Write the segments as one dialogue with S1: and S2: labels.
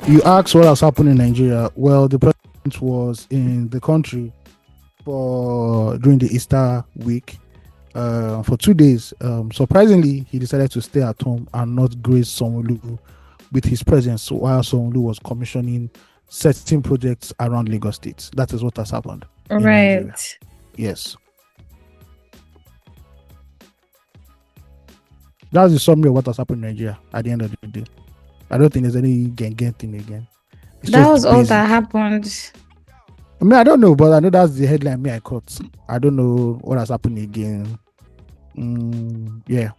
S1: You asked what has happened in Nigeria. Well, the president was in the country for during the Easter week for 2 days. Surprisingly, he decided to stay at home and not grace Sanwo-Olu with his presence while Sanwo-Olu was commissioning certain projects around Lagos State. That is what has happened in Nigeria.
S2: Right.
S1: Yes. That's the summary of what has happened in Nigeria at the end of the day. I don't think there's any gang thing again. It's
S2: That
S1: just
S2: was all
S1: basic.
S2: that happened.
S1: I mean, I don't know, but I know that's the headline I caught. I don't know what has happened again. Yeah.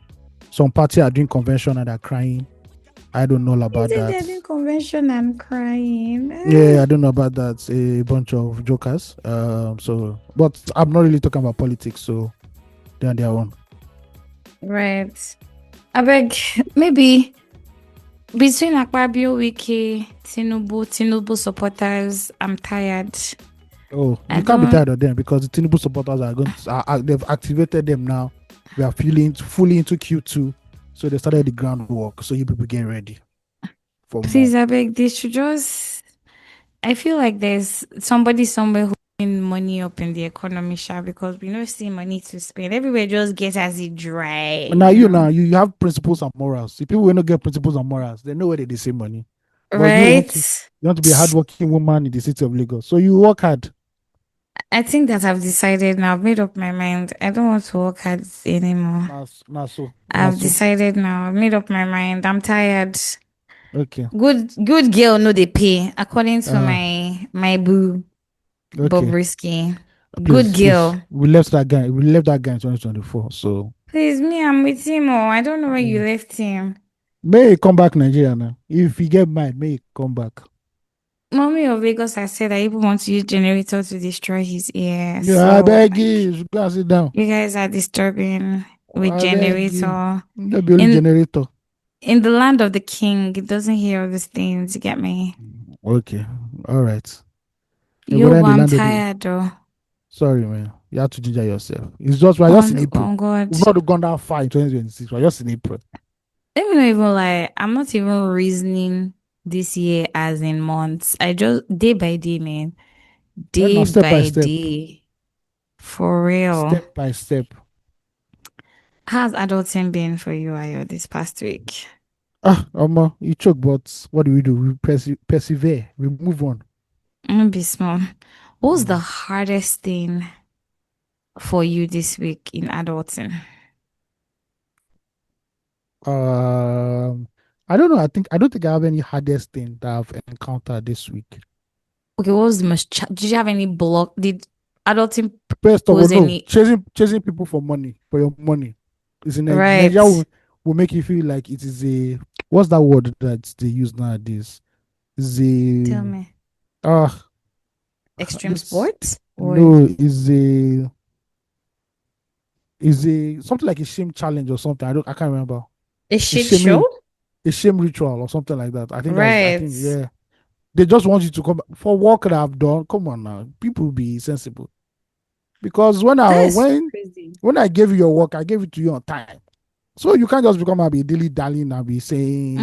S1: Some party are doing convention and they're crying. I don't know all about
S2: They're
S1: that.
S2: doing convention and crying.
S1: Yeah, I don't know about that. A bunch of jokers. But I'm not really talking about politics, so they're on their own.
S2: Right. I beg, maybe between Akpabio, Wiki, Tinubu supporters, I'm tired.
S1: Oh, you can't be tired of them because the Tinubu supporters are going to, they've activated them now. We are feeling fully into Q2, so they started the groundwork. So you people get ready for
S2: Please,
S1: more.
S2: I beg, they should just. I feel like there's somebody somewhere who's money up in the economy, sha, because we don't see money to spend. Everywhere just gets as it dry.
S1: Now you have principles and morals. If people will not get principles and morals, they know where they save money. But you want to be a hardworking woman in the city of Lagos, so you work hard.
S2: I think that I've decided now. I've made up my mind. I don't want to work hard anymore. I've decided now. I've made up my mind. I'm tired.
S1: Okay.
S2: Good girl, no they pay according to my boo, Bobrisky. Good girl.
S1: Please. We left that guy. We left that guy in 2024. So
S2: please, me, I'm with him. Oh, I don't know where you left him.
S1: May he come back Nigeria now. If he get mad, may he come back.
S2: Mommy of Lagos, I said I even want to use generator to destroy his ear.
S1: Yeah,
S2: so
S1: I beg you. Go and sit down.
S2: You guys are disturbing with generator.
S1: Generator.
S2: In the land of the king, it doesn't hear all these things. You get me?
S1: Okay. All right.
S2: I'm tired though.
S1: Sorry, man. You have to ginger yourself. It's just we're just in April.
S2: God.
S1: We've not gone that far in 2026. We're just in April.
S2: Let me not even lie. I'm not even reasoning this year as in months. I just day by day, man. Day by day. For real.
S1: Step by step.
S2: How's adulting been for you, Ayo, this past week?
S1: You choke, but what do? We persevere. We move on.
S2: Be small. What was the hardest thing for you this week in adulting?
S1: I don't know. I don't think I have any hardest thing that I've encountered this week.
S2: Okay, what was the most? Did you have any block? Did adulting
S1: first of all, no, chasing people for money, for your money. It's in Nigeria will make you feel like it is a what's that word that they use nowadays?
S2: Tell me. Extreme sports?
S1: No, is a something like a shame challenge or something. I can't remember.
S2: A shit show?
S1: A shame ritual or something like that. I think yeah. They just want you to come for work that I've done. Come on now. People be sensible. Because when I gave you your work, I gave it to you on time. So you can't just become a dilly-dallying and be saying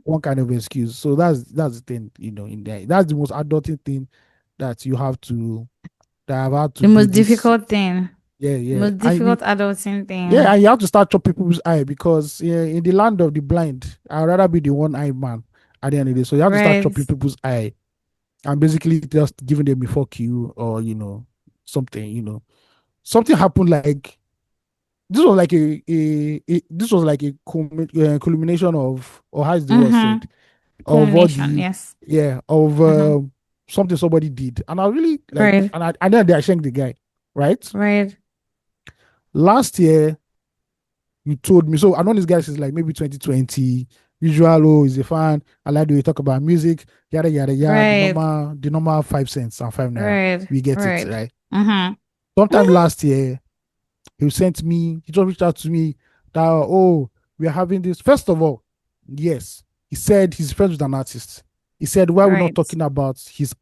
S1: one kind of excuse. So that's the thing, in there. That's the most adulting thing that you have to
S2: the most difficult thing.
S1: Yeah.
S2: The most difficult adulting thing.
S1: Yeah, and you have to start chop people's eye because in the land of the blind, I'd rather be the one-eyed man at the end of the day. So you have to start chopping people's eye and basically just giving them a fuck you or something, something happened like this was like a culmination of, or how is the word said, of what something somebody did, and I really like, and then they shanked the guy, right. Last year you told me, so I know this guy is like maybe 2020 usual. He's a fan. I like the way you talk about music, yada yada yada. The normal 5 cents and 5 naira. We get it, right? Sometime last year, he just reached out to me that we are having this. First of all, yes, he said he's friends with an artist. He said, why we're not talking about his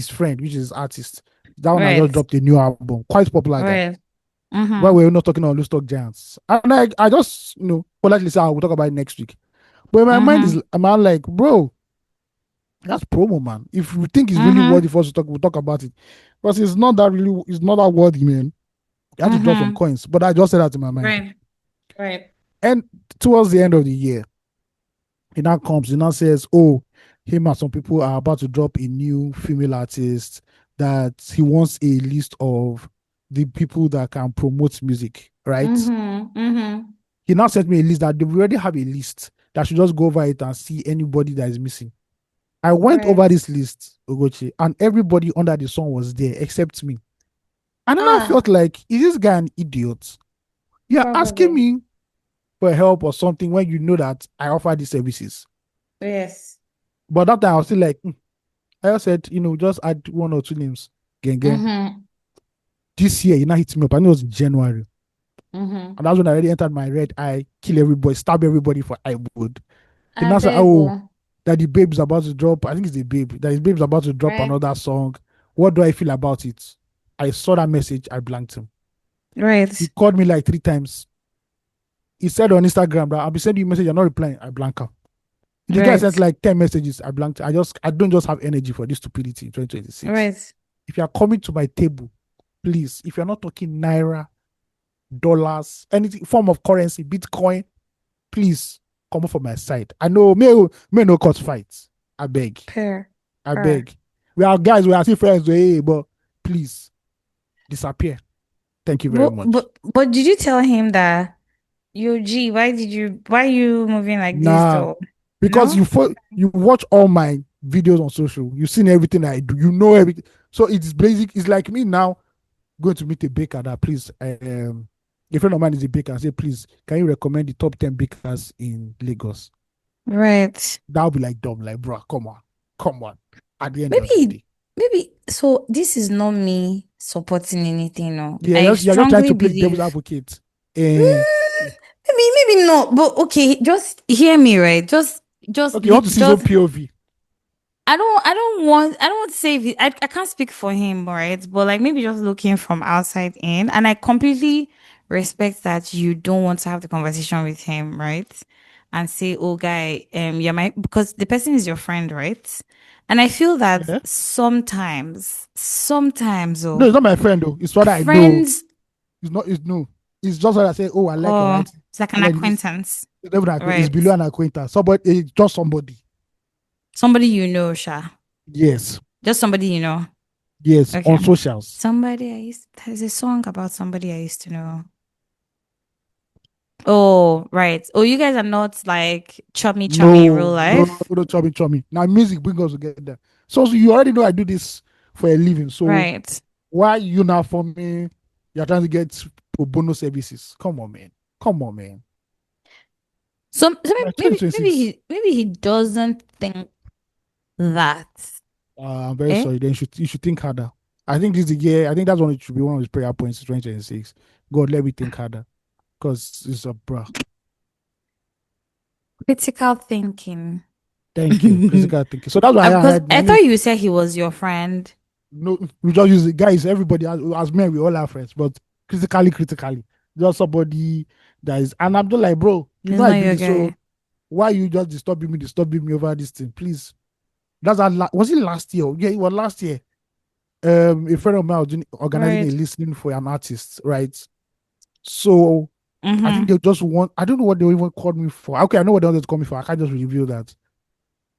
S1: friend, which is artist. That one I just dropped a new album, quite popular guy. Why we're not talking about Loose Talk Giants. And I just, politely say, we'll talk about it next week. But in my mind I'm like, bro, That's promo, man. If you think it's really
S2: Mm-hmm.
S1: worthy for us to talk, we'll talk about it. Because it's not that worthy, man. You have to drop some
S2: Mm-hmm.
S1: coins. But I just said that in my mind.
S2: Right. Right.
S1: And towards the end of the year, he now comes, he now says, oh, him and some people are about to drop a new female artist, that he wants a list of the people that can promote music, right?
S2: Mm-hmm. Mm-hmm.
S1: He now sent me a list that they already have a list that I should just go over it and see anybody that is missing. I went over
S2: Right.
S1: this list, Ugochi, and everybody under the sun was there except me. And then I felt
S2: Ah,
S1: like, is this guy an idiot? You're asking
S2: probably.
S1: me for help or something when you know that I offer these services.
S2: Yes.
S1: But that time I was still like, I just said, just add one or two names. Gang.
S2: Mm-hmm.
S1: This year, he now hit me up. I know it was in January.
S2: Mm-hmm.
S1: And that's when I already entered my red eye, kill everybody, stab everybody for I would. He
S2: I
S1: now said,
S2: beg.
S1: oh, that the babe's about to drop. I think it's the babe. That his babe's about to drop
S2: Right.
S1: another song. What do I feel about it? I saw that message. I blanked him. He
S2: Right.
S1: called me like 3 times. He said on Instagram that I'll be sending you a message. You're not replying. I blank him. The guy sent
S2: Right.
S1: like 10 messages. I blanked. I don't just have energy for this stupidity in 2026.
S2: Right.
S1: If you're coming to my table, please, if you're not talking naira, dollars, anything form of currency, Bitcoin, please come up for my side. I know may no cause fights. I beg.
S2: Per.
S1: I
S2: Per.
S1: beg. We are guys, we are still friends, but please disappear. Thank you very much.
S2: But did you tell him that, yo, G, why you moving like this
S1: Nah,
S2: though?
S1: because
S2: No?
S1: you watch all my videos on social, you've seen everything I do, you know everything. So it's basic. It's like me now going to meet a baker that please, a friend of mine is a baker. I say, please, can you recommend the top 10 bakers in Lagos?
S2: Right.
S1: That'll be like dumb, like, bro, come on. At the end of the
S2: Maybe,
S1: day,
S2: maybe, so this is not me supporting anything, no.
S1: yeah,
S2: I
S1: you're just trying
S2: strongly
S1: to play devil's
S2: believe.
S1: advocate.
S2: Maybe not, but okay, just hear me, right?
S1: Okay, you want to see his own
S2: Just
S1: POV.
S2: I don't want to say if I can't speak for him, right? But like maybe just looking from outside in, and I completely respect that you don't want to have the conversation with him, right? And say, oh guy, you're my because the person is your friend, right? And I feel that
S1: Yeah.
S2: sometimes,
S1: No,
S2: oh,
S1: it's not my friend though. It's what I know.
S2: friends,
S1: It's not. It's no. It's just what I say. Oh, I like her,
S2: oh,
S1: right?
S2: it's like an
S1: And then
S2: acquaintance,
S1: it's never an it's
S2: right?
S1: below an acquaintance. Somebody, it's just somebody.
S2: Somebody you know, Sha.
S1: Yes,
S2: Just somebody you know.
S1: yes,
S2: Okay.
S1: on socials.
S2: There's a song about somebody I used to know. Oh, right. Oh, you guys are not like chummy in real life.
S1: No, chummy. Now music brings us together. So you already know I do this for a living. So
S2: Right.
S1: why you now for me? You're trying to get pro bono services. Come on, man. Come on, man.
S2: So
S1: Like
S2: maybe
S1: 2026.
S2: he doesn't think that.
S1: I'm very
S2: Eh?
S1: sorry. Then you should think harder. I think this is the year. I think that's one. It should be one of his prayer points. 2026. God, let me think harder, because it's a bro.
S2: Critical thinking.
S1: Thank you, critical thinking. So that's why I
S2: Because
S1: had.
S2: I
S1: I mean,
S2: thought you said he was your friend.
S1: no, we just use it, guys. Everybody as men, we all have friends, but critically, just somebody that is. And I'm just like, bro,
S2: He's
S1: I
S2: not
S1: do
S2: your
S1: this. So
S2: guy.
S1: why you just disturbing me over this thing, please? That's our was it last year? Yeah, it was last year. A friend of mine was organizing a
S2: Right.
S1: listening for an artist, right? So I think
S2: Mm-hmm.
S1: they just want. I don't know what they even called me for. Okay, I know what they wanted to call me for. I can't just reveal that.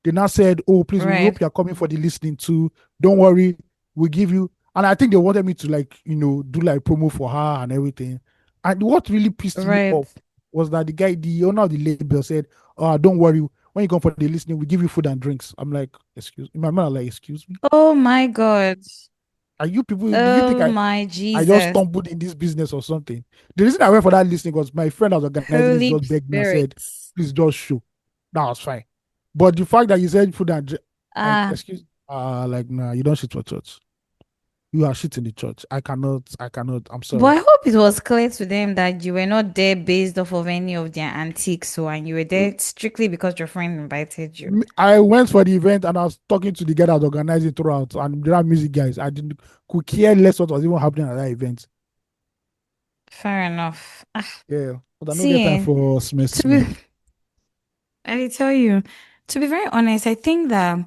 S1: They now said, "Oh, please, we
S2: Right.
S1: hope you're coming for the listening too. Don't worry, we'll give you." And I think they wanted me to like, do like promo for her and everything. And what really pissed me
S2: Right.
S1: off was that the owner of the label said, "Oh, don't worry. When you come for the listening, we give you food and drinks." I'm like, "Excuse?" In my mind, I'm like, "Excuse me?
S2: Oh my God.
S1: Are you people? Do you think
S2: Oh
S1: I
S2: my
S1: I just
S2: Jesus.
S1: stumbled in this business or something?" The reason I went for that listening was my friend that was organizing it
S2: Holy
S1: just begged me and said,
S2: Spirit.
S1: "Please just show." That was fine. But the fact that you said food and like,
S2: Ah.
S1: excuse, like, nah, you don't shit for church. You are shit in the church. I cannot. I'm
S2: But
S1: sorry.
S2: I hope it was clear to them that you were not there based off of any of their antiques, so and you were there strictly because your friend invited you.
S1: I went for the event and I was talking to the guy that was organizing throughout, and there are music guys. I didn't could care less what was even happening at that event.
S2: Fair enough. Ah,
S1: Yeah, but I don't get
S2: see,
S1: time for
S2: to be,
S1: smith.
S2: I tell you, to be very honest, I think that.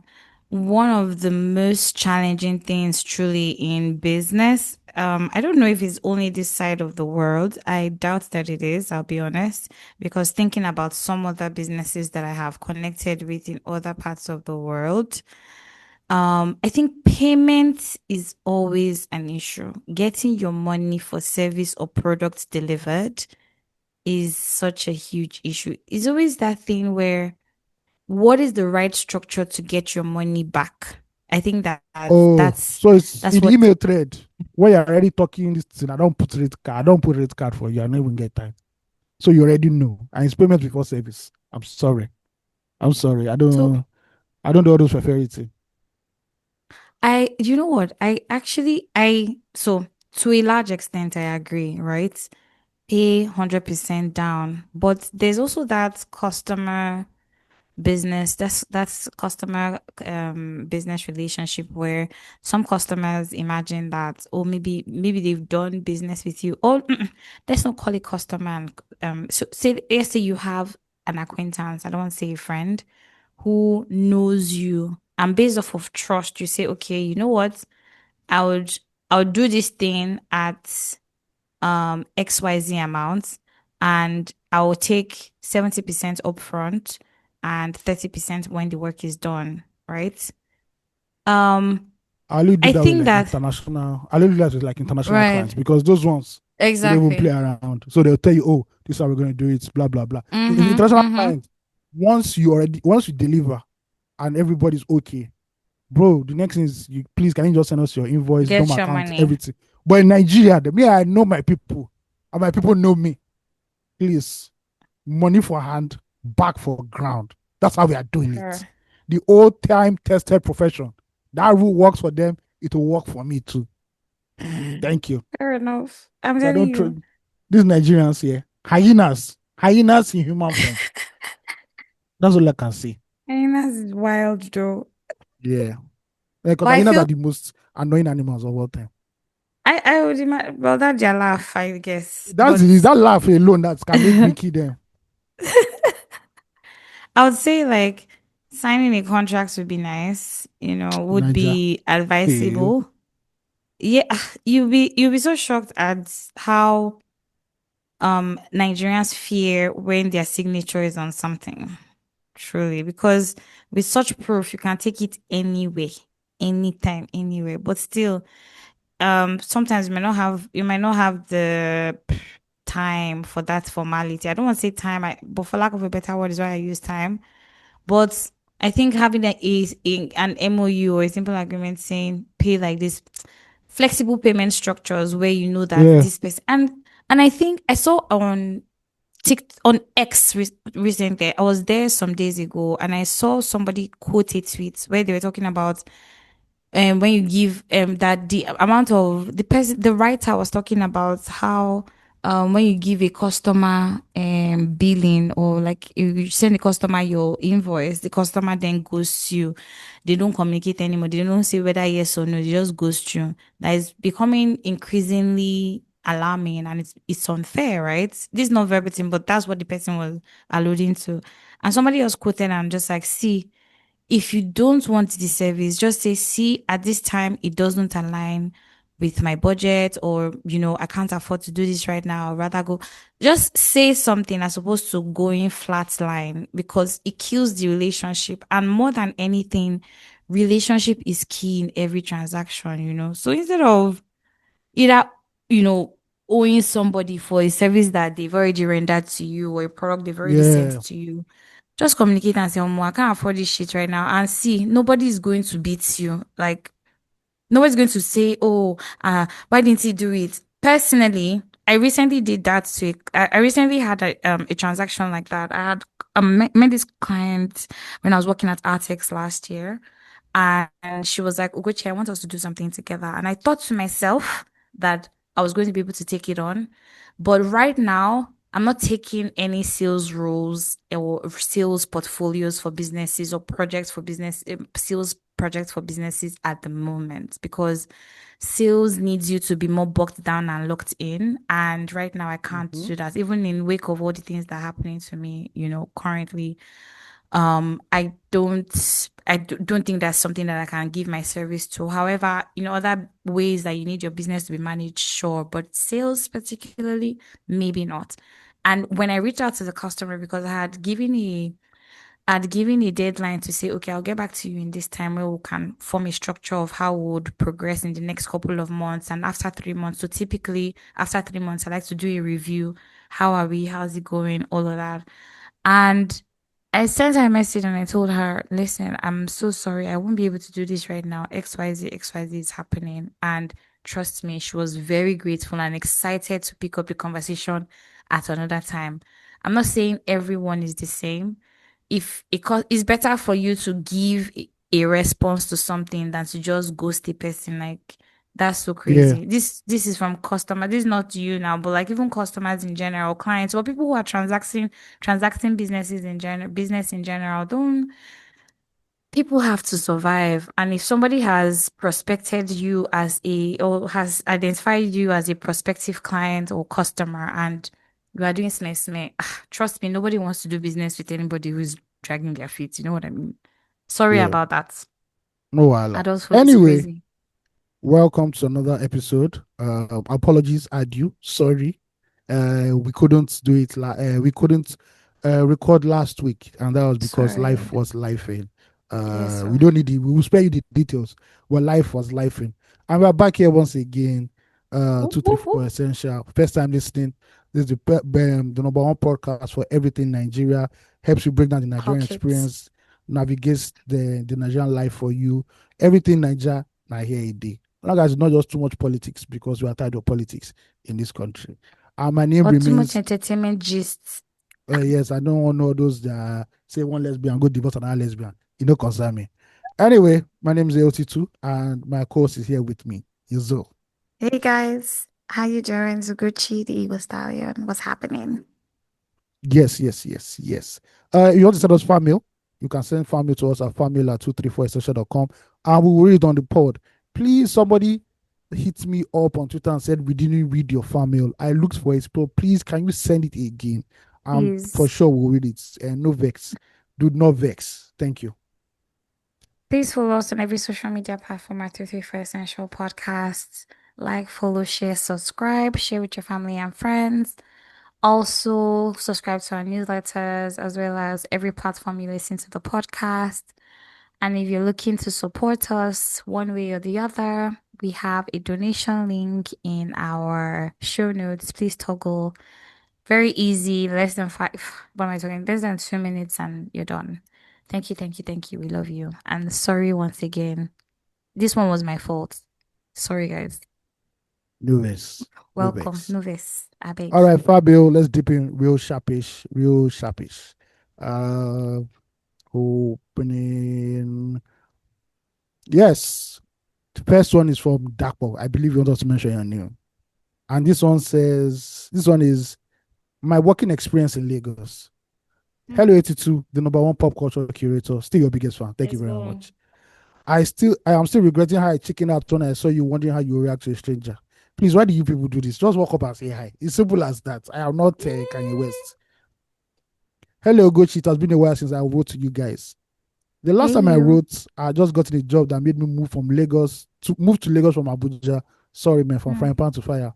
S2: one of the most challenging things truly in business. I don't know if it's only this side of the world. I doubt that it is, I'll be honest, because thinking about some other businesses that I have connected with in other parts of the world, I think payment is always an issue. Getting your money for service or products delivered is such a huge issue. It's always that thing where what is the right structure to get your money back? I think that
S1: Oh, so it's
S2: that's
S1: in the
S2: what
S1: email thread where you're already talking this thing. I don't put rate card for you. I don't even get time. So you already know. And it's payment before service. I'm sorry. I'm sorry.
S2: so
S1: I don't do all those prosperity.
S2: I you know what? I so to a large extent I agree, right? Pay 100% down. But there's also that customer business that's customer business relationship where some customers imagine that, or maybe they've done business with you, or let's not call it customer so say let's say you have an acquaintance, I don't want to say a friend, who knows you, and based off of trust you say, okay, you know what, i would I would do this thing at XYZ amount, and I will take 70% upfront and 30% when the work is done, right? Um,
S1: I only do
S2: I
S1: that with
S2: think
S1: like
S2: that
S1: international. I only do that with like international
S2: right,
S1: clients because those ones they don't even play
S2: exactly.
S1: around. So they'll tell you, oh, this is how we're going to do it. Blah blah blah. In
S2: Mm-hmm.
S1: international
S2: Mm-hmm.
S1: clients, once you deliver and everybody's okay, bro. The next thing is you please can you just send us your invoice, dumb
S2: Get your
S1: account,
S2: money.
S1: everything. But in Nigeria, me I know my people, and my people know me. Please, money for hand, back for ground. That's how we are doing it.
S2: Sure.
S1: The old time tested profession. That rule works for them. It will work for me too. Thank you.
S2: Fair enough. I'm
S1: So I
S2: telling
S1: don't
S2: you.
S1: these Nigerians here, hyenas in human form. That's all I can say.
S2: Hyenas is wild though.
S1: Yeah, because
S2: But I
S1: hyenas are
S2: feel
S1: the most annoying animals of all time.
S2: I would imagine, well, that's their laugh, I guess.
S1: That's
S2: But
S1: it. It's that laugh alone that can make me kill them.
S2: I would say like signing a contract would be nice, would
S1: Niger.
S2: be
S1: Hey,
S2: advisable. Yeah, you'll be so shocked at how Nigerians fear when their signature is on something. Truly, because with such proof you can take it anyway, anytime, anywhere. But still, sometimes you might not have the time for that formality. I don't want to say time, but for lack of a better word is why I use time. But I think having an MOU or a simple agreement saying pay like this, flexible payment structures where you know that
S1: yeah.
S2: this person, and I think I saw on on X recently. I was there some days ago and I saw somebody quote a tweet where they were talking about when you give that the amount of the writer was talking about how when you give a customer billing, or like you send the customer your invoice, the customer then goes to you. They don't communicate anymore. They don't say whether yes or no. They just goes through. That is becoming increasingly alarming, and it's unfair, right? This is not verbatim, but that's what the person was alluding to. And somebody else quoted, and I'm just like, see, if you don't want the service, just say, see, at this time, it doesn't align with my budget, or, I can't afford to do this right now. I'd rather go. Just say something as opposed to going flat line, because it kills the relationship. And more than anything, relationship is key in every transaction. So instead of either, you know, owing somebody for a service that they've already rendered to you, or a product they've already sent
S1: Yeah.
S2: to you, just communicate and say, oh, I can't afford this shit right now. And see, nobody is going to beat you. Like, nobody's going to say, oh, why didn't he do it? Personally, I recently did that I recently had a transaction like that. I had met this client when I was working at Artex last year. And she was like, Ugochi, I want us to do something together. And I thought to myself that I was going to be able to take it on. But right now, I'm not taking any sales roles or sales portfolios for businesses, or projects for sales projects for businesses at the moment, because sales needs you to be more bogged down and locked in. And right now, I can't
S1: Mhm.
S2: do that, even in wake of all the things that are happening to me, currently. I don't think that's something that I can give my service to. However, other ways that you need your business to be managed, sure, but sales particularly, maybe not. And when I reached out to the customer, because I'd given a deadline to say, okay, I'll get back to you in this time where we can form a structure of how we would progress in the next couple of months. And after 3 months, so typically after 3 months, I like to do a review. How are we? How's it going? All of that. And I sent her a message and I told her, listen, I'm so sorry. I won't be able to do this right now. XYZ is happening. And trust me, she was very grateful and excited to pick up the conversation at another time. I'm not saying everyone is the same. If it's better for you to give a response to something than to just ghost a person. Like, that's so
S1: Yeah.
S2: crazy. This is from customer. This is not you now, but like even customers in general, clients, or people who are transacting business in general. Don't People have to survive. And if somebody has prospected you or has identified you as a prospective client or customer and you are doing smeh, trust me, nobody wants to do business with anybody who's dragging their feet. You know what I mean? Sorry
S1: Yeah.
S2: about that.
S1: No wala.
S2: Adulthood is
S1: Anyway,
S2: crazy.
S1: welcome to another episode. Apologies, I do. Sorry. We couldn't do it. We couldn't record last week, and that was because life
S2: Sorry.
S1: was lifing.
S2: Yes,
S1: We
S2: sir.
S1: don't need it. We will spare you the details. But life was lifing, and we're back here once again.
S2: Whoop,
S1: Two, three,
S2: whoop,
S1: four
S2: whoop.
S1: essential. First time listening. This is the number one podcast for everything Nigeria. Helps you break down the Nigerian
S2: Pockets.
S1: experience, navigates the Nigerian life for you. Everything Nigeria. Now here it is. Long as it's not just too much politics because we are tired of politics in this country. And my name
S2: Or too much
S1: remains,
S2: entertainment gists.
S1: yes, I don't want to know those that say one lesbian, go divorce another lesbian. You know, concern me. Anyway, my name is AOT2 and my course is here with me. Yuzo.
S2: Hey guys, how you doing? Ugochi, the Eagle Stallion. What's happening?
S1: Yes, yes, yes, yes. You want to send us fan mail? You can send fan mail to us at fanmail@234essential.com and we will read it on the pod. Please, somebody hit me up on Twitter and said we didn't read your fan mail. I looked for it, but please, can you send it again? For
S2: Please,
S1: sure we'll read it. And no vex. Do not vex. Thank you.
S2: please follow us on every social media platform at 334 Essential Podcasts. Like, follow, share, subscribe, share with your family and friends. Also, subscribe to our newsletters as well as every platform you listen to the podcast. And if you're looking to support us one way or the other, we have a donation link in our show notes. Please toggle. Very easy, less than five. What am I talking? Less than 2 minutes and you're done. Thank you, thank you, thank you. We love you. And sorry once again. This one was my fault. Sorry, guys.
S1: No vex. No
S2: Welcome.
S1: vex.
S2: Novice. I beg.
S1: All right, Fabio, let's dip in real sharpish. Real sharpish. Uh Opening. Yes. The first one is from Dapo. I believe you want us to mention your name. And this one is my working experience in Lagos. Hello, 82, the number one pop culture curator. Still your biggest fan. Thank you
S2: Let's
S1: very
S2: go.
S1: much. I am still regretting how I chickened out when I saw you wondering how you react to a stranger. Please, why do you people do this? Just walk up and say hi. It's simple as that. I am not Kanye West. Hello, Ugochi. It has been a while since I wrote to you guys. The last
S2: Hey,
S1: time I
S2: you.
S1: wrote, I just got a job that made me move to Lagos from Abuja. Sorry, man, from frying
S2: Mm.
S1: pan to fire.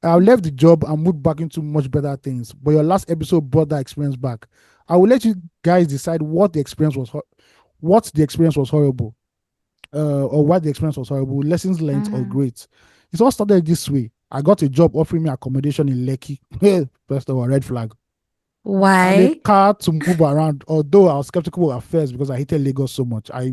S1: I left the job and moved back into much better things. But your last episode brought that experience back. I will let you guys decide what the experience was horrible, or why the experience was horrible, lessons learned or
S2: Mm.
S1: great. It all started this way. I got a job offering me accommodation in Lekki. First of all, red flag. And a
S2: Why?
S1: car to move around. Although I was skeptical at first because I hated Lagos so much. I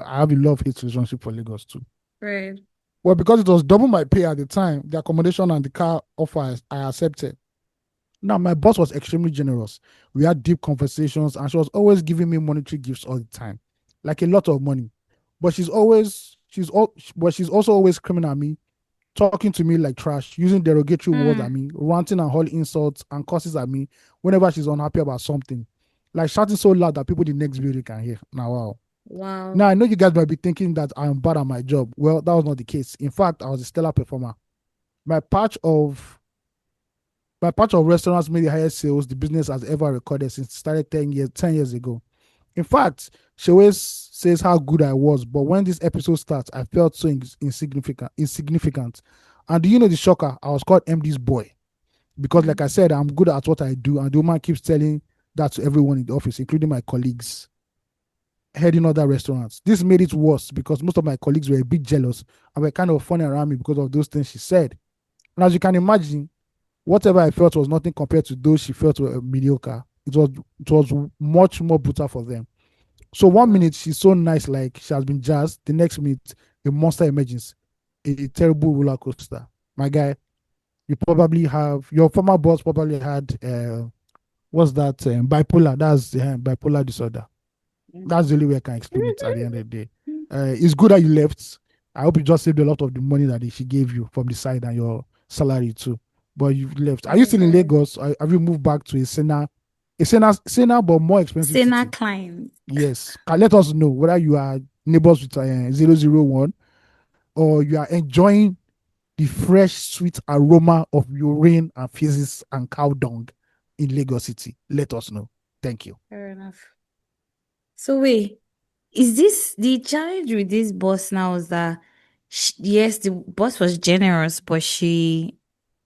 S1: have a love-hate relationship for Lagos too.
S2: Right.
S1: Well, because it was double my pay at the time, the accommodation and the car offer I accepted. Now, my boss was extremely generous. We had deep conversations, and she was always giving me monetary gifts all the time, like a lot of money. But she's also always screaming at me, talking to me like trash, using derogatory words at
S2: Mm.
S1: me, ranting and hurling insults and curses at me whenever she's unhappy about something, like shouting so loud that people in the next building can hear. Now, wow.
S2: Wow.
S1: Now, I know you guys might be thinking that I'm bad at my job. Well, that was not the case. In fact, I was a stellar performer. My patch of my patch of restaurants made the highest sales the business has ever recorded since it started 10 years ago. In fact, she always says how good I was, but when this episode starts, I felt so insignificant. Insignificant. And do you know the shocker? I was called MD's boy because, like I said, I'm good at what I do, and the woman keeps telling that to everyone in the office, including my colleagues heading other restaurants. This made it worse because most of my colleagues were a bit jealous and were kind of funny around me because of those things she said. And as you can imagine, whatever I felt was nothing compared to those she felt were mediocre. It was much more brutal for them. So one minute she's so nice, like she has been jazzed. The next minute, a monster emerges, a terrible roller coaster. My guy, you probably have your former boss probably had what's that bipolar? That's bipolar disorder. That's the only way I can explain it. At the end of the day, it's good that you left. I hope you just saved a lot of the money that she gave you from the side and your salary too. But you left. Are you still in Lagos? Or have you moved back to a Sena, but more expensive
S2: Sena
S1: city?
S2: client.
S1: Yes. Let us know whether you are neighbors with 001 or you are enjoying the fresh, sweet aroma of urine and feces and cow dung in Lagos City. Let us know. Thank you.
S2: Fair enough. So wait, is this the challenge with this boss now? Is that yes, the boss was generous, but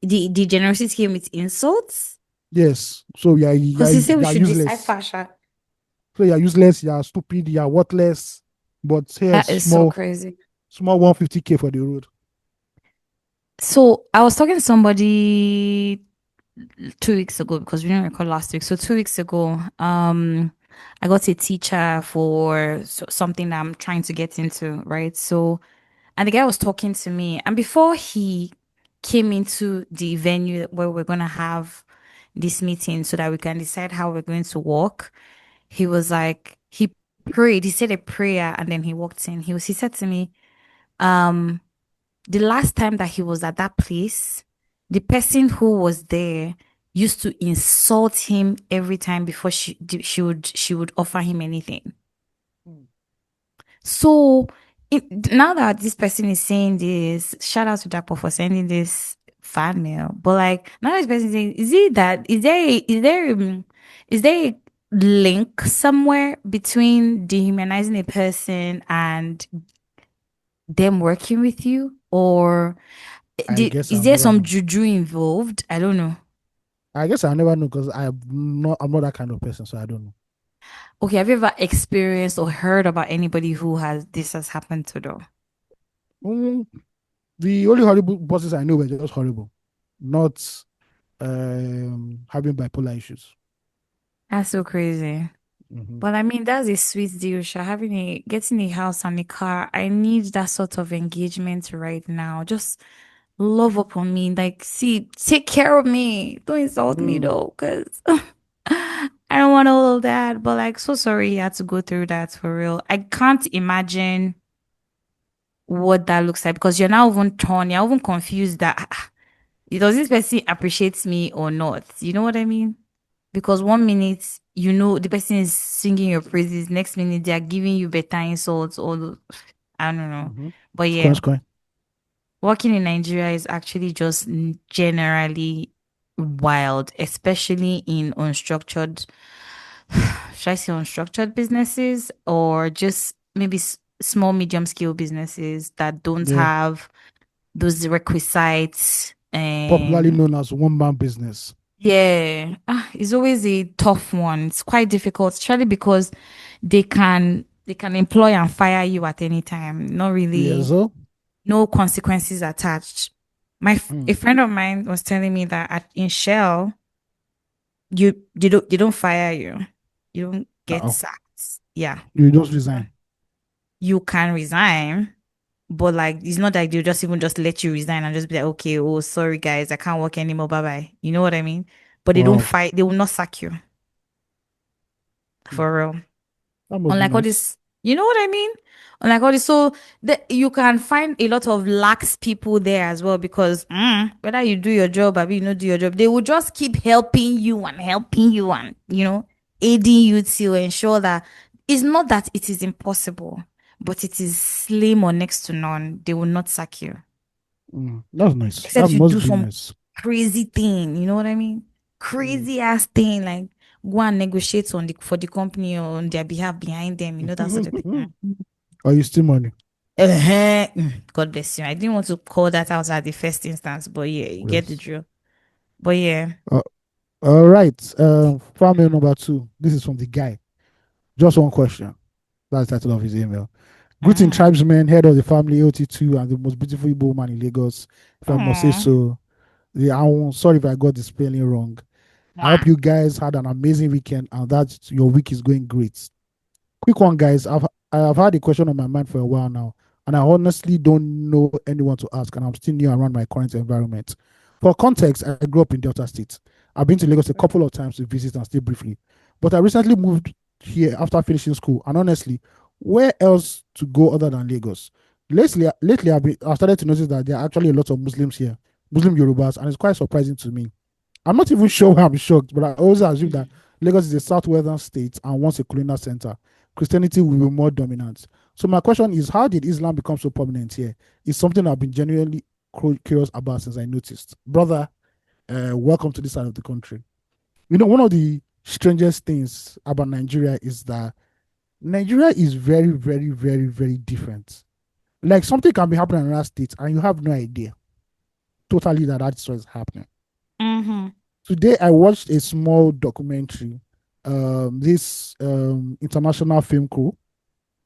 S2: the generosity came with insults.
S1: Yes. So
S2: Because he said we
S1: you are
S2: should
S1: useless.
S2: decipher.
S1: So you are useless, you are stupid, you are worthless. But here's
S2: That is so
S1: small
S2: crazy.
S1: 150K for the road.
S2: So I was talking to somebody 2 weeks ago because we didn't record last week. So 2 weeks ago, I got a teacher for something that I'm trying to get into, right? So, and the guy was talking to me, and before he came into the venue where we're gonna have this meeting so that we can decide how we're going to walk, he was like, he prayed, he said a prayer, and then he walked in. He said to me, um the last time that he was at that place, the person who was there used to insult him every time before she would offer him anything. So now that this person is saying this, shout out to Dapo for sending this fan mail. But like now this person is saying, is it that is there a link somewhere between dehumanizing a person and them working with you, or
S1: I guess
S2: is
S1: I'll
S2: there
S1: never
S2: some
S1: know.
S2: juju involved? I don't know.
S1: I guess I'll never know because I'm not that kind of person, so I don't know.
S2: Okay, have you ever experienced or heard about anybody who has happened to them?
S1: Mm, the only horrible bosses I know were just horrible, not having bipolar issues.
S2: That's so crazy.
S1: Hmm.
S2: But I mean, that's a sweet deal, Sha. Getting a house and a car. I need that sort of engagement right now. Just love up on me. Like, see, take care of me. Don't insult me
S1: Mm.
S2: though, because I don't want all of that. But like, so sorry you had to go through that for real. I can't imagine what that looks like because you're now even torn, you're even confused that does this person appreciate me or not? You know what I mean? Because one minute you know the person is singing your praises, next minute they are giving you better insults or I don't know.
S1: Mm-hmm.
S2: But
S1: Square,
S2: yeah,
S1: square.
S2: working in Nigeria is actually just generally wild, especially in unstructured, should I say unstructured businesses or just maybe small, medium scale businesses that don't
S1: Yeah.
S2: have those requisites.
S1: Popularly known as one man business.
S2: Yeah, it's always a tough one. It's quite difficult, especially because they can employ and fire you at any time. Not
S1: Yeah,
S2: really,
S1: so.
S2: no consequences attached. A
S1: Mm.
S2: friend of mine was telling me that in Shell, they don't fire you, you don't get
S1: Uh-oh.
S2: sacked. Yeah,
S1: You just resign.
S2: you can resign, but like it's not like they'll just let you resign and just be like, okay, oh sorry guys, I can't work anymore, bye bye. You know what I mean? But they don't
S1: Wow.
S2: fight. They will not sack you
S1: Mm.
S2: for real.
S1: That must be
S2: Unlike all
S1: nice.
S2: this, you know what I mean? Unlike all this, so you can find a lot of lax people there as well because whether you do your job or you don't do your job, they will just keep helping you and aiding you to ensure that it's not that it is impossible, but it is slim or next to none. They will not sack you
S1: Mm. That's nice. That
S2: except you do
S1: must be
S2: some
S1: nice.
S2: crazy thing. You know what I mean?
S1: Mm.
S2: Crazy ass thing like. go and negotiate for the company or on their behalf behind them, that sort of thing.
S1: Or you steal money.
S2: God bless you. I didn't want to call that out at the first instance, but yeah, you get the drill. But yeah.
S1: All right. Fan mail number 2. This is from the guy. Just one question. That's the title of his email. Greeting tribesmen, head of the family OT2, and the most beautiful Igbo woman in Lagos. If I must say so. Sorry if I got the spelling wrong. I hope you guys had an amazing weekend and that your week is going great. Quick one, guys. I have had a question on my mind for a while now, and I honestly don't know anyone to ask, and I'm still new around my current environment. For context, I grew up in Delta State. I've been to Lagos a couple of times to visit and stay briefly, but I recently moved here after finishing school, and honestly, where else to go other than Lagos? Lately I've started to notice that there are actually a lot of Muslims here, Muslim Yorubas, and it's quite surprising to me. I'm not even sure why I'm shocked, but I always assume that Lagos is a southwestern state and once a colonial center, Christianity will be more dominant. So my question is, how did Islam become so prominent here? It's something I've been genuinely curious about since I noticed. Brother, welcome to this side of the country. One of the strangest things about Nigeria is that Nigeria is very, very, very, very different. Like something can be happening in another state and you have no idea totally that's what's happening. Today I watched a small documentary. This international film crew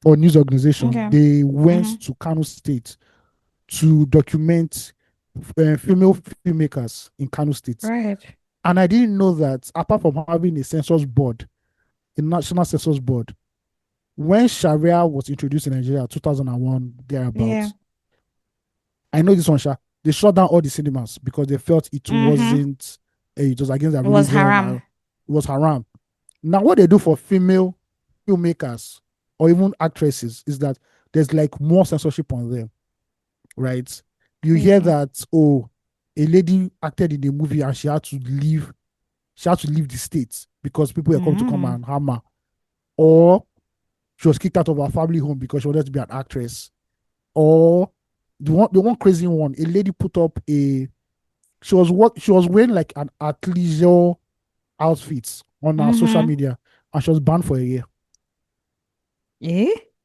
S1: or news organization, they went to Kano State to document female filmmakers in Kano State.
S2: Right.
S1: And I didn't know that apart from having a census board, a national census board, when Sharia was introduced in Nigeria, 2001, thereabouts, I know this one, they shut down all the cinemas because they felt it wasn't, it was against their religion.
S2: It was haram.
S1: It was haram. Now, what they do for female filmmakers or even actresses is that there's like more censorship on them, right? You hear that, a lady acted in the movie and she had to leave the States because people were coming to come and harm her. Or she was kicked out of her family home because she wanted to be an actress. Or the one crazy one, a lady put up she was wearing like an athleisure outfit on our social media and she was banned for a year.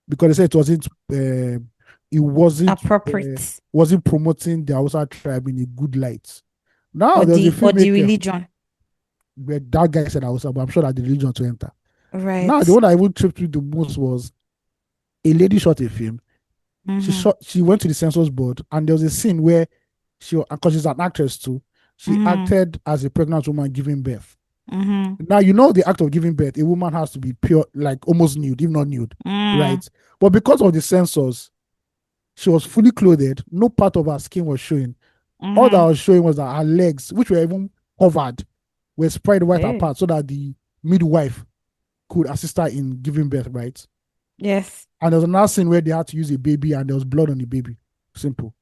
S1: Because they said it wasn't
S2: appropriate.
S1: Wasn't promoting the Hausa tribe in a good light. Now
S2: or the religion.
S1: But that guy said Hausa, but I'm sure that the religion to enter.
S2: Right.
S1: Now the one I even tripped with the most was a lady shot a film. She went to the census board and there was a scene where because she's an actress too, she acted as a pregnant woman giving birth. Now, the act of giving birth, a woman has to be pure, like almost nude, if not nude, right? But because of the censors, she was fully clothed. No part of her skin was showing. All that was showing was that her legs, which were even covered, were spread wide apart so that the midwife could assist her in giving birth, right?
S2: Yes.
S1: And there was another scene where they had to use a baby and there was blood on the baby. Simple.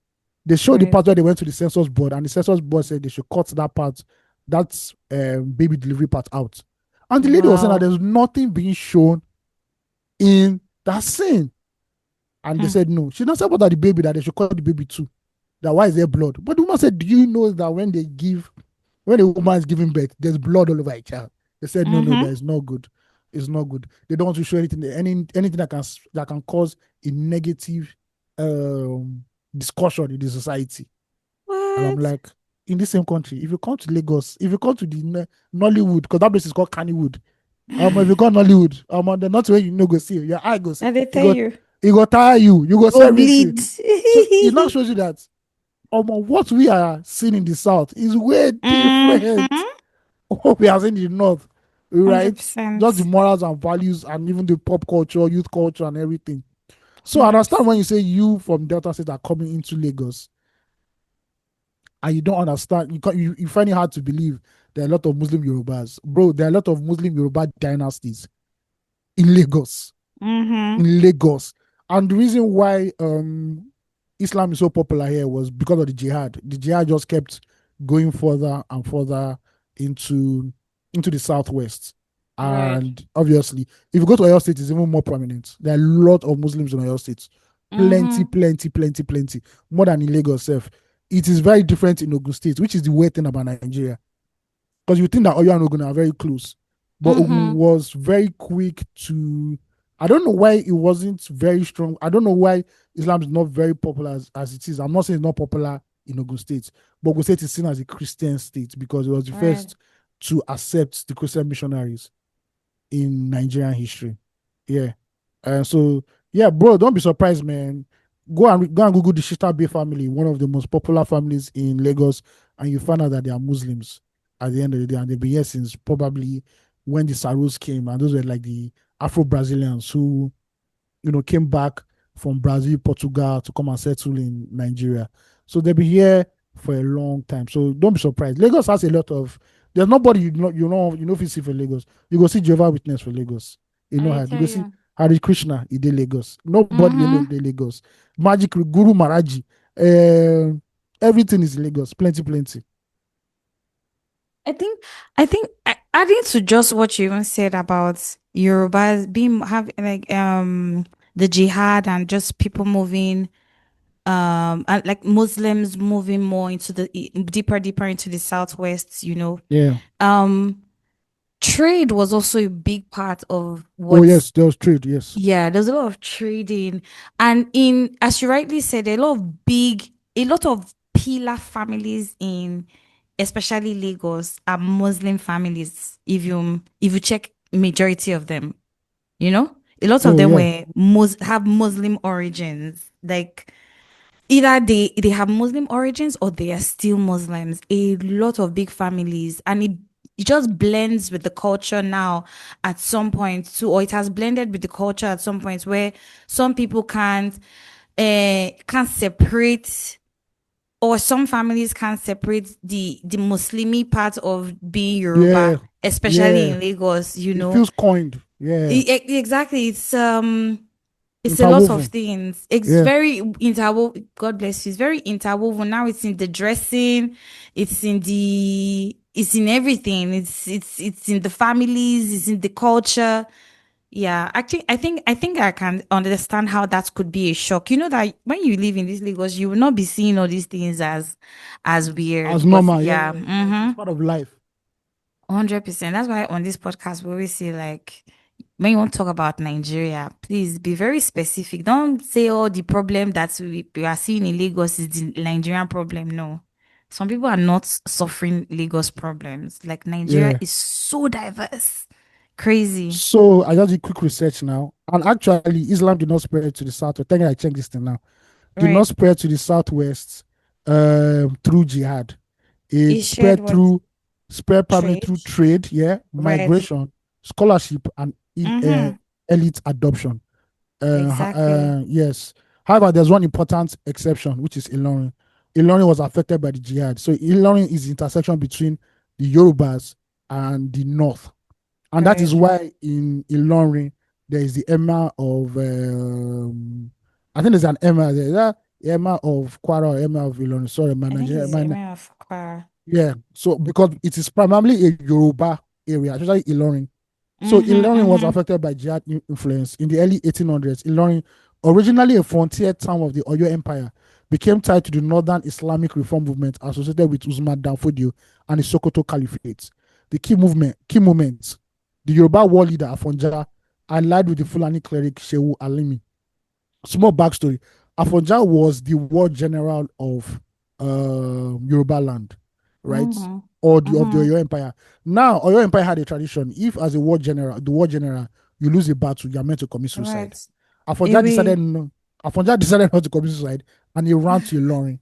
S1: They showed the part where they went to the census board and the census board said they should cut that part, that's baby delivery part out. And the lady was saying that there's nothing being shown in that scene. And they said no. She not said about the baby that they should cut the baby too. That why is there blood? But the woman said, do you know that when a woman is giving birth, there's blood all over a child? They said no, that is not good. It's not good. They don't want to show anything that can cause a negative discussion in the society.
S2: What?
S1: And I'm like, in the same country, if you come to Lagos, if you come to the Nollywood, because that place is called Kannywood, if you go Nollywood, the not where go see your eye go see.
S2: And they tell you.
S1: It go tire you. You go say
S2: bleed.
S1: So it now shows you that what we are seeing in the south is way different. What we are seeing in the north, right?
S2: 100%.
S1: Just the morals and values and even the pop culture, youth culture and everything. So I understand when you say you from Delta State are coming into Lagos and you don't understand, you find it hard to believe there are a lot of Muslim Yorubas. Bro, there are a lot of Muslim Yoruba dynasties in Lagos. In Lagos. And the reason why Islam is so popular here was because of the jihad. The jihad just kept going further and further into the southwest. And obviously, if you go to Oyo State, it's even more prominent. There are a lot of Muslims in Oyo State. Plenty. More than in Lagos itself. It is very different in Ogun State, which is the weird thing about Nigeria. Because you think that Oyo and Ogun are very close. but Ogun was very quick to. I don't know why it wasn't very strong. I don't know why Islam is not very popular as it is. I'm not saying it's not popular in Ogun State, but Ogun State is seen as a Christian state because it was the first to accept the Christian missionaries in Nigerian history. Yeah. So yeah, bro, don't be surprised, man. Go and Google the Shita Bay family, one of the most popular families in Lagos, and you find out that they are Muslims at the end of the day, and they've been here since probably when the Saros came, and those were like the Afro-Brazilians who, came back from Brazil, Portugal to come and settle in Nigeria. So they've been here for a long time. So don't be surprised. Lagos has a lot of. There's nobody if you see for Lagos. You go see Jehovah Witness for Lagos. You know how you go see Hare Krishna in Lagos. Nobody in Lagos. Magic Guru Maharaji. Everything is Lagos. Plenty.
S2: I think adding to just what you even said about Yorubas have like the jihad and just people moving and like Muslims moving more into the deeper into the southwest,
S1: Yeah.
S2: Trade was also a big part of what.
S1: Oh yes, there was trade. Yes.
S2: Yeah, there's a lot of trading, and as you rightly said, a lot of pillar families in, especially Lagos, are Muslim families. If you check, majority of them, a lot of them were have Muslim origins, like. Either they have Muslim origins or they are still Muslims. A lot of big families, and it just blends with the culture now at some point too, or it has blended with the culture at some point where some people can't separate, or some families can't separate the Muslimi part of being Yoruba, especially in Lagos. It
S1: feels coined. Yeah,
S2: exactly. It's a lot of things. It's very interwoven. God bless you. It's very interwoven. Now it's in the dressing. It's in everything. It's in the families. It's in the culture. Yeah, actually, I think I can understand how that could be a shock. You know that when you live in this Lagos, you will not be seeing all these things as weird.
S1: As normal. Yeah.
S2: Mm-hmm.
S1: It's part of life.
S2: 100%. That's why on this podcast we always say, like, when you want to talk about Nigeria, please be very specific. Don't say, oh, the problem that we are seeing in Lagos is the Nigerian problem. No. Some people are not suffering Lagos problems. Like, Nigeria is so diverse. Crazy.
S1: So I just did quick research now. And actually, Islam did not spread to the south. Thank you, I checked this thing now. Did not spread to the southwest through jihad. It spread primarily through trade, migration, scholarship, and elite adoption.
S2: Exactly.
S1: Yes. However, there's one important exception, which is Ilorin. Ilorin was affected by the jihad. So Ilorin is the intersection between the Yorubas and the north. And that is why in Ilorin, there is the Emir of, I think there's an Emir there. Emir of Kwara or Emir of Ilorin. Sorry, man.
S2: Emir of Kwara.
S1: Yeah. So because it is primarily a Yoruba area, especially Ilorin. So Ilorin was affected by jihad influence in the early 1800s. Ilorin, originally a frontier town of the Oyo Empire, became tied to the northern Islamic reform movement associated with Usman Danfodio and the Sokoto Caliphate. The key moments. The Yoruba war leader Afonja allied with the Fulani cleric Shehu Alimi. Small backstory. Afonja was the war general of Yoruba land, right? Or of the Oyo Empire. Now, Oyo Empire had a tradition. If as the war general, you lose a battle, you're meant to commit suicide. Afonja decided not to commit suicide, and he ran to Ilorin.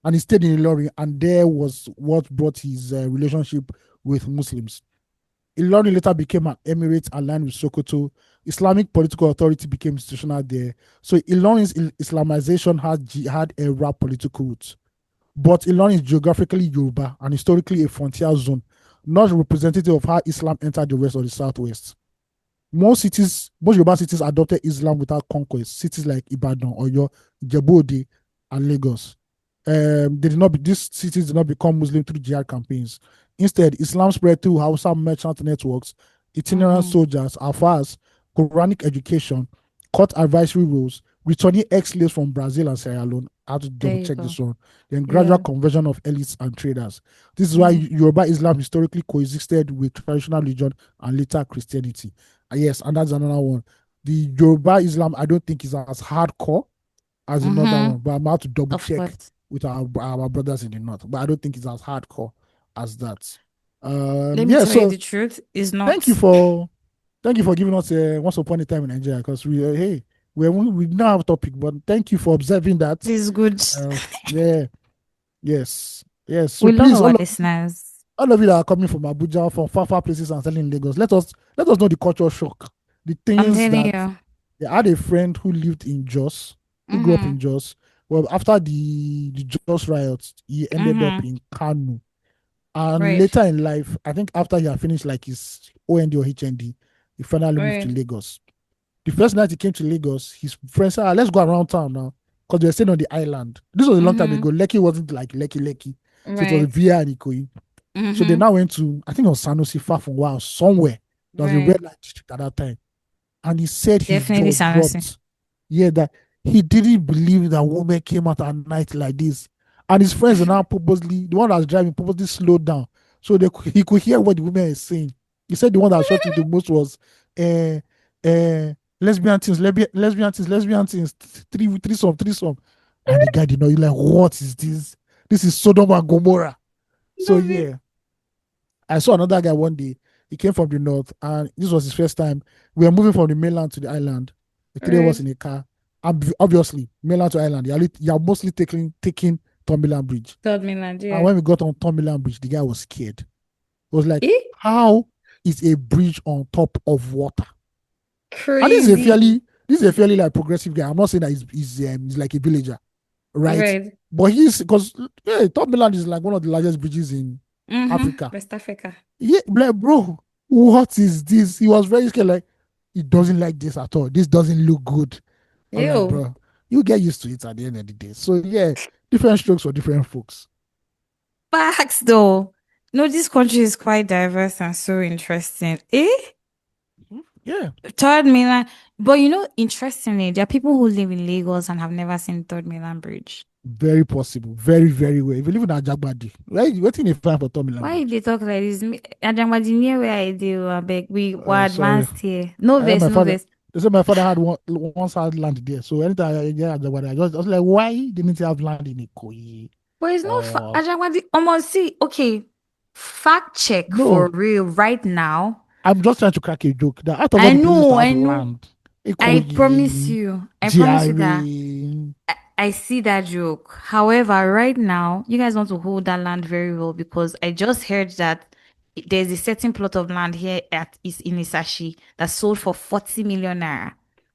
S1: And he stayed in Ilorin, and there was what brought his relationship with Muslims. Ilorin later became an emirate aligned with Sokoto. Islamic political authority became institutional there. So Ilorin's Islamization had era political roots. But Ilorin is geographically Yoruba and historically a frontier zone, not representative of how Islam entered the rest of the southwest. Most Yoruba cities adopted Islam without conquest. Cities like Ibadan, Oyo, Ijebu-Ode, and Lagos. These cities did not become Muslim through jihad campaigns. Instead, Islam spread through Hausa merchant networks, itinerant soldiers, as far as Quranic education, court advisory rules, returning ex-slaves from Brazil and Sierra Leone. I have to
S2: There
S1: double
S2: you
S1: check
S2: go.
S1: this one. Then gradual
S2: Yeah.
S1: conversion of elites and traders. This is why Yoruba Islam historically coexisted with traditional religion and later Christianity. Yes, and that's another one. The Yoruba Islam, I don't think is as hardcore as another one, but I'm about to double
S2: Of
S1: check
S2: course.
S1: with our brothers in the north. But I don't think it's as hardcore as that.
S2: Let me
S1: Yeah.
S2: tell you
S1: So
S2: the truth. It's
S1: thank
S2: not.
S1: you for giving us once upon a time in Nigeria, because hey, we now have a topic, but thank you for observing that.
S2: This is good.
S1: Yeah. Yes. Yes. So
S2: We love
S1: please,
S2: our listeners.
S1: all of you that are coming from Abuja, from far places and selling in Lagos, let us know the culture shock, the
S2: I'm
S1: things
S2: telling
S1: that
S2: you.
S1: I had a friend who lived in Jos, who grew up in Jos. Well, after the Jos riots, he ended up in Kanu. And
S2: Right.
S1: later in life, I think after he had finished like his OND or HND, he finally moved to
S2: Right.
S1: Lagos. The first night he came to Lagos, his friends said, let's go around town now. Because they were staying on the island. This was a long time ago. Lekki wasn't like Lekki. So it was
S2: Right.
S1: Via and Ikoyi. So they now went to, I think it was Sanusi, far from Wow, somewhere. There was a
S2: Right.
S1: red light district at that time. And he said his
S2: Definitely
S1: jaw
S2: Sanusi.
S1: dropped. Yeah, that he didn't believe that women came out at night like this. And his friends are now purposely, the one that was driving purposely slowed down so he could hear what the women is saying. He said the one that shocked him the most was uh, lesbian things, lesbian things, threesome. And the guy did not, he like, what is this? This is Sodom and Gomorrah. So
S2: Love it.
S1: yeah. I saw another guy one day. He came from the north, and this was his first time. We were moving from the mainland to the island. The three of us
S2: Right.
S1: in a car. Obviously, mainland to island. You're mostly taking Third Bridge.
S2: Third mainland,
S1: And
S2: yeah.
S1: when we got on Third Bridge, the guy was scared. It was like,
S2: Eh?
S1: how is a bridge on top of water? And
S2: Crazy.
S1: this is a fairly like progressive guy. I'm not saying that he's like a villager, right?
S2: Right.
S1: But because Third is like one of the largest bridges in Africa.
S2: West Africa.
S1: Yeah, like, bro, what is this? He was very scared, like, he doesn't like this at all. This doesn't look good. I'm like,
S2: Ew.
S1: bro, you get used to it at the end of the day. So, yeah, different strokes for different folks.
S2: Facts though. No, this country is quite diverse and so interesting. Eh?
S1: Yeah.
S2: Third mainland. But interestingly, there are people who live in Lagos and have never seen Third Mainland Bridge.
S1: Very possible. Very, very well. If you live in Ajagbadi, right? Waiting a fine for Tommy
S2: Why
S1: Bridge.
S2: they talk like this? Ajamadi near where I do, I beg. We were
S1: Sorry.
S2: advanced here. No
S1: I had
S2: verse,
S1: my
S2: no
S1: father.
S2: verse.
S1: They said my father had once had land there. So anytime I get Ajagbadi, I was like, why didn't he have land in Ikoyi?
S2: But it's not
S1: Or
S2: Ajamadi. Almost see, okay. Fact check for
S1: no.
S2: real right now.
S1: I'm just trying to crack a joke that out of all
S2: I
S1: the places that
S2: know,
S1: have
S2: I know.
S1: land,
S2: I promise
S1: Ikoyi,
S2: you. I promise you that
S1: GRA.
S2: I see that joke. However, right now, you guys want to hold that land very well because I just heard that there's a certain plot of land here is in Isashi that sold for 40 million naira.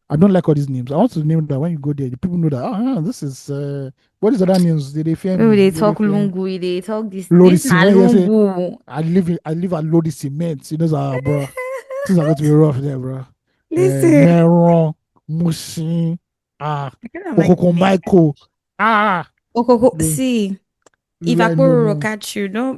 S1: I don't like all these names. I want to name that when you go there, the people know that, this is, what is other names? They fear
S2: Oh,
S1: me.
S2: they
S1: They
S2: talk
S1: fear
S2: lungu, they talk this.
S1: Lodi
S2: This na
S1: Cement. You say,
S2: lungu.
S1: I live at Lodi Cement. You know, bro. Things are going to be rough there, bro.
S2: Listen,
S1: Meron, Musin,
S2: I kind of like the
S1: Okoko
S2: name.
S1: Michael,
S2: Okoko,
S1: the
S2: see, if
S1: no,
S2: Akoro
S1: no.
S2: catch you, no,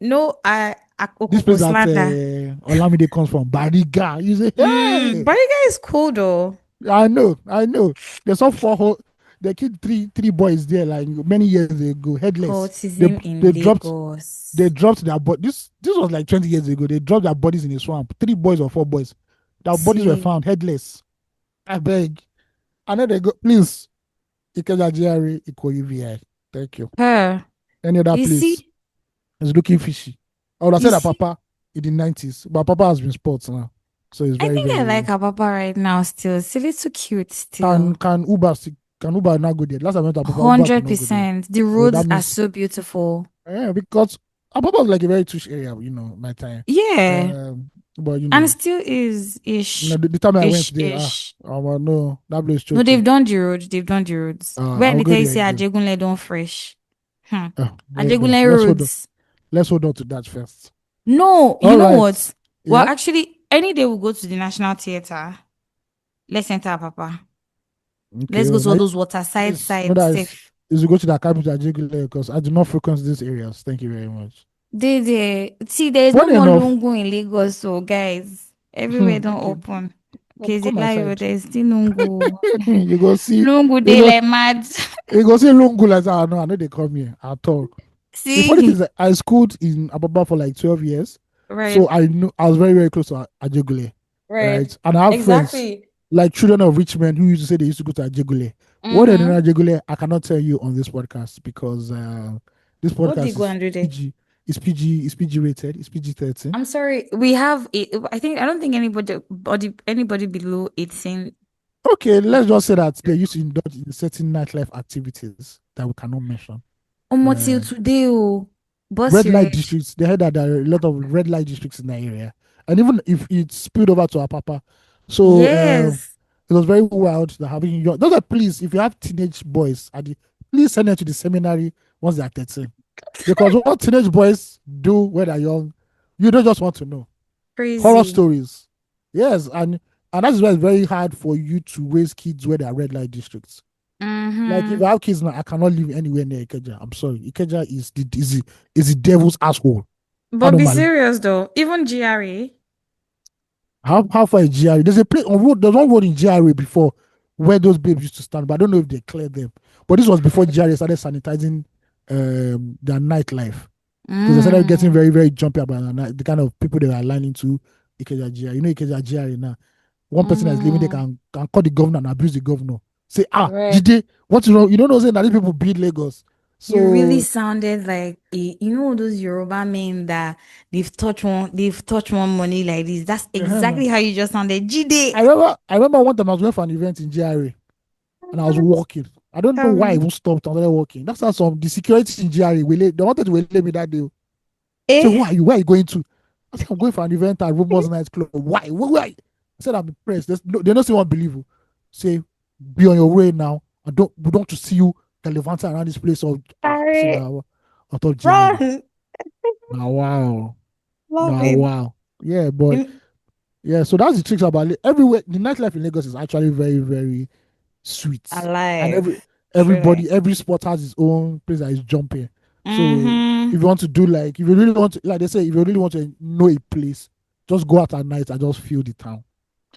S1: This place
S2: Okoko
S1: that
S2: slander.
S1: Olamide comes from, Bariga. You say, hey,
S2: Bariga is cool though.
S1: I know. There's some they killed three boys there like many years ago, headless. They
S2: Cultism
S1: they
S2: in
S1: dropped they
S2: Lagos.
S1: dropped their body. This was like 20 years ago. They dropped their bodies in a swamp. 3 boys or 4 boys. Their bodies were
S2: See,
S1: found headless. I beg. And then they go, please, Ikeja GRA, Ikoyi VI. Thank you.
S2: her.
S1: Any other
S2: You
S1: place
S2: see,
S1: is looking fishy. I would have
S2: you
S1: said that
S2: see.
S1: Papa in the 90s, but Papa has been sports now. So it's
S2: I
S1: very,
S2: think I like
S1: very.
S2: her papa right now. Still, it's a little cute.
S1: Can
S2: Still,
S1: can Uber can Uber not go there? Last time I went to Papa, Uber could
S2: hundred
S1: not go there.
S2: percent. The
S1: So that
S2: roads are
S1: means
S2: so beautiful.
S1: yeah, because Apapa is like a very touch area, my time.
S2: Yeah,
S1: Um, but
S2: and still is ish,
S1: the time I went
S2: ish,
S1: there,
S2: ish.
S1: no, that place
S2: No,
S1: choking.
S2: they've done the road. They've done the roads. Where
S1: I'll
S2: they
S1: go
S2: tell you
S1: there
S2: say
S1: again.
S2: Ajegunle don't fresh.
S1: Well,
S2: Ajegunle roads.
S1: let's hold on to that first.
S2: No, you
S1: All
S2: know
S1: right.
S2: what? Well,
S1: Yeah.
S2: actually, any day we'll go to the National Theatre. Let's enter, Papa.
S1: Okay.
S2: Let's go
S1: Well,
S2: to all
S1: now,
S2: those waterside
S1: please, no,
S2: sides
S1: that
S2: safe.
S1: is to go to the capital because I do not frequent these areas. Thank you very much.
S2: See, there is no
S1: Funny
S2: more
S1: enough,
S2: lungu in Lagos, so guys, everywhere don't
S1: okay.
S2: open. Okay, they
S1: come my
S2: lie, but
S1: side.
S2: there's still Lungu.
S1: You go see,
S2: Lungu,
S1: you
S2: they
S1: go,
S2: like mad.
S1: you go see Lungu like that. No, I know they come here at all. The funny thing is
S2: See,
S1: that I schooled in Ababa for like 12 years. So
S2: right,
S1: I knew I was very, very close to Ajegule,
S2: right,
S1: right? And I have friends
S2: exactly.
S1: like children of rich men who used to say they used to go to Ajegule. What they did
S2: Mm-hmm.
S1: in Ajegule, I cannot tell you on this podcast because this
S2: What did you
S1: podcast
S2: go and do there?
S1: is PG rated, it's PG 13.
S2: I'm sorry, we have it. I don't think anybody below 18.
S1: Okay, let's just say that they used to indulge in certain nightlife activities that we cannot mention.
S2: Till
S1: Uh,
S2: today, oh, boss
S1: red
S2: your
S1: light
S2: head.
S1: districts. They heard that there are a lot of red light districts in that area, and even if it spilled over to Apapa, so
S2: Yes,
S1: it was very wild. That having young, those are please, if you have teenage boys, please send them to the seminary once they are 13, because what teenage boys do when they're young, you don't just want to know horror
S2: crazy.
S1: stories. Yes, and that is why it's very hard for you to raise kids where there are red light districts. Like if
S2: Mm-hmm.
S1: I have kids now, I cannot live anywhere near Ikeja. I'm sorry. Ikeja is the devil's asshole.
S2: But be
S1: Anomaly.
S2: serious though. Even GRE.
S1: How far is GRA? There's a place on road, there's one road in GRA before where those babes used to stand, but I don't know if they cleared them. But this was before GRA started sanitizing their nightlife. Because they started getting
S2: Mm,
S1: very, very jumpy about the kind of people they were aligning to Ikeja GRA. You know Ikeja GRA now. One person that is living there
S2: mm,
S1: can call the governor and abuse the governor. Say,
S2: right.
S1: Jide, what's wrong? You don't know saying that these people beat Lagos.
S2: You really
S1: So
S2: sounded like those Yoruba men that they've touched one money like this. That's
S1: now.
S2: exactly how you just sounded. Jide.
S1: I remember one time I was going for an event in GRA and I was
S2: What?
S1: walking. I don't know
S2: Tell
S1: why I
S2: me.
S1: even stopped and started walking. That's how the security in GRA they wanted to waylay me that day. So
S2: Eh?
S1: who are you? Where are you going to? I said I'm going for an event at Rumors Nightclub. Why? Why? I said I'm impressed. They don't say one believe you. Say be on your way now. We don't want to see you gallivanting around this place or I said
S2: Sorry.
S1: now I thought GRA.
S2: Run.
S1: Now wow.
S2: Love
S1: Now
S2: it.
S1: wow. Yeah, but
S2: In-
S1: yeah, so that's the tricks about it. Everywhere the nightlife in Lagos is actually very, very sweet. And
S2: Alive. Truly.
S1: every sport has its own place that is jumping. So
S2: Mm-hmm.
S1: if you want to do if you really want to, like they say, if you really want to know a place, just go out at night and just feel the town.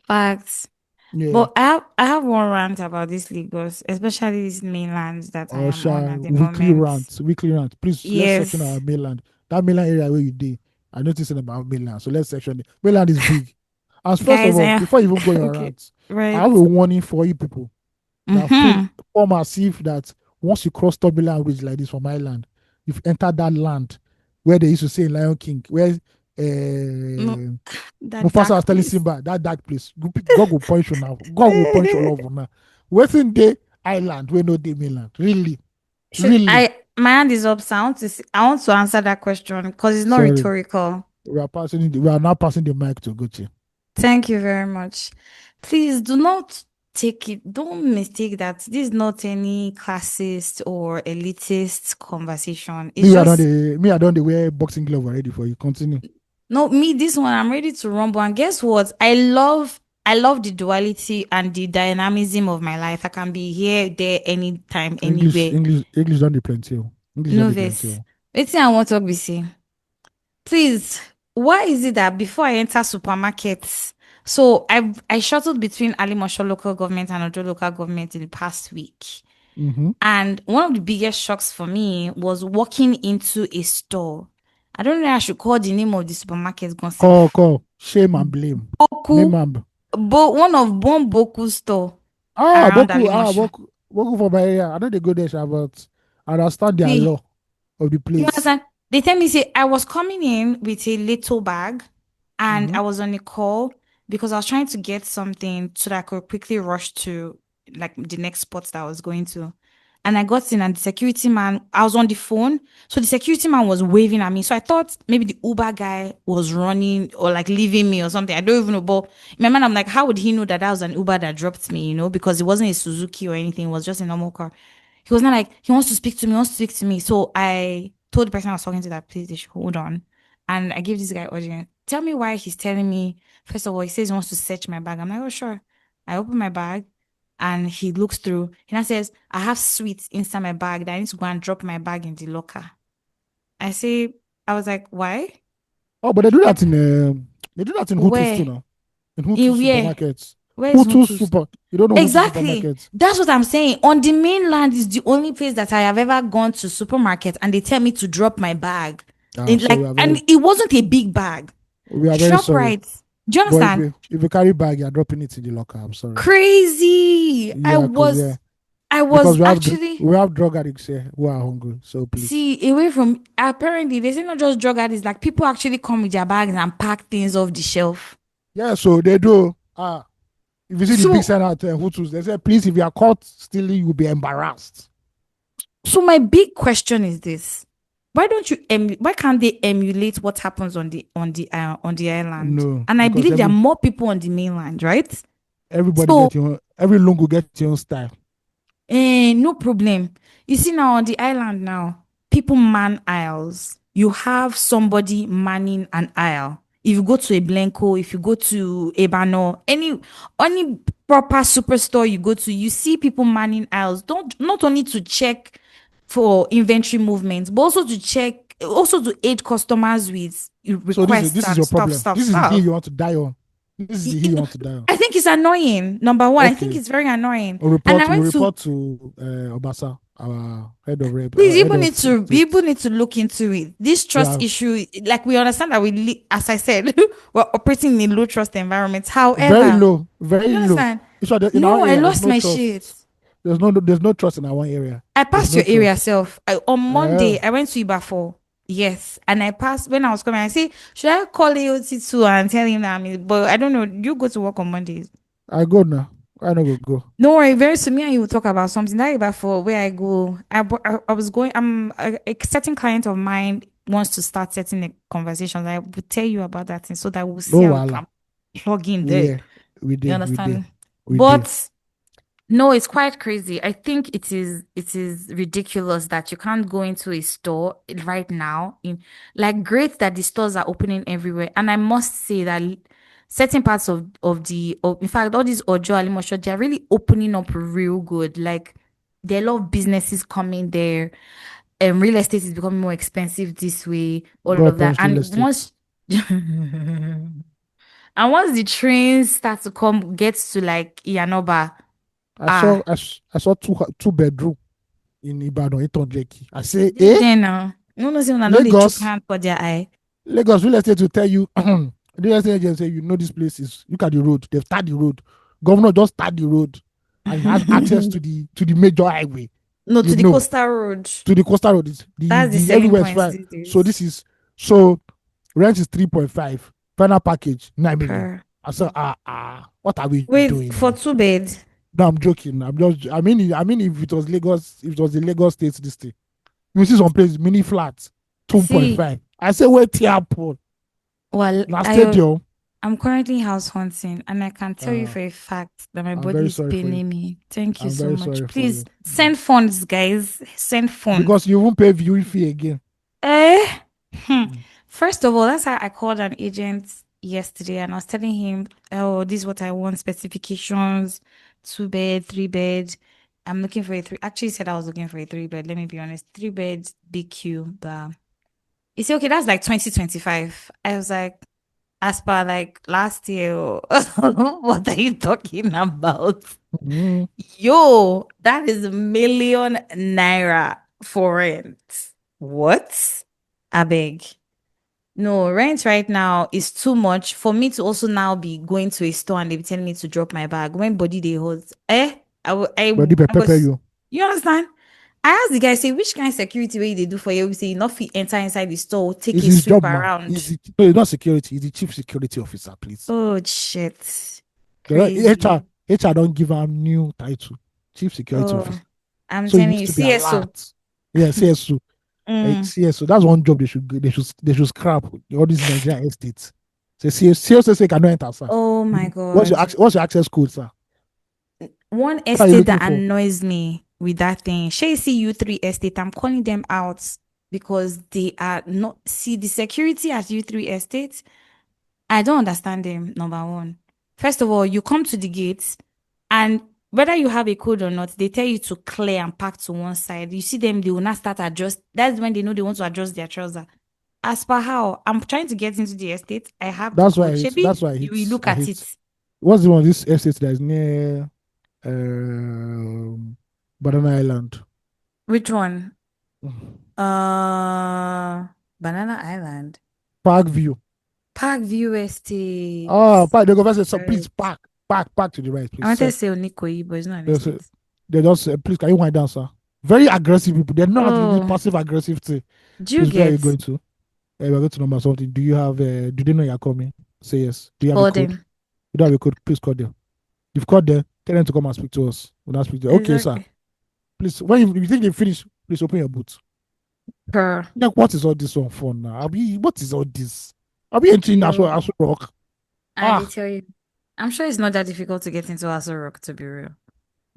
S2: Facts.
S1: Yeah.
S2: But I have one rant about this Lagos, especially this mainland that I am on
S1: Osha,
S2: at the moment.
S1: weekly rant. Please let's section our
S2: Yes.
S1: mainland. That mainland area where you did. I noticed about mainland. So let's section it. Mainland is big. As first of
S2: Guys,
S1: all,
S2: I
S1: before you even go your
S2: okay.
S1: rant, I
S2: Right.
S1: have a warning for you people that
S2: Mm-hmm.
S1: form as if that once you cross Tobiland Bridge like this from Ireland, you've entered that land where they used to say in Lion King, where
S2: No, that
S1: Mufasa was
S2: dark
S1: telling
S2: place.
S1: Simba that dark place. God will punish you now. God will punish your love now. Waiting day island where no day mainland. Really, really.
S2: My hand is up, so I want to answer that question because it's not
S1: Sorry,
S2: rhetorical.
S1: we are now passing the mic to Gucci.
S2: Thank you very much. Please do not don't mistake that this is not any classist or elitist conversation. It's just
S1: Me, I don't wear boxing glove already for you. Continue.
S2: no, me, this one, I'm ready to rumble. And guess what? I love the duality and the dynamism of my life. I can be here, there, anytime, anywhere.
S1: English don't do plenty. Oh. English don't do plenty.
S2: Novice.
S1: Oh.
S2: Waiting I want to be see. Please, why is it that before I enter supermarkets, so I shuttled between Alimosho local government and Ojo local government in the past week.
S1: Mm-hmm.
S2: And one of the biggest shocks for me was walking into a store. I don't know if I should call the name of the supermarket gone safe.
S1: Call. Shame and blame. Name
S2: Boku,
S1: and
S2: one of one Boku store
S1: Ah,
S2: around
S1: Boku,
S2: Alimosho.
S1: Boku for my area. I know they go there, sha, but I understand their
S2: See,
S1: law of the
S2: you
S1: place.
S2: understand? They tell me, say, I was coming in with a little bag and
S1: Mm-hmm.
S2: I was on a call because I was trying to get something so that I could quickly rush to like the next spot that I was going to. And I got in and the security man, I was on the phone. So the security man was waving at me. So I thought maybe the Uber guy was running or like leaving me or something. I don't even know. But in my mind, I'm like, how would he know that that was an Uber that dropped me, because it wasn't a Suzuki or anything. It was just a normal car. He was not like, he wants to speak to me, he wants to speak to me. So I told the person I was talking to that, please, they should hold on. And I gave this guy audience. Tell me why he's telling me, first of all, he says he wants to search my bag. I'm like, oh, sure. I open my bag and he looks through. He now says, I have sweets inside my bag that I need to go and drop my bag in the locker. I was like, why?
S1: Oh, but they do that in Hutus too
S2: Where?
S1: now. In Hutus
S2: In where?
S1: supermarkets.
S2: Where is Hutus?
S1: You don't know Hutus
S2: Exactly.
S1: supermarkets.
S2: That's what I'm saying. On the mainland is the only place that I have ever gone to supermarket and they tell me to drop my bag. And it wasn't a big bag.
S1: We are very sorry.
S2: ShopRite. Do you understand?
S1: But if you carry bag, you're dropping it in the locker. I'm sorry.
S2: Crazy.
S1: Yeah,
S2: I was
S1: we have drug addicts here who are hungry. So please.
S2: See, away from, apparently they say not just drug addicts, like people actually come with their bags and pack things off the shelf.
S1: Yeah, so they do. If you see the big sign out there, Hutus, they say, please, if you are caught stealing, you'll be embarrassed.
S2: So my big question is this: why can't they emulate what happens on the island?
S1: No,
S2: and I believe there are more people on the mainland, right?
S1: Every lungu get your own style.
S2: No problem. You see now on the island now, people man aisles. You have somebody manning an aisle. If you go to a Blanco, if you go to Ebano, any proper superstore you go to, you see people manning aisles. Not only to check for inventory movements, but also to aid customers with requests.
S1: So this is your problem. This is the hill you want to die on. This is the hill you want to die on.
S2: I think it's annoying. Number one, okay. I think it's very annoying.
S1: We'll report to Obasa, our head of rep.
S2: Please, people need to look into it. This trust issue, like we understand that as I said, we're operating in a low trust environment. However,
S1: very low.
S2: I lost my shit.
S1: There's no trust in our area.
S2: I passed your area self. On Monday, I went to Ibafo. Yes, and I passed when I was coming. I say, should I call AOT too and tell him that but I don't know. You go to work on Mondays.
S1: I go now. I know go.
S2: Don't worry. Very soon, me and you will talk about something. That Ibafo where I go. I was going. A certain client of mine wants to start setting the conversations. I will tell you about that thing so that we'll see how we can plug in there.
S1: Yeah, we did.
S2: You understand?
S1: We did.
S2: No, it's quite crazy. I think it is ridiculous that you can't go into a store right now. Great that the stores are opening everywhere. And I must say that certain parts of in fact, all these Ojo, Alimosho, they're really opening up real good. Like, there are a lot of businesses coming there. Real estate is becoming more expensive this way. All of that. And once the trains start to gets to like Iyanoba,
S1: I saw two bedroom in Ibadan, Itonjeki. I say,
S2: Lagos for their eye.
S1: Lagos real estate will tell you, the real estate agent say, you know this place is, look at the road. They've started the road. Governor just started the road and has access to the major highway.
S2: No, to the coastal road.
S1: To the coastal road.
S2: That's the selling point. Right.
S1: So rent is 3.5. Final package 9 million. I said, what are we doing?
S2: Wait, for 2 beds.
S1: No, I'm joking. I mean, if it was Lagos, if it was the Lagos State, this thing, you see some place mini flats, 2.5. I say, wait here, Paul.
S2: Well,
S1: stadium.
S2: I'm currently house hunting, and I can tell you for a fact that my body is paining me. Thank you so much. Please send funds, guys. Send funds
S1: because you won't pay viewing fee again.
S2: First of all, that's how I called an agent yesterday, and I was telling him, "Oh, this is what I want: specifications." 2 bed, 3 bed. I'm looking for a 3. Actually said I was looking for a 3 bed. Let me be honest. 3 beds, BQ. But he said, okay, that's like 2025. I was like, as per like last year, what are you talking about?
S1: Mm-hmm.
S2: Yo, that is ₦1 million for rent. What? I beg. No, rent right now is too much for me to also now be going to a store and they be telling me to drop my bag. When body they hold,
S1: body prepare you.
S2: You understand? I asked the guy, say, which kind of security way they do for you? We say, enough you enter inside the store, take a sweep around.
S1: No, it's not security. It's the chief security officer, please.
S2: Oh, shit.
S1: HR don't give her new title. Chief security officer.
S2: I'm telling you, CSO.
S1: Yeah, CSO. So that's one job they should scrap all these Nigerian estates. So CSO cannot enter, sir.
S2: Oh my God.
S1: What's your access code, sir?
S2: One estate that annoys me with that thing. See U3 estate. I'm calling them out because they are not the security at U3 estate. I don't understand them. Number one. First of all, you come to the gates and whether you have a code or not, they tell you to clear and pack to one side. You see them, they will not start adjust. That's when they know they want to adjust their trouser. As per how I'm trying to get into the estate, I have
S1: that's why you
S2: look at it.
S1: What's the one? This estate that is near Banana Island.
S2: Which one? Banana Island.
S1: Park View.
S2: Park View Estate.
S1: Oh, park. They go first say, so please
S2: Right.
S1: park to the right,
S2: I
S1: please,
S2: wanted to
S1: sir.
S2: say Onikoyi, but it's not an
S1: They say,
S2: estate.
S1: they just say, please, can you wind down, sir? Very aggressive people. They're not this
S2: Oh,
S1: passive aggressive thing.
S2: do you
S1: Please, where are you
S2: get?
S1: going to? We're going to number something. Do you have? Do they know you're coming? Say yes. Do you have a
S2: Call
S1: code?
S2: them.
S1: You don't have a code? Please call them. You've called them. Tell them to come and speak to us. We'll not speak to them. Okay, sir.
S2: Exactly.
S1: Please, when you think they finish, please open your boot.
S2: Per.
S1: Like, what is all this on for now? What is all this? I'll be entering as
S2: Yo,
S1: rock.
S2: I
S1: Ah,
S2: did tell you. I'm sure it's not that difficult to get into Aso Rock, to be real.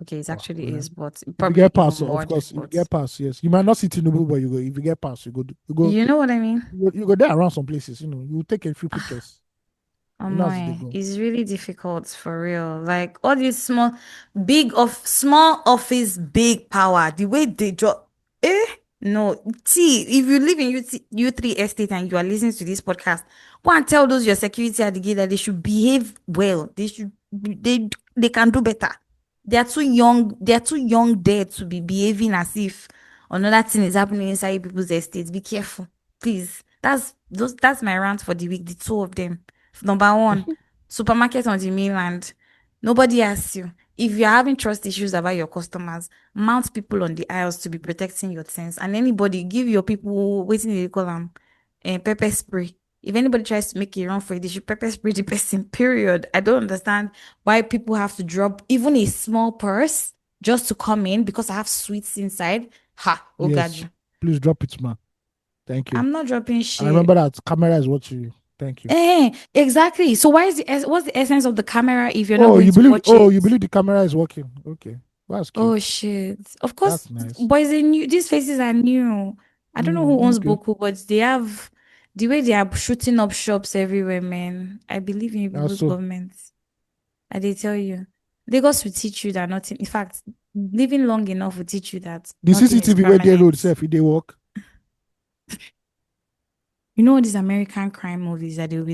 S2: Okay, it
S1: well,
S2: actually is, but
S1: if you
S2: probably
S1: get
S2: even
S1: past,
S2: more
S1: of course, if you
S2: difficult.
S1: get past, yes. You might not see Tinubu, but you go. If you get past,
S2: You know what I mean?
S1: you go there around some places. You take a few pictures.
S2: Oh
S1: You know as they
S2: my,
S1: go.
S2: it's really difficult for real. Like all these small office, big power. The way they drop, no. See, if you live in U3 estate and you are listening to this podcast, go and tell those your security at the gate that they should behave well. They can do better. They are too young. They are too young there to be behaving as if another thing is happening inside people's estates. Be careful, please. That's my rant for the week. The two of them. Number one, supermarket on the mainland. Nobody asks you. If you're having trust issues about your customers, mount people on the aisles to be protecting your things. And anybody give your people waiting they call them pepper spray. If anybody tries to make a run for it, they should pepper spray the person. Period. I don't understand why people have to drop even a small purse just to come in because I have sweets inside. Ha, oh God.
S1: Yes, please drop it, man. Thank you.
S2: I'm not dropping
S1: And remember
S2: shit.
S1: that camera is watching you. Thank you.
S2: Exactly. So what's the essence of the camera if you're not
S1: Oh,
S2: going
S1: you
S2: to
S1: believe?
S2: watch
S1: Oh,
S2: it?
S1: you believe the camera is working? Okay, that's
S2: Oh
S1: cute.
S2: shit. Of course,
S1: That's nice.
S2: boys, these faces are new. I don't know who owns
S1: Okay,
S2: Boku, but they have the way they are shooting up shops everywhere, man. I believe in people's
S1: also
S2: government. I did tell you. Lagos will teach you that nothing, in fact, living long enough will teach you that
S1: the
S2: nothing is
S1: CCTV where they
S2: permanent.
S1: road self, they work.
S2: You know all these American crime movies that they'll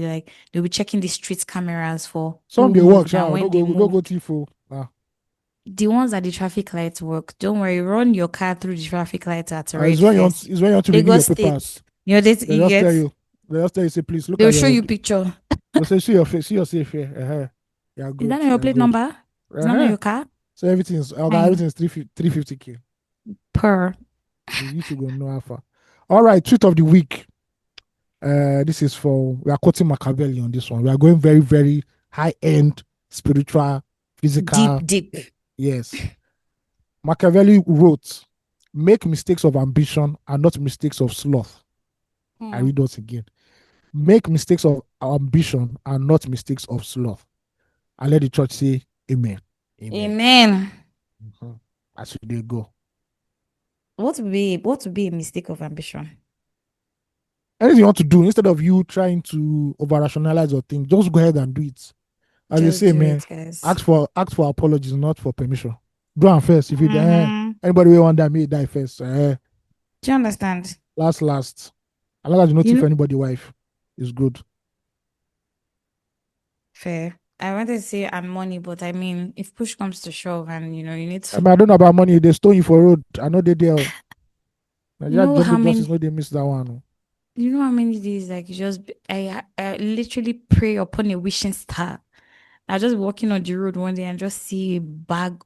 S2: be checking the street cameras for
S1: Some
S2: who
S1: they work,
S2: moved and
S1: sha.
S2: when
S1: No
S2: they
S1: go, no go
S2: moved.
S1: tifo. Ah,
S2: The ones at the traffic lights work. Don't worry, run your car through the traffic lights at
S1: it's
S2: red
S1: when you want,
S2: first.
S1: it's when you want to renew your
S2: Lagos State,
S1: papers.
S2: you know,
S1: They
S2: you
S1: just tell
S2: get,
S1: you. They just tell you, say, please look
S2: they'll
S1: at
S2: show
S1: your.
S2: you picture.
S1: They say, see your face, see your safe here. Yeah,
S2: Is that
S1: good.
S2: not your
S1: Yeah,
S2: plate
S1: good.
S2: number? Is that not
S1: Uh-huh.
S2: your car?
S1: So everything's okay,
S2: Fine.
S1: everything's 350K.
S2: Per.
S1: You two go know alpha. All right, tweet of the week. This is for we are quoting Machiavelli on this one. We are going very, very high end, spiritual, physical.
S2: Deep.
S1: Yes. Machiavelli wrote, make mistakes of ambition and not mistakes of sloth. I
S2: Hmm.
S1: read those again. Make mistakes of ambition and not mistakes of sloth. And let the church say amen. Amen.
S2: Amen.
S1: Mhm. As they go.
S2: What would be a mistake of ambition?
S1: Anything you want to do, instead of you trying to over rationalize your thing, just go ahead and do it. As they
S2: Just
S1: say,
S2: do
S1: man,
S2: it, guys.
S1: ask for apologies, not for permission. Do it first. If you
S2: Mm-hmm.
S1: anybody will want that may die first.
S2: Do you understand?
S1: Last. As long as you not
S2: You
S1: if
S2: know,
S1: anybody wife is good.
S2: fair. I wanted to say and money, but I mean, if push comes to shove, and you need
S1: I
S2: to,
S1: mean, I don't know about money. They stole you for road. I know they there.
S2: you
S1: Nigeria
S2: know how
S1: jumbo justice
S2: many,
S1: no they miss that one. Oh.
S2: you know how many days like I literally pray upon a wishing star. I just walking on the road one day and just see a bag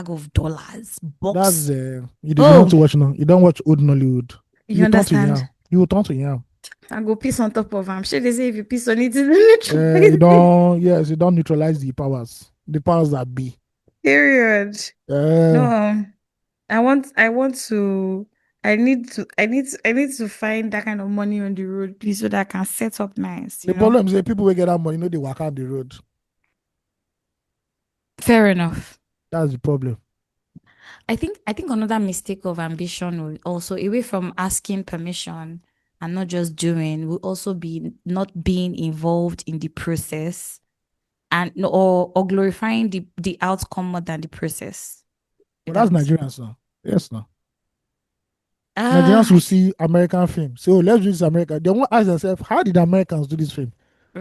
S2: of dollars
S1: That's
S2: box.
S1: you want
S2: Oh,
S1: to watch now. You don't watch old Nollywood.
S2: you
S1: You turn to
S2: understand?
S1: yam. You will turn to yam.
S2: I go piss on top of them. Sure, they say if you piss on it, it's
S1: You
S2: neutralized.
S1: don't you don't neutralize the powers that be.
S2: Period.
S1: Uh,
S2: No, I want to. I need to find that kind of money on the road, please, so that I can set up nice.
S1: the problem is that people will get that money, they walk out the road.
S2: Fair enough.
S1: That's the problem.
S2: I think another mistake of ambition will also, away from asking permission and not just doing, will also be not being involved in the process and or glorifying the outcome more than the process. If
S1: But
S2: that
S1: that's
S2: makes sense.
S1: Nigerians now. Yes, now. Nigerians
S2: Ah,
S1: will see American film. Say, oh, let's do this American. They won't ask themselves, how did Americans do this film?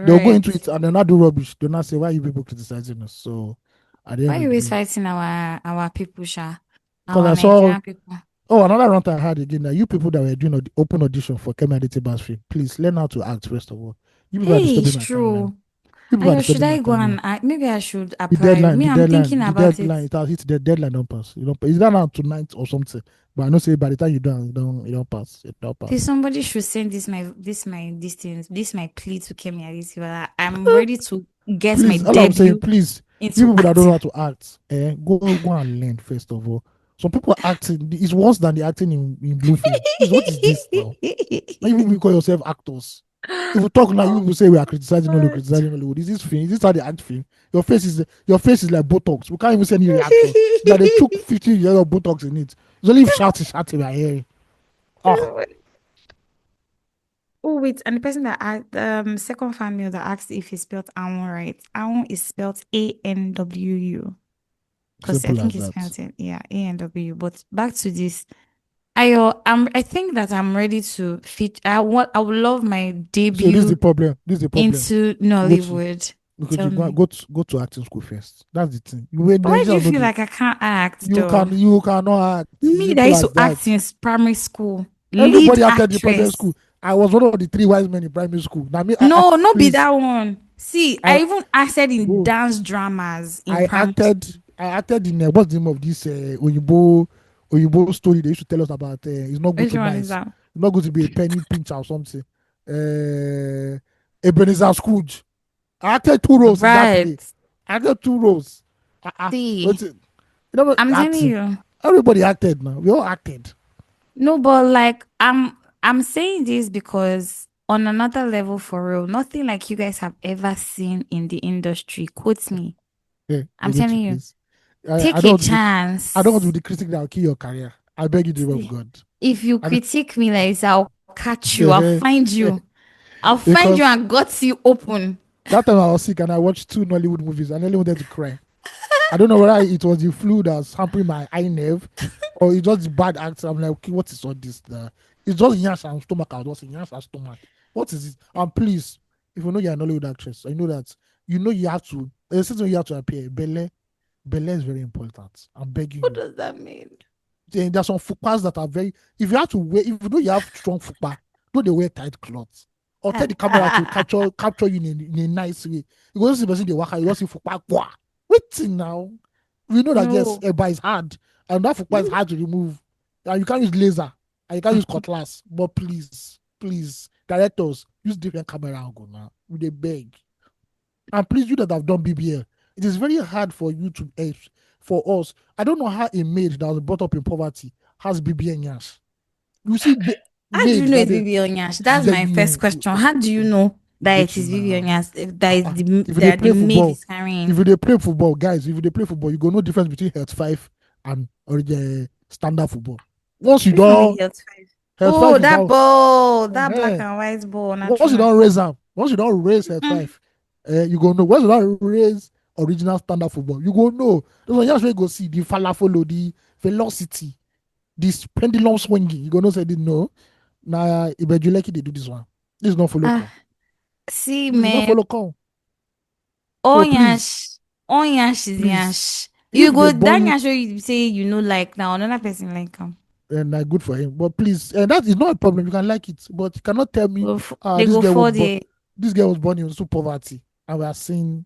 S1: They'll go into it and they'll not do rubbish. They'll not say, why are you people criticizing us? So at the
S2: Why
S1: end
S2: are
S1: of
S2: you
S1: the
S2: always
S1: day.
S2: fighting our people, Sha?
S1: Because
S2: Our
S1: I saw,
S2: Nigerian people.
S1: oh, another round I had again, that you people that were doing the open audition for Kemi Adetiba's, please learn how to act first of all. You people are
S2: Hey,
S1: disturbing
S2: it's
S1: my timeline.
S2: true.
S1: You people are
S2: Ayo, should
S1: disturbing my
S2: I go
S1: timeline.
S2: and maybe I should
S1: The
S2: apply?
S1: deadline,
S2: Me,
S1: the
S2: I'm
S1: deadline,
S2: thinking
S1: the
S2: about it.
S1: deadline, it has hit the deadline, don't pass. You don't pass. It's done out tonight or something. But I know say by the time you don't pass. It don't
S2: Please,
S1: pass.
S2: somebody should send this my plea to Kemi Adesiwa. I'm ready to get my
S1: Please, all I'm saying,
S2: debut
S1: please, you
S2: into
S1: people that don't know how
S2: acting.
S1: to act, go and learn first of all. Some people are acting is worse than the acting in blue film. Please, what is this now? Now you people call yourself actors. If we talk now, you will say we are criticizing Hollywood, criticizing Hollywood. Is this film? Is this how they act film? Your face is like Botox. We can't even see any reaction. It's like they took 50 years of Botox in it. It's only if shouting we are hearing. Oh,
S2: Oh wait, and the person that asked, second fan mail that asked if he spelled Awon right. Awon is spelled ANWU. Because I
S1: simple
S2: think
S1: as
S2: he
S1: that.
S2: spelled it, yeah, ANW. But back to this. I think that I'm ready to fit. I would love my
S1: So this is the
S2: debut
S1: problem. This is the problem.
S2: into
S1: Ugochi,
S2: Nollywood. Tell
S1: Ugochi,
S2: me.
S1: go to acting school first. That's the thing. You when
S2: But why do you
S1: Nigerians know
S2: feel
S1: the
S2: like I can't act
S1: you
S2: though?
S1: can you cannot act.
S2: Me that
S1: Simple
S2: used
S1: as
S2: to act
S1: that.
S2: since primary school. Lead
S1: Everybody acted in primary
S2: actress.
S1: school. I was one of the three wise men in primary school. Now me,
S2: No, not be
S1: please,
S2: that one. See, I
S1: I
S2: even acted in
S1: go.
S2: dance dramas in
S1: I
S2: primary
S1: acted.
S2: school.
S1: I acted in what's the name of this Oyibo story they used to tell us about. It's not good
S2: Which
S1: to
S2: one is
S1: mice.
S2: that?
S1: It's not good to be a penny pincher or something. Ebenezer Scrooge. I acted two roles in that
S2: Right.
S1: play. I acted two roles.
S2: See,
S1: What's it? You know,
S2: I'm telling
S1: acting.
S2: you.
S1: Everybody acted now. We all acted.
S2: No, but like I'm saying this because on another level for real, nothing like you guys have ever seen in the industry. Quote me.
S1: Yeah,
S2: I'm
S1: Ugochi,
S2: telling you.
S1: please. I
S2: Take
S1: don't
S2: a
S1: want to be. I don't want to
S2: chance.
S1: be the critic that will kill your career. I beg you, the name of
S2: See,
S1: God.
S2: if you
S1: I don't,
S2: critique me like this, I'll catch you. I'll find you. I'll find you
S1: because
S2: and gut you open.
S1: that time I was sick and I watched two Nollywood movies. I nearly wanted to cry. I don't know whether it was the flu that was hampering my eye nerve or it's just bad acting. I'm like, okay, what is all this? It's just yash and stomach. I was just saying yash and stomach. What is it? And please, if you know you're a Nollywood actress, I know that you have to. There's something you have to appear. Bele is very important. I'm begging
S2: What
S1: you.
S2: does that mean?
S1: There's some fupas that are very. If you have to wear, if you know you have strong fupa, don't they wear tight clothes? Or tell the camera to capture you in a nice way. You go to see the person they walk, you don't see fupa. Waiting now. We know that yes,
S2: No.
S1: eba is hard, and that fupa is hard to remove. And you can't use laser, and you can't use cutlass. But please, directors, use different camera angle now. We they beg. And please, you that have done BBL, it is very hard for you to for us. I don't know how a maid that was brought up in poverty has BBL yash. You see,
S2: How do you
S1: maids
S2: know
S1: that
S2: it's
S1: they
S2: Vivian Yash? That's
S1: that
S2: my first question. How do you know that
S1: go
S2: it
S1: to
S2: is Vivian
S1: now.
S2: Yash? That is
S1: If they
S2: that the
S1: play
S2: maid
S1: football,
S2: is carrying?
S1: if they play football, guys, if they play football, you go know difference between health five and or the standard football. Once you
S2: Which one
S1: don't
S2: be health five?
S1: health
S2: Oh,
S1: five is
S2: that
S1: that
S2: ball, that black
S1: uh
S2: and white ball. Not
S1: once
S2: true,
S1: you
S2: not
S1: don't
S2: true.
S1: raise them, once you don't raise health
S2: Mm.
S1: five, you go know. Once you don't raise original standard football, you go know. Those one just where you go see the falafolo, the velocity, this pendulum swinging. You go know say no. Nah, Ibejuleki they do this one. This is not follow
S2: Ah,
S1: come.
S2: see,
S1: This is not
S2: man.
S1: follow come.
S2: Oh
S1: So please,
S2: yash, oh yash is
S1: please,
S2: yash. You
S1: if they
S2: go
S1: born
S2: that
S1: you
S2: yash where you say like now another person like him.
S1: and good for him. But please, and that is not a problem. You can like it, but you cannot tell me,
S2: They
S1: this
S2: go
S1: girl was
S2: for
S1: born,
S2: the
S1: this girl was born into poverty, and we are seeing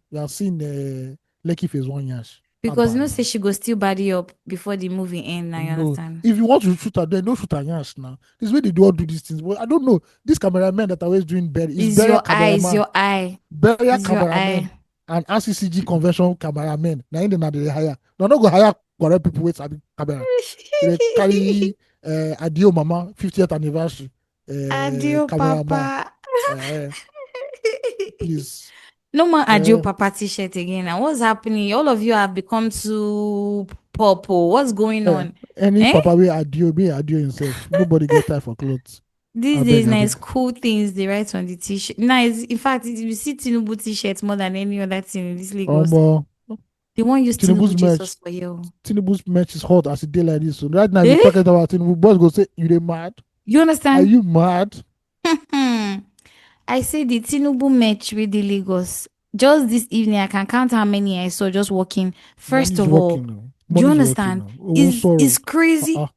S1: Lucky Phase One Yash.
S2: because
S1: Abba
S2: no say
S1: now.
S2: she go still body up before the movie end. Now you
S1: No,
S2: understand?
S1: if you want to shoot her, then don't shoot her Yash now. This way they do all do these things. But I don't know. This cameraman that are always doing burial is
S2: Is
S1: burial
S2: your eye? Is
S1: cameraman,
S2: your eye?
S1: burial
S2: Is your
S1: cameraman,
S2: eye?
S1: and RCCG convention cameraman. Now in the na they hire. They're not go hire correct people with sabi camera. They carry Adio Mama 50th anniversary
S2: Adio
S1: cameraman.
S2: Papa.
S1: Uh, please.
S2: No more Adio
S1: Uh,
S2: Papa t-shirt again. And what's happening? All of you have become too purple. What's going on?
S1: any
S2: Eh?
S1: papa will Adio be Adio himself. Nobody get time for clothes.
S2: These days,
S1: I
S2: nice
S1: beg.
S2: cool things they write on the t-shirt. Nice. In fact, you see Tinubu t-shirts more than any other thing in this Lagos.
S1: Um,
S2: They won't use
S1: Tinubu's
S2: Tinubu
S1: match.
S2: Jesus for you.
S1: Tinubu's match is hot as a day like this. So right now, if you
S2: Eh?
S1: talking about Tinubu, boys go say, you they mad?
S2: You
S1: Are
S2: understand?
S1: you mad?
S2: I say the Tinubu match with the Lagos. Just this evening, I can count how many I saw just walking.
S1: Money
S2: First
S1: is
S2: of
S1: working
S2: all,
S1: now.
S2: do you
S1: Money is working
S2: understand?
S1: now. Oh,
S2: Is
S1: sorrow.
S2: crazy.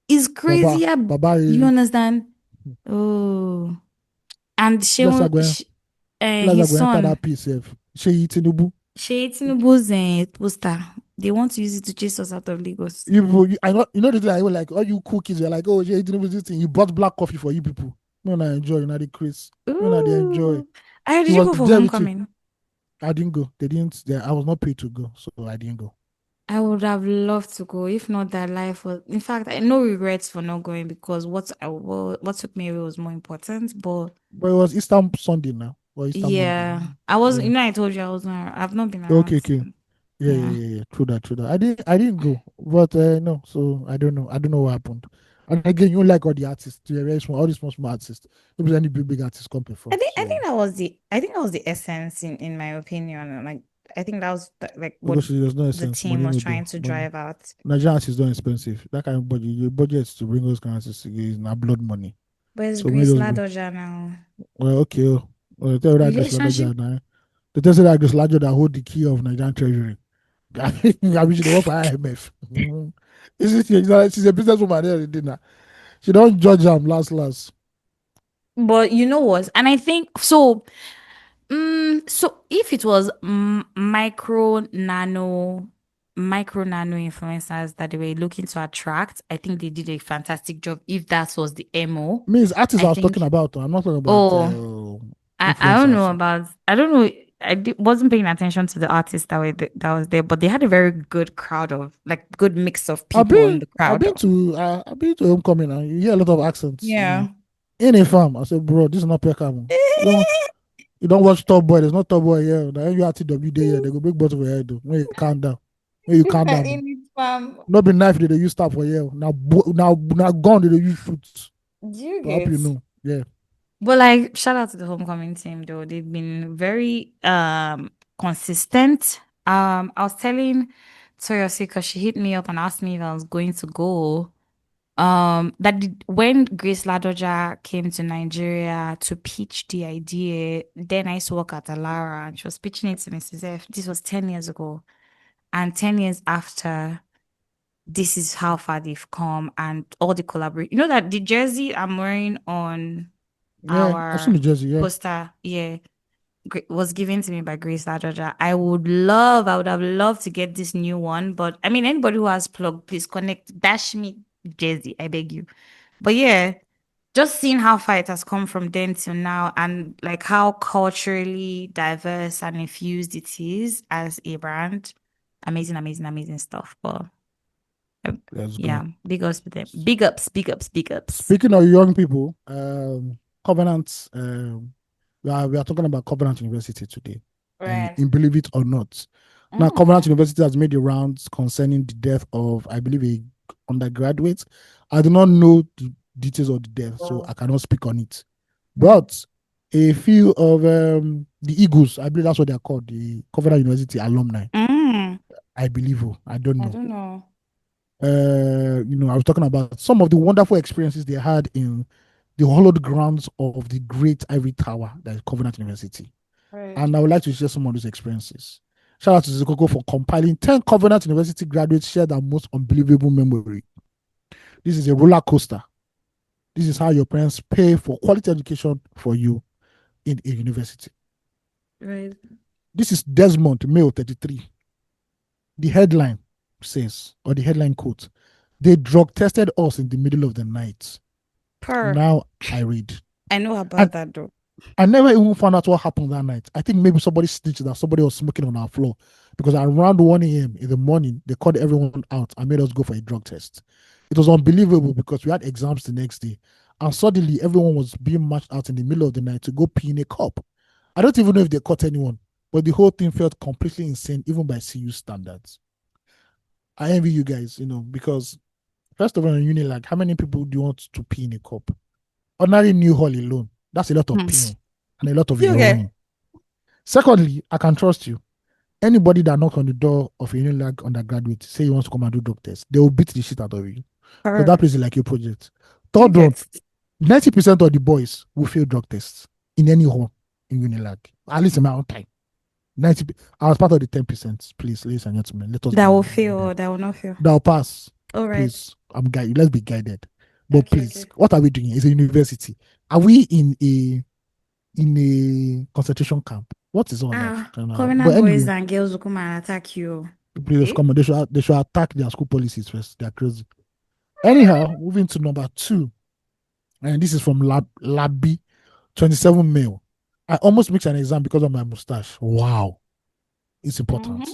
S2: Is
S1: Baba,
S2: crazier.
S1: Baba,
S2: You understand? Oh, and
S1: let's go. Let's
S2: his
S1: go enter
S2: son,
S1: that piece. She Tinubu.
S2: Tinubu's poster. They want to use it to chase us out of Lagos.
S1: I know, you know the thing. I was like, all you cookies, you're like, oh, She Tinubu, this thing. You bought black coffee for you people. No, I enjoy. You know the Chris. No, they enjoy.
S2: Ooh.
S1: He
S2: Did you
S1: was
S2: go for
S1: there with you.
S2: homecoming?
S1: I didn't go. They didn't. I was not paid to go, so I didn't go.
S2: I would have loved to go, if not that life was. In fact, I no regrets for not going because what took me away was more important. But
S1: But it was Easter Sunday now, or Easter Monday.
S2: yeah, I was.
S1: Yeah.
S2: I told you I was not. I've not been
S1: Okay,
S2: around
S1: okay.
S2: since.
S1: Yeah, yeah,
S2: Yeah,
S1: yeah, yeah. True that, true that. I didn't go, but no. So I don't know. I don't know what happened. And again, you like all the artists. You're very small. All these small artists. There was any big artists come
S2: I
S1: perform.
S2: think. I
S1: So
S2: think that was the. I think that was the essence, in my opinion. Like I think that was like what
S1: because there's no
S2: the
S1: essence,
S2: team
S1: money
S2: was
S1: no do.
S2: trying to
S1: Money.
S2: drive out.
S1: Nigerian artists don't expensive. That kind of budget, your budget to bring those kind of artists together is not blood money.
S2: But it's
S1: So may
S2: Grace
S1: just be
S2: Ladoja now.
S1: well, okay. Well, tell you that Grace
S2: Relationship,
S1: Ladoja now. They tell you that Grace Ladoja that hold the key of Nigerian treasury. I mean, she dey work for IMF. Is it? She's a businesswoman there already now. She don't judge them last.
S2: but you know what? And I think so. So if it was micro nano influencers that they were looking to attract, I think they did a fantastic job. If that was the MO,
S1: Means artists
S2: I
S1: I was talking
S2: think.
S1: about. I'm not talking about
S2: Oh, I don't know
S1: influencers.
S2: about. I don't know. Wasn't paying attention to the artists that was there, but they had a very good crowd of like good mix of people in the crowd.
S1: I've been to homecoming and you hear a lot of accents.
S2: Yeah.
S1: In a farm, I said, bro, this is not Peckham. You don't watch Top Boy. There's no Top Boy here. The NURTW day here. They go big bottle for your head. When you calm down. When you calm down.
S2: In it, fam.
S1: Not be knife they use stuff for you. Now gun they use fruits.
S2: Do you
S1: To help
S2: get?
S1: you know. Yeah.
S2: But like shout out to the homecoming team though. They've been very consistent. I was telling Toyosi because she hit me up and asked me if I was going to go. When Grace Ladoja came to Nigeria to pitch the idea, then I used to work at Alara and she was pitching it to Mrs. F. This was 10 years ago. And 10 years after, this is how far they've come and all the collaboration. You know that the jersey I'm wearing on
S1: Yeah. I've seen the
S2: our
S1: jersey, yeah.
S2: poster, yeah, was given to me by Grace Ladoja. I would have loved to get this new one, but I mean, anybody who has plug, please connect, dash me jersey, I beg you. But yeah, just seeing how far it has come from then till now, and like how culturally diverse and infused it is as a brand, amazing, amazing, amazing stuff. But
S1: Let's go.
S2: yeah, big ups to them. Big ups, big ups, big ups.
S1: Speaking of young people, Covenant, we are talking about Covenant University today.
S2: Right.
S1: And believe it or not. Now, Covenant University has made the rounds concerning the death of, I believe, a undergraduate. I do not know the details of the death, so I cannot speak on it. But a few of the Eagles, I believe that's what they're called, the Covenant University alumni. I believe, I don't know.
S2: I don't know.
S1: I was talking about some of the wonderful experiences they had in the hallowed grounds of the great Ivory Tower, that is Covenant University.
S2: Right.
S1: And I would like to share some of those experiences. Shout out to Zikoko for compiling 10 Covenant University graduates share their most unbelievable memory. This is a roller coaster. This is how your parents pay for quality education for you in a university.
S2: Right.
S1: This is Desmond, male 33. The headline says, or the headline quote, they drug tested us in the middle of the night. Now I read.
S2: I know about that though.
S1: I never even found out what happened that night. I think maybe somebody snitched that somebody was smoking on our floor, because around 1 a.m. in the morning, they called everyone out and made us go for a drug test. It was unbelievable because we had exams the next day, and suddenly everyone was being marched out in the middle of the night to go pee in a cup. I don't even know if they caught anyone, but the whole thing felt completely insane, even by CU standards. I envy you guys, because first of all, in uni, like, how many people do you want to pee in a cup? Ordinary new hall alone, that's a lot of peeing and a lot of urine. Secondly, I can trust you. Anybody that knocks on the door of a Unilag undergraduate, say he wants to come and do drug tests, they will beat the shit out of you. So that place is like your project. Third one, 90% of the boys will fail drug tests in any hall in Unilag, at least in my own time. 90. I was part of the 10%. Please, ladies and gentlemen, let us.
S2: That will fail or that will not fail.
S1: That will pass.
S2: All right.
S1: Please, I'm guided. Let's be guided. But
S2: okay,
S1: please, what are we doing? It's a university. Are we in a concentration camp? What is all that?
S2: Covenant boys and girls will come and attack you.
S1: Please come on. They should attack their school policies first. They are crazy. Anyhow, moving to number 2. And this is from Labby 27 male. I almost mixed an exam because of my mustache. Wow. It's important.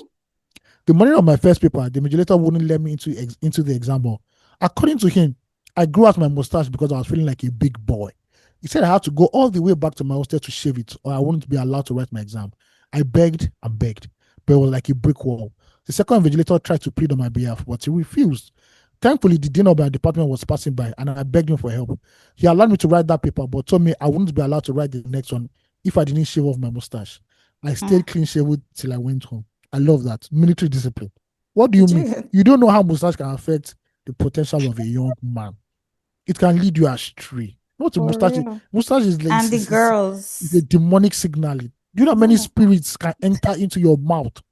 S1: The morning of my first paper, the invigilator wouldn't let me into the exam hall. According to him, I grew out my mustache because I was feeling like a big boy. He said I had to go all the way back to my hostel to shave it, or I wouldn't be allowed to write my exam. I begged and begged, but it was like a brick wall. The second invigilator tried to plead on my behalf, but he refused. Thankfully, the dean of my department was passing by, and I begged him for help. He allowed me to write that paper, but told me I wouldn't be allowed to write the next one if I didn't shave off my mustache. I stayed clean shaven till I went home. I love that. Military discipline. What do you mean? You don't know how mustache can affect the potential of a young man. It can lead you astray. Not a mustache. Mustache is like,
S2: and the girls.
S1: It's a demonic signaling. Do you know how many spirits can enter into your mouth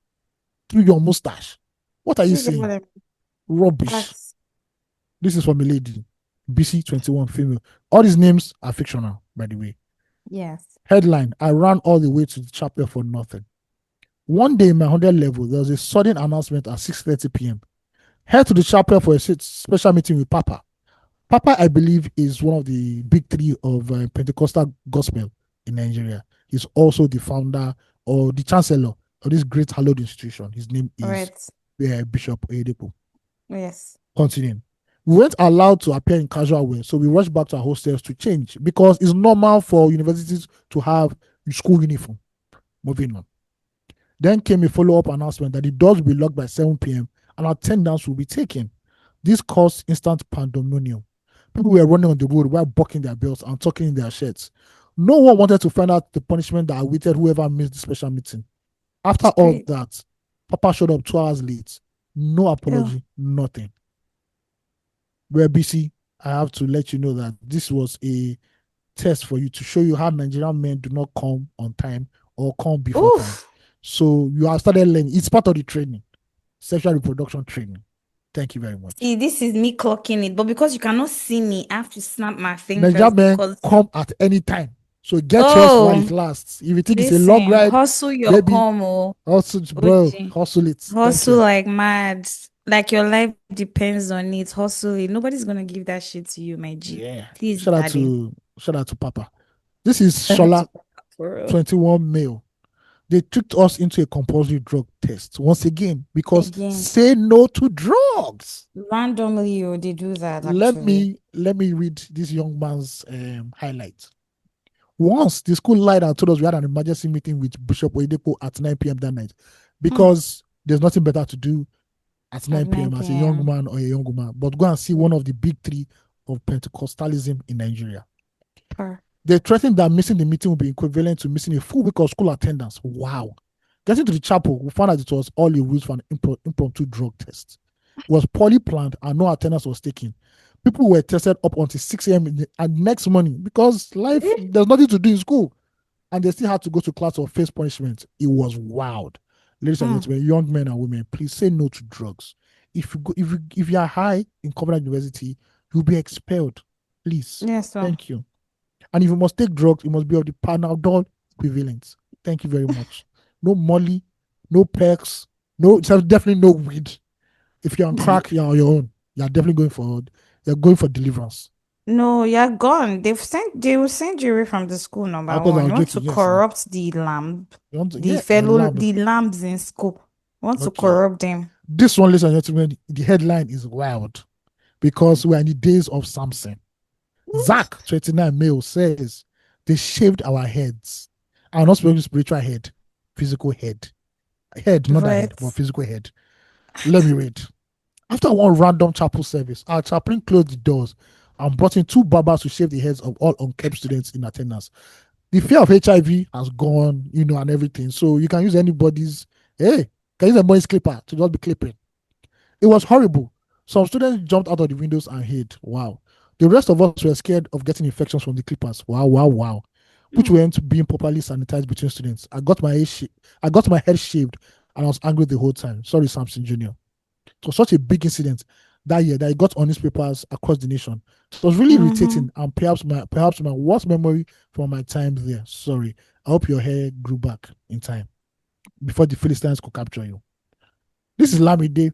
S1: through your mustache? What are you saying? Rubbish. This is from a lady. BC21 female. All these names are fictional, by the way.
S2: Yes.
S1: Headline: I ran all the way to the chapel for nothing. One day in my 100 level, there was a sudden announcement at 6:30 p.m. Head to the chapel for a special meeting with Papa. Papa, I believe, is one of the big 3 of Pentecostal gospel in Nigeria. He's also the founder or the chancellor of this great hallowed institution. His name is Bishop Oyedepo.
S2: Yes.
S1: Continuing. We weren't allowed to appear in casual wear, so we rushed back to our hostels to change because it's normal for universities to have a school uniform. Moving on. Then came a follow-up announcement that the doors will be locked by 7 p.m. and attendance will be taken. This caused instant pandemonium. People were running on the road while buckling their belts and tucking in their shirts. No one wanted to find out the punishment that awaited whoever missed the special meeting. After all that, Papa showed up 2 hours late. No apology, nothing. We're busy. I have to let you know that this was a test for you to show you how Nigerian men do not come on time or come before time. So you have started learning. It's part of the training, sexual reproduction training. Thank you very much.
S2: See, this is me clocking it, but because you cannot see me, I have to snap my fingers.
S1: Nigerian men come at any time. So get yours while it lasts. If you think it's a long ride,
S2: hustle your come.
S1: Hustle, bro. Hustle it.
S2: Hustle like mad. Like your life depends on it. Hustle it. Nobody's gonna give that shit to you, my G.
S1: Yeah.
S2: Please.
S1: Shout out to Papa. This is Shola, 21 male. They tricked us into a compulsory drug test once again because say no to drugs.
S2: Randomly, they do that. Actually.
S1: Let me read this young man's highlight. Once the school lied and told us we had an emergency meeting with Bishop Oyedepo at 9 p.m. that night because there's nothing better to do at 9 p.m. as a young man or a young woman, but go and see one of the big 3 of Pentecostalism in Nigeria. They threatened that missing the meeting would be equivalent to missing a full week of school attendance. Wow. Getting to the chapel, we found out it was all a ruse for an impromptu drug test. It was poorly planned and no attendance was taken. People were tested up until 6 a.m. and next morning because there's nothing to do in school. And they still had to go to class or face punishment. It was wild. Ladies and gentlemen, young men and women, please say no to drugs. If you are high in Covenant University, you'll be expelled. Please.
S2: Yes, sir.
S1: Thank you. And if you must take drugs, it must be of the Panadol equivalent. Thank you very much. No Molly, no perks, definitely no weed. If you're on crack, you're on your own. You're definitely going for deliverance.
S2: No, you're gone. They will send you away from the school, number one. You want to corrupt the lamb, the lambs in school. You want to corrupt them.
S1: This one, ladies and gentlemen, the headline is wild because we're in the days of Samson. Zach, 29 male, says they shaved our heads. I'm not speaking spiritual head, physical head. Head, not a head, but physical head. Let me read. After one random chapel service, our chaplain closed the doors and brought in 2 barbers to shave the heads of all unkept students in attendance. The fear of HIV has gone, and everything. So you can use anybody's clipper to just be clipping. It was horrible. Some students jumped out of the windows and hid. Wow. The rest of us were scared of getting infections from the clippers. Wow. which weren't being properly sanitized between students. I got my head shaved, and I was angry the whole time. Sorry, Samson Jr. It was such a big incident that year that it got on newspapers across the nation. It was really irritating, and perhaps my worst memory from my time there. Sorry. I hope your hair grew back in time before the Philistines could capture you. This is Lamide,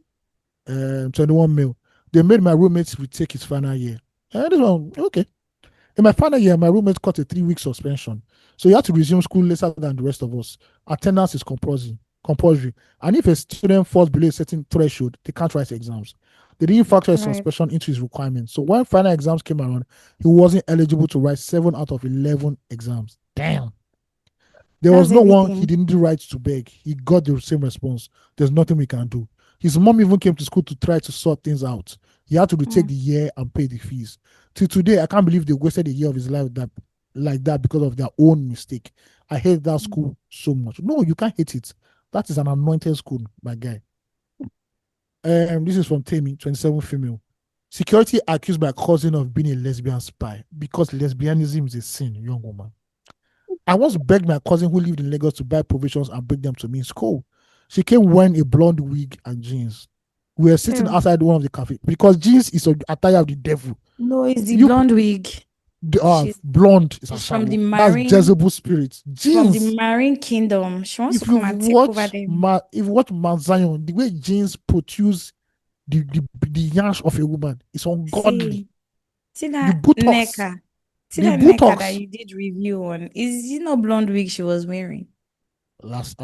S1: 21 mil. They made my roommates retake his final year. This one, okay. In my final year, my roommate got a 3-week suspension. So he had to resume school later than the rest of us. Attendance is compulsory. And if a student falls below a certain threshold, they can't write exams. They didn't factor his suspension into his requirements. So when final exams came around, he wasn't eligible to write 7 out of 11 exams. Damn. There was no one he didn't write to beg. He got the same response. There's nothing we can do. His mom even came to school to try to sort things out. He had to retake the year and pay the fees. Till today, I can't believe they wasted a year of his life like that because of their own mistake. I hate that school so much. No, you can't hate it. That is an anointed school, my guy. This is from Tammy, 27 female. Security accused my cousin of being a lesbian spy because lesbianism is a sin, young woman. I once begged my cousin who lived in Lagos to buy provisions and bring them to me in school. She came wearing a blonde wig and jeans. We were sitting outside one of the cafes because jeans is an attire of the devil.
S2: No, it's the blonde wig.
S1: Blonde is
S2: from the marine.
S1: That's Jezebel spirit. Jeans.
S2: From the marine kingdom. She wants to come and take over them.
S1: If you watch Mount Zion, the way jeans produce the yansh of a woman is ungodly.
S2: See that Neka. See that Neka that you did review on. Is blonde wig she was wearing?
S1: Last.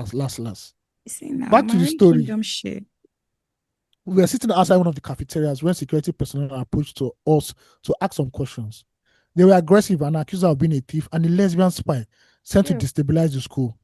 S2: See now,
S1: back to the story. We were sitting outside one of the cafeterias when security personnel approached to us to ask some questions. They were aggressive and accused her of being a thief and a lesbian spy sent to destabilize the school.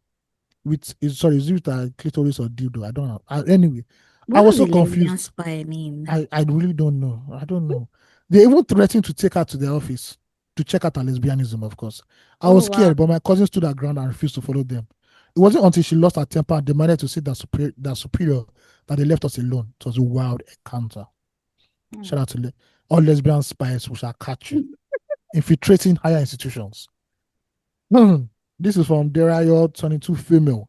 S1: Is it with a clitoris or dildo? I don't know. Anyway,
S2: what
S1: I was so
S2: confused. Spy mean?
S1: I really don't know. I don't know. They even threatened to take her to their office to check out her lesbianism, of course. I was scared, but my cousin stood her ground and refused to follow them. It wasn't until she lost her temper and demanded to see that superior that they left us alone. It was a wild encounter. Shout out to all lesbian spies who shall catch you. Infiltrating higher institutions. This is from Derayo, 22 female.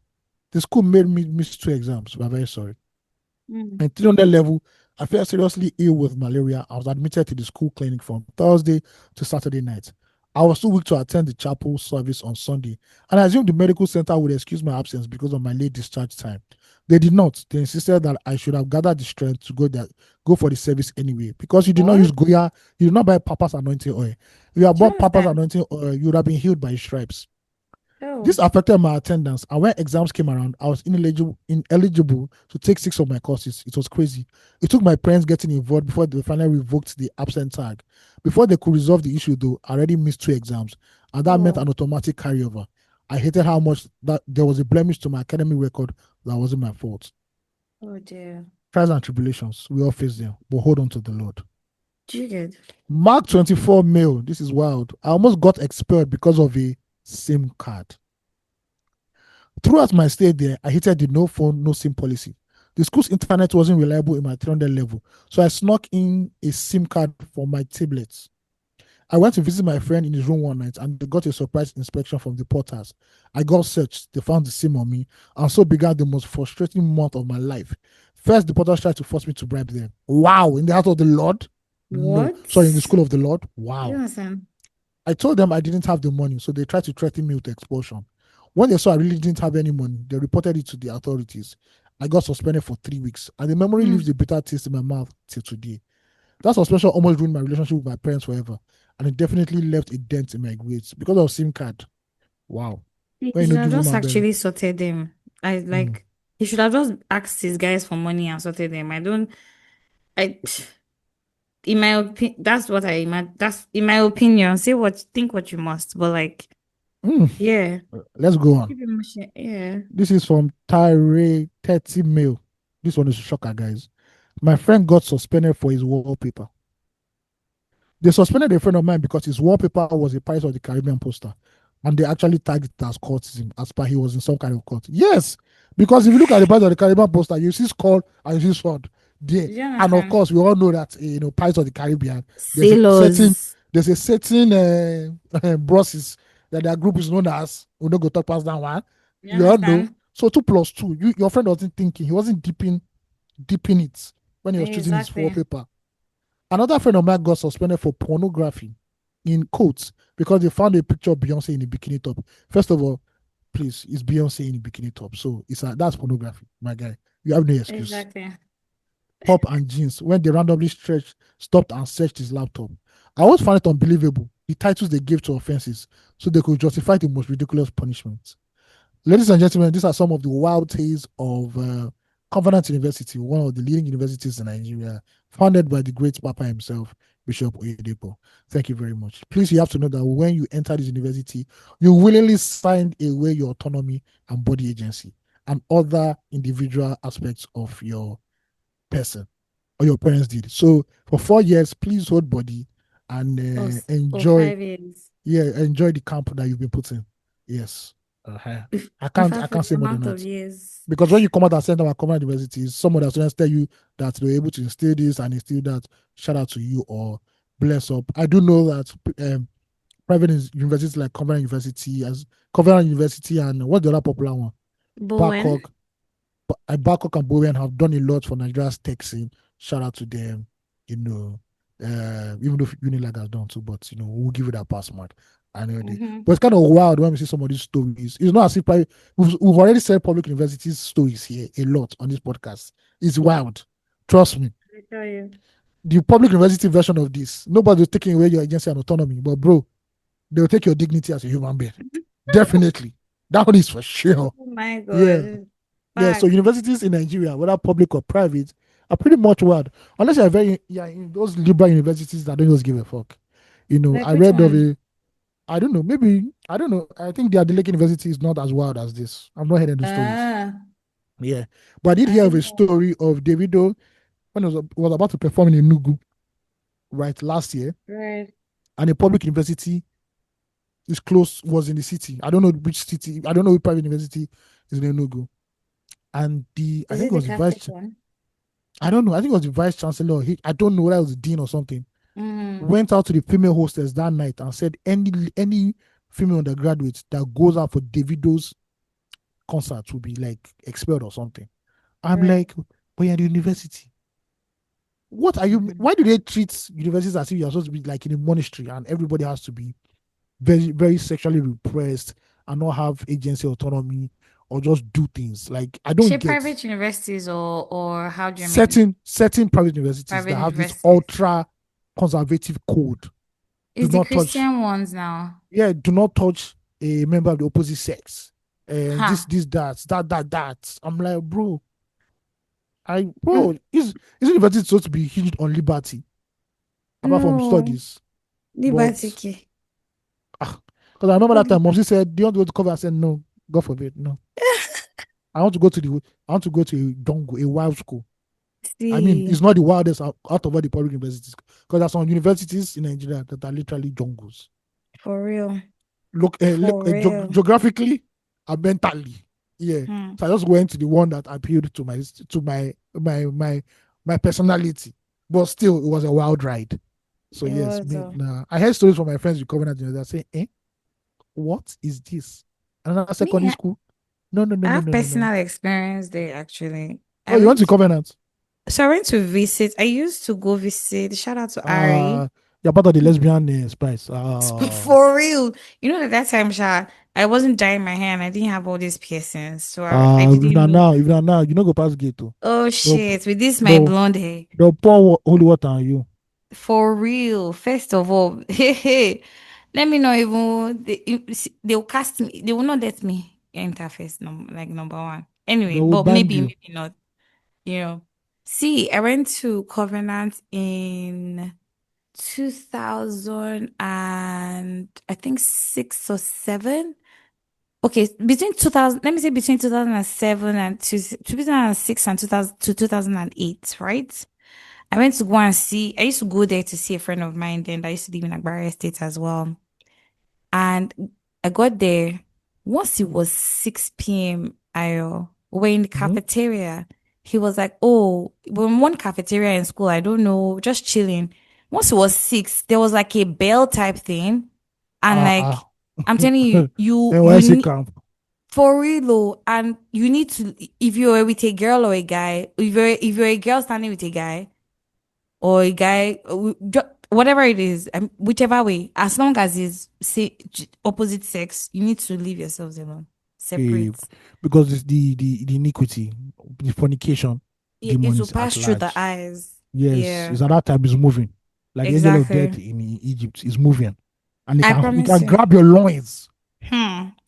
S1: The school made me miss 2 exams. We're very sorry. At 300 level, I felt seriously ill with malaria. I was admitted to the school clinic from Thursday to Saturday night. I was too weak to attend the chapel service on Sunday, and I assumed the medical center would excuse my absence because of my late discharge time. They did not. They insisted that I should have gathered the strength to go for the service anyway, because you did not use Goya, you did not buy Papa's anointing oil. If you had bought Papa's anointing oil, you would have been healed by his stripes. This affected my attendance, and when exams came around, I was ineligible to take 6 of my courses. It was crazy. It took my parents getting involved before they finally revoked the absent tag. Before they could resolve the issue, though, I already missed 2 exams, and that meant an automatic carryover. I hated how much that there was a blemish to my academic record that wasn't my fault.
S2: Oh dear.
S1: Trials and tribulations, we all face them, but hold on to the Lord.
S2: Good.
S1: Mark 24 male. This is wild. I almost got expelled because of a SIM card. Throughout my stay there, I hated the no phone, no SIM policy. The school's internet wasn't reliable in my 300 level, so I snuck in a SIM card for my tablets. I went to visit my friend in his room one night and they got a surprise inspection from the porters. I got searched, they found the SIM on me, and so began the most frustrating month of my life. First, the porters tried to force me to bribe them. Wow, in the house of the Lord?
S2: What?
S1: No. Sorry, in the school of the Lord? Wow.
S2: Yes,
S1: I told them I didn't have the money, so they tried to threaten me with expulsion. When they saw I really didn't have any money, they reported it to the authorities. I got suspended for 3 weeks, and the memory leaves a bitter taste in my mouth till today. That suspension almost ruined my relationship with my parents forever, and it definitely left a dent in my grades because of SIM card. Wow.
S2: He should have just actually sorted them. He should have just asked his guys for money and sorted them. In my opinion, that's what I imagine. That's in my opinion. Think what you must, but yeah.
S1: Let's go on.
S2: Yeah.
S1: This is from Tyre 30 Mail. This one is a shocker, guys. My friend got suspended for his wallpaper. They suspended a friend of mine because his wallpaper was a Pirates of the Caribbean poster, and they actually tagged it as cultism, as per he was in some kind of cult. Yes, because if you look at the Pirates of the Caribbean poster, you see skull and you see sword there. Yeah, and of course, we all know that Pirates of the Caribbean, there's a certain process that their group is known as, we don't go talk past that one.
S2: You
S1: You all know.
S2: understand?
S1: So 2 plus 2. Your friend wasn't thinking. He wasn't deeping it when he was choosing his
S2: Exactly.
S1: wallpaper. Another friend of mine got suspended for pornography in quotes because they found a picture of Beyonce in a bikini top. First of all, please, it's Beyonce in a bikini top. So that's pornography, my guy. You have no excuse.
S2: Exactly.
S1: Top and jeans when they randomly stopped and searched his laptop. I always find it unbelievable the titles they gave to offenses so they could justify the most ridiculous punishments. Ladies and gentlemen, these are some of the wild tales of Covenant University, one of the leading universities in Nigeria, founded by the great Papa himself, Bishop Oyedepo. Thank you very much. Please, you have to know that when you enter this university, you willingly signed away your autonomy and body agency and other individual aspects of your person or your parents did. So for 4 years, please hold body and
S2: Or
S1: enjoy.
S2: 5 years.
S1: Yeah, enjoy the camp that you've been put in. Yes. I
S2: In
S1: can't
S2: fact,
S1: I
S2: for
S1: can't
S2: the
S1: say more than
S2: amount of
S1: that.
S2: years.
S1: Because when you come out and send our common universities, some of the students tell you that they're able to instill this and instill that. Shout out to you or bless up. I do know that private universities like Covenant University and what's the other popular one?
S2: Bowen.
S1: Babcock. Babcock and Bowen have done a lot for Nigeria's tech scene. Shout out to them. You know, even though Unilag has done too, but we'll give it that pass mark.
S2: Mm-hmm.
S1: But it's kind of wild when we see some of these stories. It's not as if we've already said public universities stories here a lot on this podcast. It's wild. Trust me.
S2: I tell you.
S1: The public university version of this, nobody's taking away your agency and autonomy, but bro, they'll take your dignity as a human being. Definitely. That one is for sure.
S2: Oh my
S1: Yeah.
S2: God.
S1: Yeah. So
S2: Fact.
S1: universities in Nigeria, whether public or private, are pretty much wild. Unless you're in those liberal universities that don't just give a fuck.
S2: Like
S1: I
S2: which
S1: read of
S2: one?
S1: a I don't know. Maybe I don't know. I think the Adeleke University is not as wild as this. I've not heard any stories.
S2: Ah,
S1: Yeah, but I did
S2: I
S1: hear of
S2: don't
S1: a
S2: know.
S1: story of Davido when he was about to perform in Enugu, right, last year,
S2: Right.
S1: and a public university was in the city. I don't know which city. I don't know which private university is in Enugu, and I
S2: Is
S1: think
S2: it
S1: it
S2: the
S1: was the
S2: Catholic one?
S1: I don't know. I think it was the vice chancellor. I don't know whether it was the dean or something.
S2: Mm.
S1: Went out to the female hostess that night and said any female undergraduate that goes out for Davido's concert will be like expelled or something. I'm
S2: Right.
S1: like, but you're at the university. What are you?
S2: Mm-hmm.
S1: Why do they treat universities as if you're supposed to be like in a monastery and everybody has to be very, very sexually repressed and not have agency autonomy or just do things? Like, I don't
S2: She
S1: get
S2: private universities or how do you mean?
S1: certain private universities
S2: Private
S1: that have this
S2: universities.
S1: ultra conservative code. Do
S2: It's the
S1: not touch,
S2: Christian ones now.
S1: yeah, do not touch a member of the opposite sex. And
S2: Ha.
S1: that. I'm like, bro,
S2: Mm.
S1: is university supposed to be hinged on liberty apart from
S2: No.
S1: studies? But
S2: Liberty.
S1: because I remember
S2: But
S1: that time, mom she said, "Do you want to go to cover?" I said, "No, God forbid, no. I want to go to a jungle, a wild school. I mean,
S2: see,
S1: it's not the wildest out of all the public universities because there's some universities in Nigeria that are literally jungles.
S2: for real.
S1: Look
S2: For real.
S1: geographically and mentally. Yeah.
S2: Hmm.
S1: So I just went to the one that appealed to my personality. But still, it was a wild ride. So
S2: It
S1: yes,
S2: was.
S1: nah. I heard stories from my friends with Covenant that say, what is this? Another
S2: Me,
S1: secondary school? No, no, no,
S2: I
S1: no,
S2: have
S1: no, no, no.
S2: personal experience there actually.
S1: Oh,
S2: I
S1: you went to
S2: went
S1: Covenant?
S2: so I went to visit. I used to go visit. Shout out to Ari.
S1: You're part of the lesbian spice.
S2: For real. You know that time, I wasn't dyeing my hair and I didn't have all these piercings. So I didn't know.
S1: If now, you know go past gate too.
S2: Oh
S1: They'll,
S2: shit, with this my
S1: they'll,
S2: blonde hair.
S1: they'll pour holy water on you.
S2: For real. First of all, hey, let me know even they'll cast me. They will not let me enter first, like number one.
S1: They
S2: Anyway,
S1: will
S2: but
S1: bang
S2: maybe,
S1: you.
S2: maybe not. You know. See, I went to Covenant in 2000 and I think 6 or 7. Okay, between 2000, let me say between 2007 and 2006 and 2000 to 2008, right? I went to go and see, I used to go there to see a friend of mine then that used to live in Agbara Estate as well. And I got there once it was 6 p.m. We're in the
S1: Mhm.
S2: cafeteria. He was like, oh, we're in one cafeteria in school. I don't know, just chilling. Once it was 6, there was like a bell type thing. And
S1: Uh
S2: like
S1: uh.
S2: I'm telling you,
S1: NYC camp.
S2: for real though, and you need to, if you're with a girl or a guy, if you're a girl standing with a guy or a guy, whatever it is, whichever way, as long as it's say opposite sex, you need to leave yourselves alone,
S1: eh,
S2: separate.
S1: because it's the iniquity, the fornication
S2: It
S1: demon
S2: will
S1: is at
S2: pass through the
S1: large.
S2: eyes.
S1: Yes,
S2: Yeah,
S1: it's at that time is moving. Like the angel of death
S2: exactly.
S1: in Egypt is moving. And
S2: I
S1: it
S2: promise
S1: can
S2: you.
S1: grab your loins.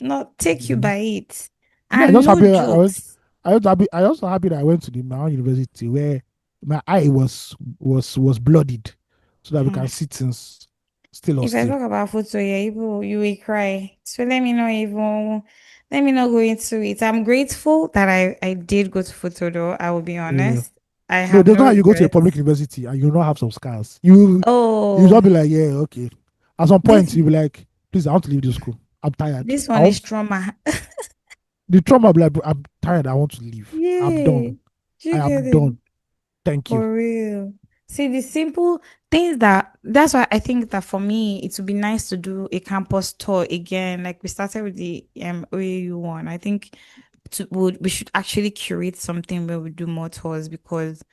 S2: Not take you
S1: Mhm.
S2: by it,
S1: Me, I
S2: and
S1: just
S2: no
S1: happy
S2: jokes.
S1: I also happy that I went to my own university where my eye was bloodied so that we
S2: Hmm.
S1: can see things still or
S2: If I
S1: still.
S2: talk about photo, yeah, you will cry. So let me not go into it. I'm grateful that I did go to photo though. I will be
S1: Yeah.
S2: honest. I
S1: No,
S2: have
S1: there's
S2: no
S1: not how you go to a public
S2: regrets.
S1: university and you not have some scars. You
S2: Oh,
S1: just be like, yeah, okay. At some
S2: this
S1: point you be like, please, I want to leave this school. I'm tired.
S2: this one is trauma.
S1: The trauma be like, I'm tired. I want to leave. I'm
S2: Yeah.
S1: done.
S2: Do
S1: I
S2: you
S1: am
S2: get it?
S1: done. Thank you.
S2: For real. See, the simple things that's why I think that for me, it would be nice to do a campus tour again. Like we started with the OAU one. I think we should actually curate something where we do more tours because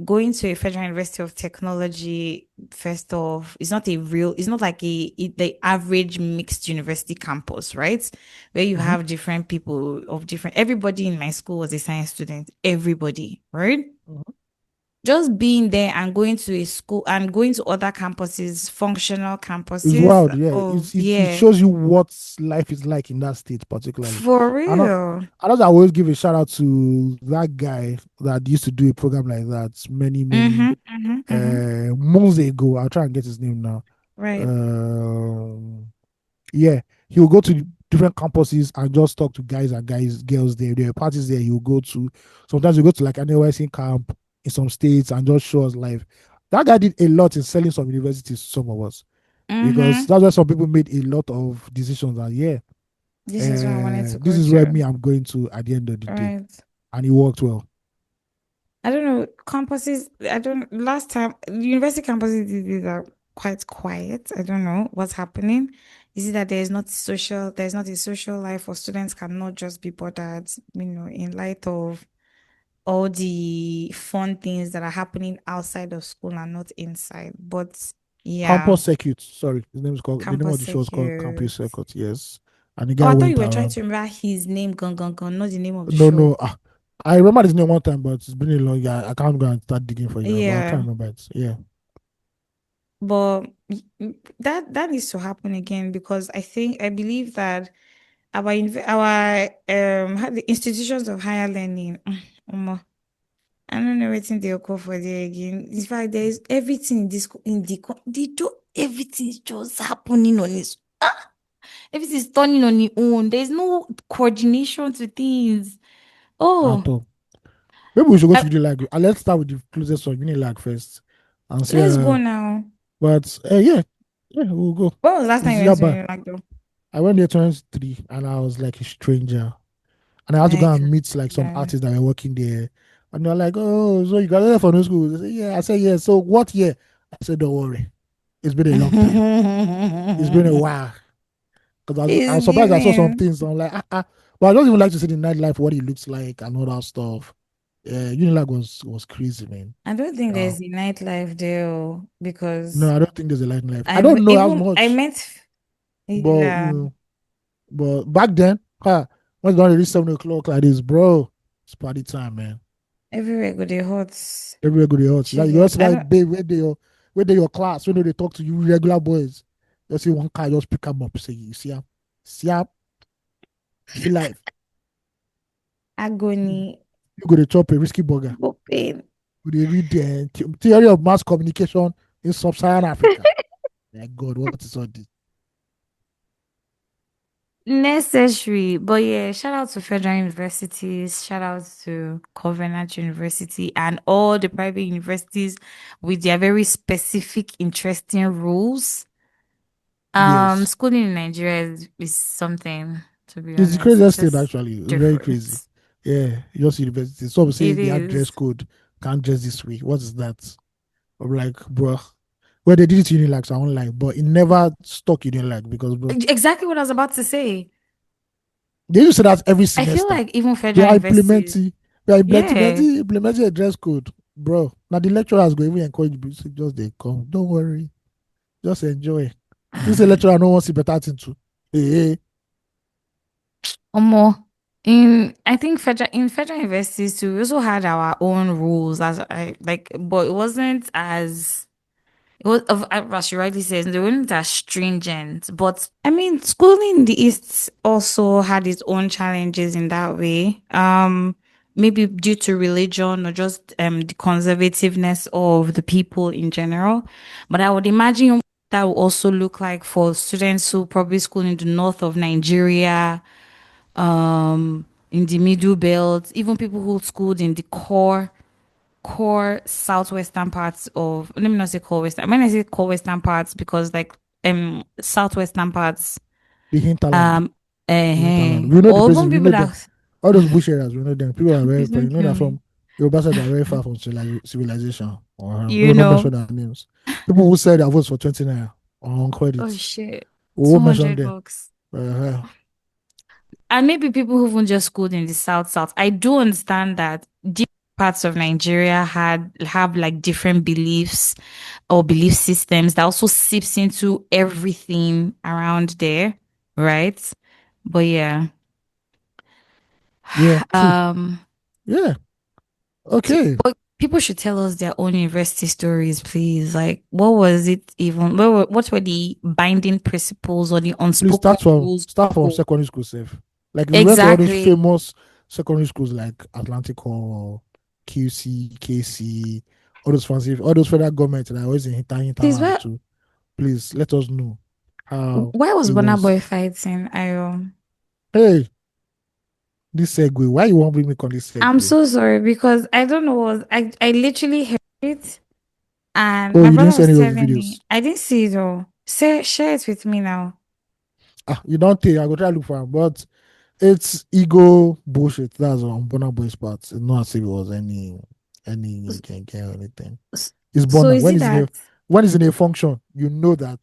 S2: going to a Federal University of Technology, first off, it's not like the average mixed university campus, right? Where you
S1: Mhm.
S2: have different people everybody in my school was a science student, everybody, right?
S1: Mhm.
S2: Just being there and going to a school and going to other campuses, functional
S1: It's
S2: campuses.
S1: wild, yeah.
S2: Oh,
S1: It
S2: yeah,
S1: shows you what life is like in that state, particularly.
S2: for
S1: I know.
S2: real.
S1: I know. I always give a shout out to that guy that used to do a program like that many
S2: Mm-hmm, mm-hmm, mm-hmm.
S1: months ago. I'll try and get his name now.
S2: Right.
S1: Um, yeah, he will go to different campuses and just talk to girls there. There are parties there he will go to. Sometimes you go to like an NYC camp in some states and just show us live. That guy did a lot in selling some universities to some of us because
S2: Mm-hmm.
S1: that's why some people made a lot of decisions that yeah,
S2: This is what I wanted to
S1: this
S2: go
S1: is where
S2: to.
S1: me I'm going to at the end of the day,
S2: Right.
S1: and it worked well.
S2: I don't know. Campuses, I don't, last time, university campuses these are quite quiet. I don't know what's happening. Is it that there's not a social life or students cannot just be bothered, in light of all the fun things that are happening outside of school and not inside. But yeah,
S1: Campus Circuit, sorry, his name is called the name of
S2: campus
S1: the show is called Campus
S2: secure.
S1: Circuit. Yes, and the
S2: Oh,
S1: guy
S2: I thought you
S1: went
S2: were trying
S1: around.
S2: to remember his name, gone, not the name of the
S1: No,
S2: show.
S1: no, I remember his name one time, but it's been a long. Yeah, I can't go and start digging for you now, but I'll try
S2: Yeah.
S1: and remember it. Yeah.
S2: But that needs to happen again because I believe that the institutions of higher learning, omo, I don't know what they'll call for there again. In fact, there is everything in this they do everything is just happening on its everything is turning on its own. There's no coordination to things.
S1: At
S2: Oh,
S1: all. Maybe we should go
S2: I,
S1: to Unilag. Let's start with the closest one, Unilag first, and see.
S2: let's go now.
S1: But yeah, yeah, we'll go.
S2: When was the last time
S1: It's
S2: you went to
S1: Yaba.
S2: Unilag though?
S1: I went there 23 and I was like a stranger. And I had to go
S2: Like,
S1: and meet like some
S2: yeah.
S1: artists that were working there. And they're like, oh, so you got there for no school? They say, yeah. I said, yeah. So what year? I said, don't worry. It's been a long time. It's been a while. Because I was
S2: It's
S1: surprised I saw some
S2: giving.
S1: things. I'm like, ah. But I don't even like to see the nightlife, what it looks like and all that stuff. Yeah, Unilag was crazy, man.
S2: I don't think
S1: Uh,
S2: there's a nightlife there because
S1: no, I don't think there's a nightlife. I don't know as
S2: I
S1: much,
S2: met,
S1: but
S2: yeah,
S1: but back then, when it's done reach 7 o'clock like this, bro, it's party time, man.
S2: everywhere go the hot
S1: Everywhere go to hot. Like you
S2: chilling.
S1: just
S2: I
S1: like
S2: don't.
S1: babe, where they your class, when they talk to you regular boys. Just see one car, just pick them up, say you see am, see life. You,
S2: Agony,
S1: you go to chop a risky burger.
S2: go pain.
S1: You dey read the theory of mass communication in sub-Saharan Africa. My God, what is all this?
S2: Necessary, but yeah, shout out to federal universities, shout out to Covenant University and all the private universities with their very specific, interesting rules.
S1: Yes.
S2: Schooling in Nigeria is something, to be
S1: It's the
S2: honest. It's
S1: craziest thing
S2: just
S1: actually. It's very crazy.
S2: different.
S1: Yeah, just university. Some say
S2: It
S1: they have dress
S2: is.
S1: code, can't dress this way. What is that? I'm like, bro. Well, they did it to Unilag, so I won't lie, but it never stuck Unilag because, bro,
S2: Exactly what I was about to say.
S1: they used to say that every
S2: I feel
S1: semester.
S2: like even
S1: We
S2: federal
S1: are
S2: universities,
S1: implementing, we are
S2: yeah.
S1: implementing a dress code, bro. Now the lecturers go even encourage you to just they come. Don't worry, just enjoy. This is a lecturer no one see better thing to. Hey, hey.
S2: More in I think federal universities too, we also had our own rules as I like, but it wasn't as it was as she rightly says, they weren't as stringent. But I mean, schooling in the East also had its own challenges in that way. Maybe due to religion or just the conservativeness of the people in general. But I would imagine that would also look like for students who probably school in the north of Nigeria, in the middle belt, even people who schooled in the core southwestern parts of, let me not say core western. When I say core western parts, because like southwestern parts,
S1: The hinterland,
S2: um
S1: the hinterland. We know the
S2: or
S1: places.
S2: even
S1: We
S2: people
S1: know them.
S2: that
S1: All those bush areas, we know them. People are very
S2: please
S1: far. You
S2: don't
S1: know
S2: kill
S1: that
S2: me.
S1: from Yoruba side, they are very far from civilization. We
S2: You
S1: will not
S2: know.
S1: mention their names. People who said their votes for 20 naira on
S2: Oh
S1: credit.
S2: shit.
S1: We
S2: Two
S1: won't mention
S2: hundred
S1: them.
S2: bucks.
S1: Uh,
S2: And maybe people who even just schooled in the south. I do understand that different parts of Nigeria have like different beliefs or belief systems that also seeps into everything around there, right? But yeah.
S1: yeah, true.
S2: Um
S1: Yeah. Okay.
S2: but people should tell us their own university stories, please. Like what was it even what were the binding principles or the
S1: Please
S2: unspoken rules
S1: start from
S2: for
S1: secondary school safe. Like if you went to all those
S2: exactly
S1: famous secondary schools like Atlantic or QC, KC, all those federal government that are always in
S2: please
S1: hinterland too. Please let us know how
S2: why was
S1: it
S2: Burna
S1: was.
S2: Boy fighting?
S1: Hey, this segue. Why you want to bring me on this
S2: I'm
S1: segue?
S2: so sorry because I don't know I literally heard it and
S1: Oh,
S2: my
S1: you didn't
S2: brother
S1: see
S2: was
S1: any of the
S2: telling
S1: videos.
S2: me I didn't see it all. Say share it with me now.
S1: You don't think I go try to look for him, but it's ego bullshit. That's on Bonner Boy's part. It's not as if it was any can or anything.
S2: S-
S1: It's
S2: So
S1: Bonner.
S2: is it that
S1: When it's in a function, you know that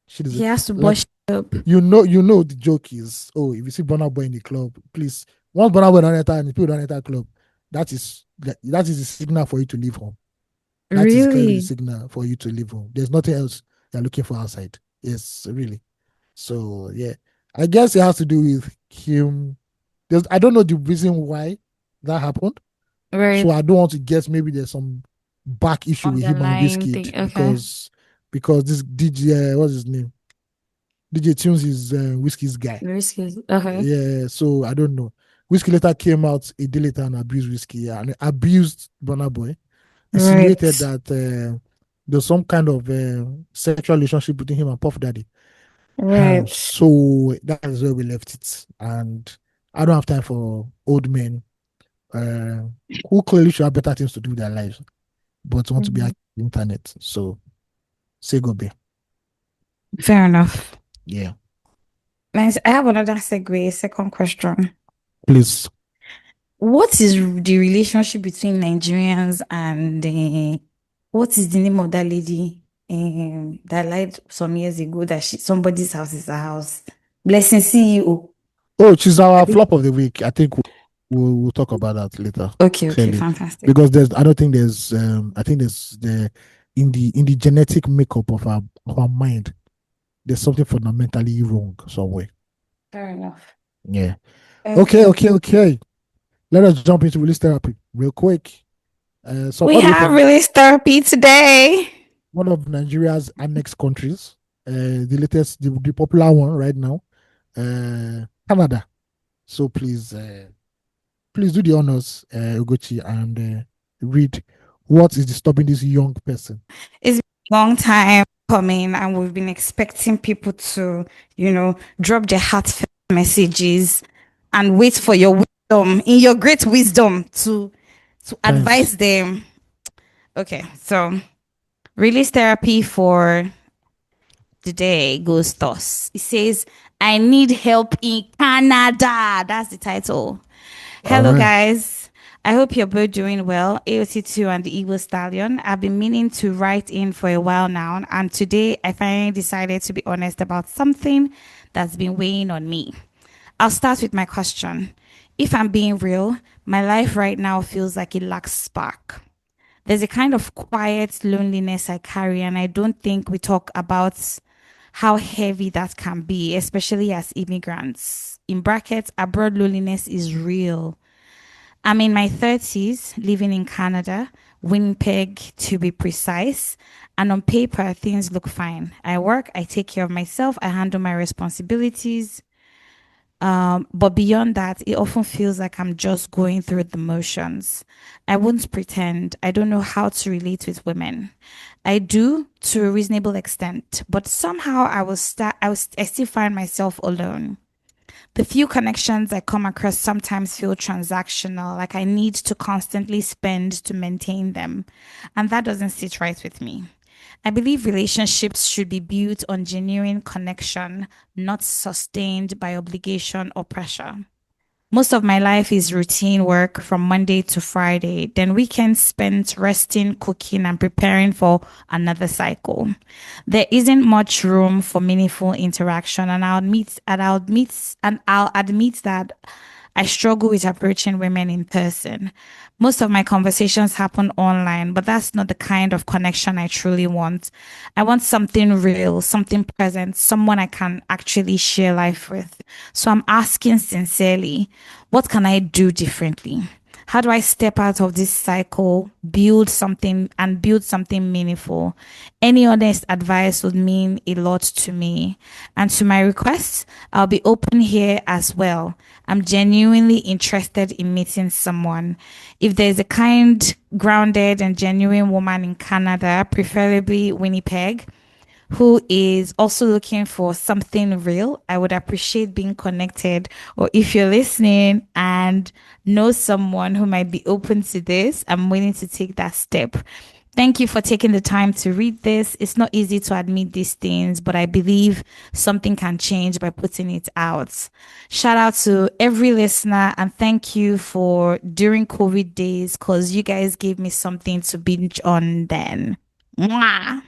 S1: shit is
S2: he has to
S1: like
S2: brush up?
S1: you know the joke is, oh, if you see Bonner Boy in the club, please, once Bonner Boy don't enter and people don't enter club, that is the signal for you to leave home. That is clearly the
S2: Really?
S1: signal for you to leave home. There's nothing else you're looking for outside. Yes, really. So yeah, I guess it has to do with him. I don't know the reason why that happened. So
S2: Right.
S1: I don't want to guess. Maybe there's some back issue with him and
S2: Underlying
S1: Wizkid
S2: thing. Okay.
S1: because this DJ, what's his name? DJ Tunes is Whiskey's guy.
S2: Risky. Okay.
S1: Yeah, so I don't know. Whiskey later came out a day later and abused Whiskey and abused Burna Boy, insinuated
S2: Right.
S1: that there's some kind of sexual relationship between him and Puff Daddy.
S2: Right.
S1: So that is where we left it. And I don't have time for old men uh, who clearly should have better things to do with their lives, but want to be
S2: Mhm.
S1: at the internet. So say goodbye.
S2: Fair enough.
S1: Yeah.
S2: Nice. I have another segue, second question.
S1: Please.
S2: What is the relationship between Nigerians and what is the name of that lady that lied some years ago that somebody's house is a house? Blessing CEO.
S1: Oh, she's our
S2: Abi?
S1: flop of the week. I think we'll talk about that later,
S2: Okay,
S1: clearly.
S2: fantastic.
S1: Because I don't think there's I think there's in the genetic makeup of our mind, there's something fundamentally wrong somewhere.
S2: Fair enough.
S1: Yeah. Okay,
S2: Okay.
S1: okay, okay. Let us jump into release therapy real quick. So
S2: We
S1: all the way
S2: have
S1: from
S2: release therapy today.
S1: one of Nigeria's annex countries, the popular one right now, Canada. So please do the honors, Ugochi, and read what is disturbing this young person.
S2: It's been a long time coming, and we've been expecting people to, drop their heartfelt messages and wait for your wisdom, in your great wisdom, to
S1: Thanks.
S2: advise them. Okay, so release therapy for the day goes thus. It says, I need help in Canada. That's the title.
S1: All
S2: Hello,
S1: right.
S2: guys. I hope you're both doing well. AOT2 and the Igbo Stallion. I've been meaning to write in for a while now, and today I finally decided to be honest about something that's been weighing on me. I'll start with my question. If I'm being real, my life right now feels like it lacks spark. There's a kind of quiet loneliness I carry, and I don't think we talk about how heavy that can be, especially as immigrants. In brackets, abroad loneliness is real. I'm in my 30s, living in Canada, Winnipeg to be precise. And on paper, things look fine. I work, I take care of myself, I handle my responsibilities. But beyond that, it often feels like I'm just going through the motions. I won't pretend I don't know how to relate with women. I do to a reasonable extent, but somehow I still find myself alone. The few connections I come across sometimes feel transactional, like I need to constantly spend to maintain them. And that doesn't sit right with me. I believe relationships should be built on genuine connection, not sustained by obligation or pressure. Most of my life is routine work from Monday to Friday, then weekends spent resting, cooking, and preparing for another cycle. There isn't much room for meaningful interaction, and I'll admit that I struggle with approaching women in person. Most of my conversations happen online, but that's not the kind of connection I truly want. I want something real, something present, someone I can actually share life with. So I'm asking sincerely, what can I do differently? How do I step out of this cycle, build something meaningful? Any honest advice would mean a lot to me. And to my requests, I'll be open here as well. I'm genuinely interested in meeting someone. If there's a kind, grounded, and genuine woman in Canada, preferably Winnipeg, who is also looking for something real, I would appreciate being connected. Or if you're listening and know someone who might be open to this, I'm willing to take that step. Thank you for taking the time to read this. It's not easy to admit these things, but I believe something can change by putting it out. Shout out to every listener and thank you for during COVID days because you guys gave me something to binge on then. Mwah.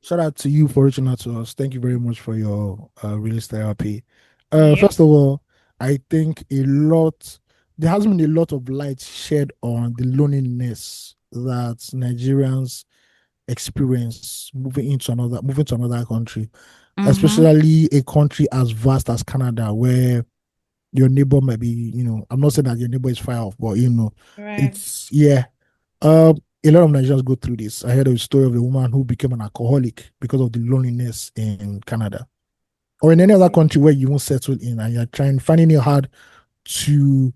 S1: Shout out to you for reaching out to us. Thank you very much for your release therapy.
S2: Yep.
S1: First of all, I think there has been a lot of light shed on the loneliness that Nigerians experience moving to another country,
S2: Mm-hmm.
S1: especially a country as vast as Canada, where your neighbor might be, I'm not saying that your neighbor is far off, but
S2: Right.
S1: it's yeah. A lot of Nigerians go through this. I heard a story of a woman who became an alcoholic because of the loneliness in Canada or in any other country where you won't settle in and you're finding it hard to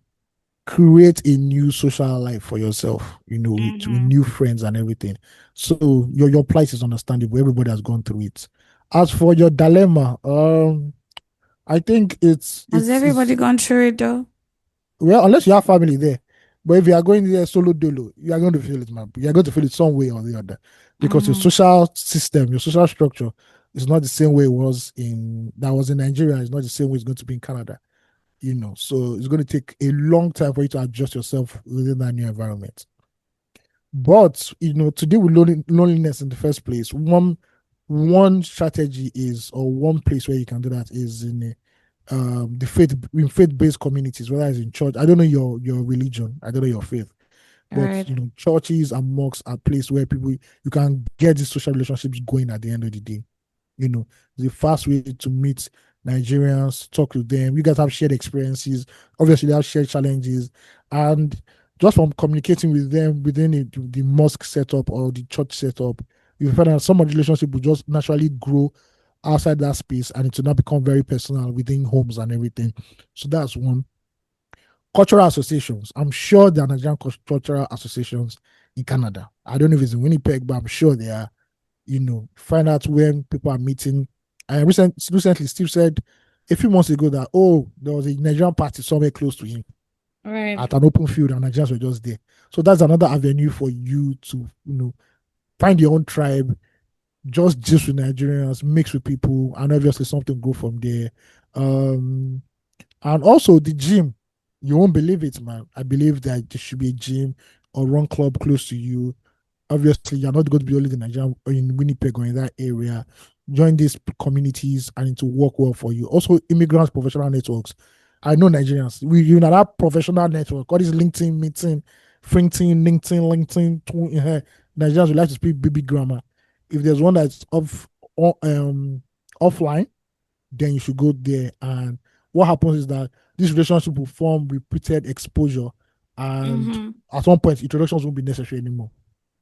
S1: create a new social life for yourself, with
S2: Mm-hmm.
S1: new friends and everything. So your plight is understandable. Everybody has gone through it. As for your dilemma, I think
S2: Has everybody
S1: it's
S2: gone through it though?
S1: well, unless you have family there. But if you are going there solo dolo, you are going to feel it, man. You are going to feel it some way or the other. Because your
S2: Mm-hmm.
S1: social system, your social structure is not the same way it was in Nigeria, it's not the same way it's going to be in Canada. So it's going to take a long time for you to adjust yourself within that new environment. But to deal with loneliness in the first place, one strategy is, or one place where you can do that is the faith-based communities, whether it's in church. I don't know your religion, I don't know your faith,
S2: All
S1: but
S2: right.
S1: churches and mosques are places where you can get these social relationships going at the end of the day. The fast way to meet Nigerians, talk to them. You guys have shared experiences. Obviously, they have shared challenges, and just from communicating with them within the mosque setup or the church setup, you find that some of the relationship will just naturally grow outside that space, and it will now become very personal within homes and everything. So that's one. Cultural associations. I'm sure there are Nigerian cultural associations in Canada. I don't know if it's in Winnipeg, but I'm sure there are. Find out when people are meeting. I recently Steve said a few months ago that there was a Nigerian party somewhere close to him
S2: All right.
S1: at an open field and Nigerians were just there. So that's another avenue for you to, find your own tribe, just with Nigerians, mix with people, and obviously something go from there. And also the gym. You won't believe it, man. I believe that there should be a gym or run club close to you. Obviously, you're not going to be only in Nigeria or in Winnipeg or in that area. Join these communities and it will work well for you. Also, immigrants professional networks. I know Nigerians. You know that professional network, all this LinkedIn meeting, LinkedIn. Nigerians would like to speak baby grammar. If there's one that's offline, then you should go there. And what happens is that this relationship will form repeated exposure, and
S2: Mm-hmm.
S1: at one point, introductions won't be necessary anymore.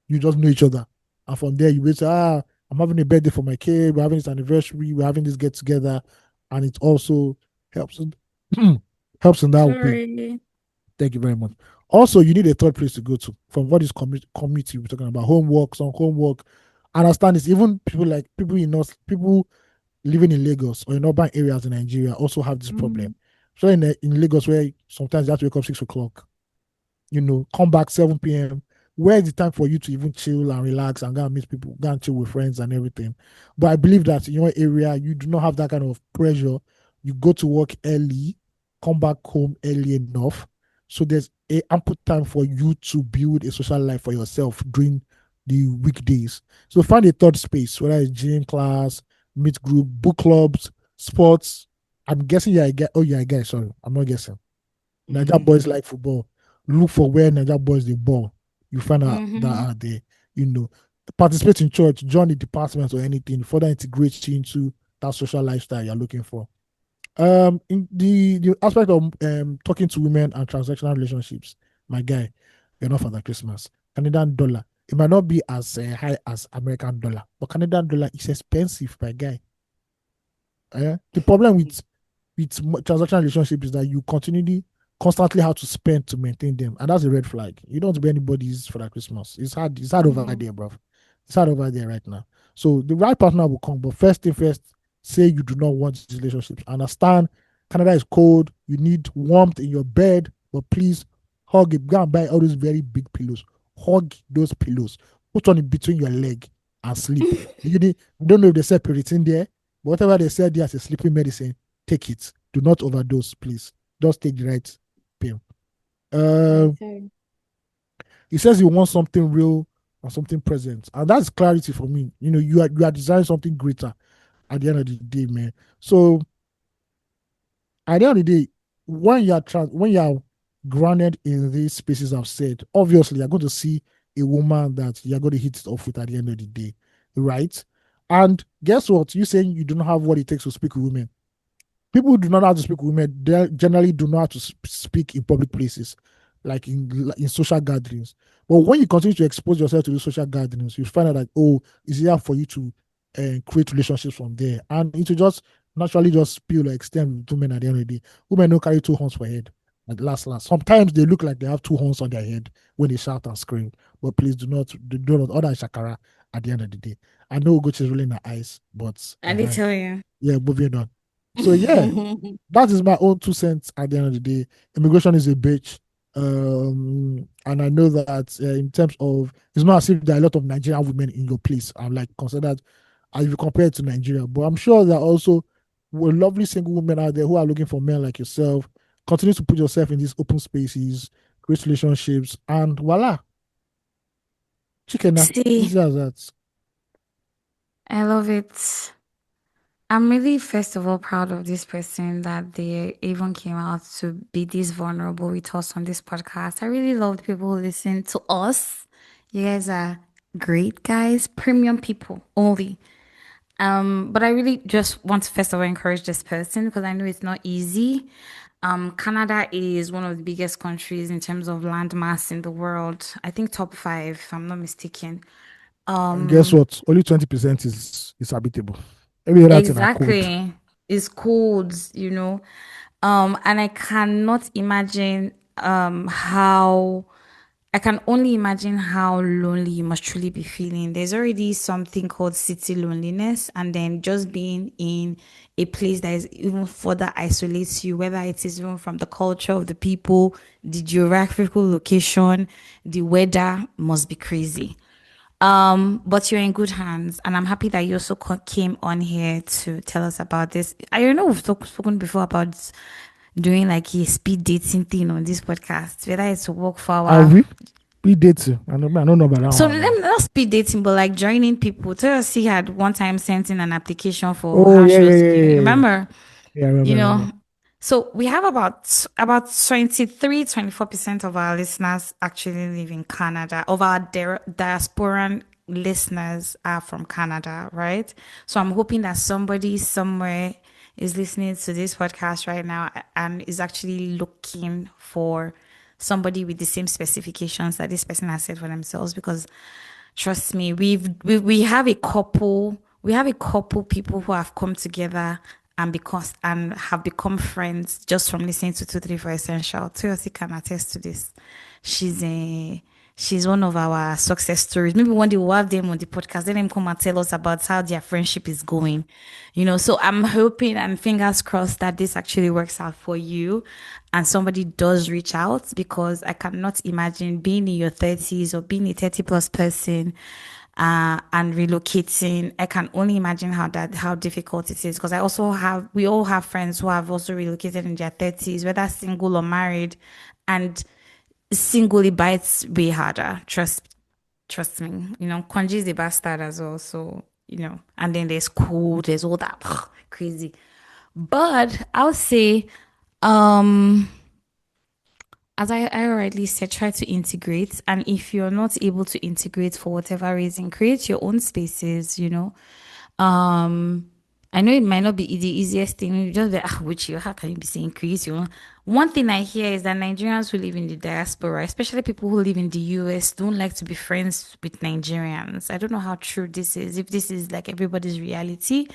S1: You just know each other, and from there, you will say, I'm having a birthday for my kid. We're having this anniversary. We're having this get together, and it also helps. Helps in that way.
S2: Sorry.
S1: Thank you very much. Also, you need a third place to go to from what is community we're talking about. Homework, some homework. Understand this. Even people in us, people living in Lagos or in urban areas in Nigeria also have this
S2: Mm-hmm.
S1: problem. So in Lagos, where sometimes you have to wake up 6 o'clock, come back 7 p.m. Where is the time for you to even chill and relax and go and meet people, go and chill with friends and everything? But I believe that in your area, you do not have that kind of pressure. You go to work early, come back home early enough. So there's a ample time for you to build a social life for yourself during the weekdays. So find a third space, whether it's gym class, meet group, book clubs, sports. I'm guessing you're a guy. Oh, you're a guy. Sorry, I'm not guessing. Niger boys like football. Look for where Niger boys they ball. You find out that
S2: Mm-hmm.
S1: are there. You know, participate in church, join the department or anything. Further integrate you into that social lifestyle you're looking for. In the aspect of talking to women and transactional relationships, my guy, you're not Father Christmas. Canadian dollar. It might not be as high as American dollar, but Canadian dollar is expensive, my guy. The problem with transactional relationship is that you constantly have to spend to maintain them, and that's a red flag. You don't want to be anybody's for that Christmas. It's hard over
S2: Mm-hmm.
S1: there, bro. It's hard over there right now. So the right partner will come, but first thing first, say you do not want these relationships. Understand, Canada is cold. You need warmth in your bed, but please hug it. Go and buy all those very big pillows. Hug those pillows. Put on it between your leg and sleep. You don't know if they sell Piriton there, but whatever they said there as a sleeping medicine, take it. Do not overdose, please. Just take the right pill. Uh,
S2: Okay.
S1: he says he wants something real and something present, and that's clarity for me. You are designing something greater at the end of the day, man. So at the end of the day, when you are grounded in these spaces I've said, obviously you're going to see a woman that you're going to hit it off with at the end of the day, right? And guess what? You saying you do not have what it takes to speak with women. People who do not know how to speak with women, they generally do not know how to speak in public places, like in social gatherings. But when you continue to expose yourself to the social gatherings, you find out that, oh, it's easier for you to create relationships from there, and it will just naturally just spill or extend with women at the end of the day. Women don't carry two horns for head. At last. Sometimes they look like they have two horns on their head when they shout and scream. But please do not order shakara at the end of the day. I know Ugochi is rolling her eyes, but
S2: I did tell you.
S1: yeah, moving on. So yeah, that is my own 2 cents at the end of the day. Immigration is a bitch. And I know that in terms of, it's not as if there are a lot of Nigerian women in your place. I'm like considered as you compare it to Nigeria, but I'm sure there are also lovely single women out there who are looking for men like yourself. Continue to put yourself in these open spaces, create relationships, and voila, chicken.
S2: See,
S1: Easy as that.
S2: I love it. I'm really, first of all, proud of this person that they even came out to be this vulnerable with us on this podcast. I really love the people who listen to us. You guys are great guys, premium people only. But I really just want to first of all encourage this person because I know it's not easy. Canada is one of the biggest countries in terms of land mass in the world. I think top five, if I'm not mistaken.
S1: And guess
S2: Um,
S1: what? Only 20% is habitable. Every other thing are cold.
S2: exactly. It's cold, you know. And I cannot imagine how I can only imagine how lonely you must truly be feeling. There's already something called city loneliness, and then just being in a place that is even further isolates you, whether it is even from the culture of the people, the geographical location, the weather must be crazy. But you're in good hands, and I'm happy that you also came on here to tell us about this. I know we've spoken before about doing like a speed dating thing on this podcast, whether it's to work for
S1: Are
S2: our.
S1: we? We date. I don't know about that
S2: So
S1: one.
S2: them not speed dating, but like joining people. Toyosi had one time sent in an application for
S1: Oh
S2: how
S1: yeah,
S2: she
S1: yeah,
S2: was
S1: yeah,
S2: giving.
S1: yeah, yeah.
S2: Remember,
S1: Yeah, I remember,
S2: you
S1: I
S2: know.
S1: remember.
S2: So we have about 23-24% of our listeners actually live in Canada. Of our diasporan listeners are from Canada, right? So I'm hoping that somebody somewhere is listening to this podcast right now and is actually looking for somebody with the same specifications that this person has said for themselves, because trust me, we have a couple, people who have come together and because and have become friends just from listening to 234 Essential. Toyosi can attest to this. She's a she's one of our success stories. Maybe one day we'll have them on the podcast. Let them come and tell us about how their friendship is going. So I'm hoping and fingers crossed that this actually works out for you and somebody does reach out, because I cannot imagine being in your 30s or being a 30 plus person and relocating. I can only imagine how difficult it is, because we all have friends who have also relocated in their 30s, whether single or married, and singly bites way harder. Trust me. Konji is a bastard as well. So, and then there's cool, there's all that crazy. But I'll say, um, as I already said, try to integrate. And if you're not able to integrate for whatever reason, create your own spaces. Um, I know it might not be the easiest thing. You just be, which you, how can you be saying create your own? One thing I hear is that Nigerians who live in the diaspora, especially people who live in the US, don't like to be friends with Nigerians. I don't know how true this is, if this is like everybody's reality,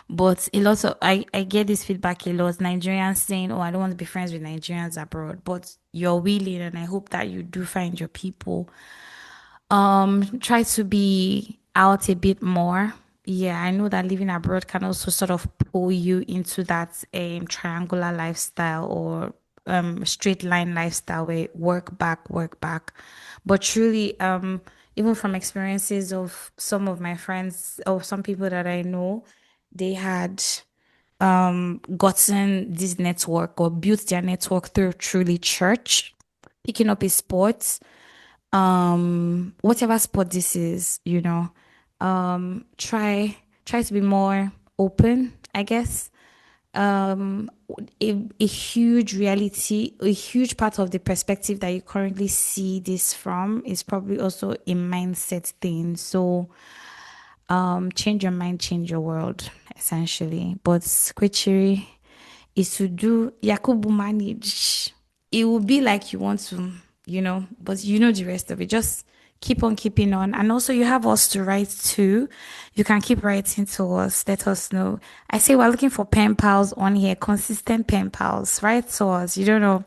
S2: but I get this feedback a lot. Nigerians saying, "Oh, I don't want to be friends with Nigerians abroad," but you're willing, and I hope that you do find your people. Try to be out a bit more. Yeah, I know that living abroad can also sort of pull you into that triangular lifestyle, or straight line lifestyle, where work back, work back. But truly, even from experiences of some of my friends or some people that I know, they had gotten this network or built their network through truly church, picking up a sport, whatever sport this is, try to be more open, I guess. A huge part of the perspective that you currently see this from is probably also a mindset thing. So change your mind, change your world, essentially. But Squitchery is to do Yakubu manage. It will be like you want to, but the rest of it. Just keep on keeping on. And also you have us to write to. You can keep writing to us. Let us know. I say we're looking for pen pals on here, consistent pen pals. Write to us. You don't know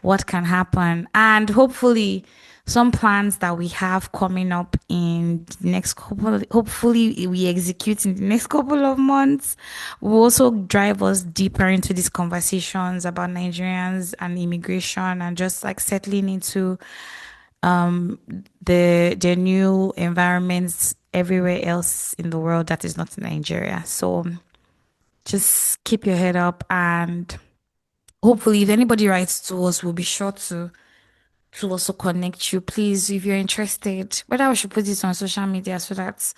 S2: what can happen. And hopefully some plans that we have coming up in the next couple, hopefully we execute in the next couple of months, will also drive us deeper into these conversations about Nigerians and immigration, and just like settling into the new environments everywhere else in the world that is not Nigeria. So just keep your head up, and hopefully if anybody writes to us, we'll be sure to also connect you. Please, if you're interested, whether we should put this on social media so that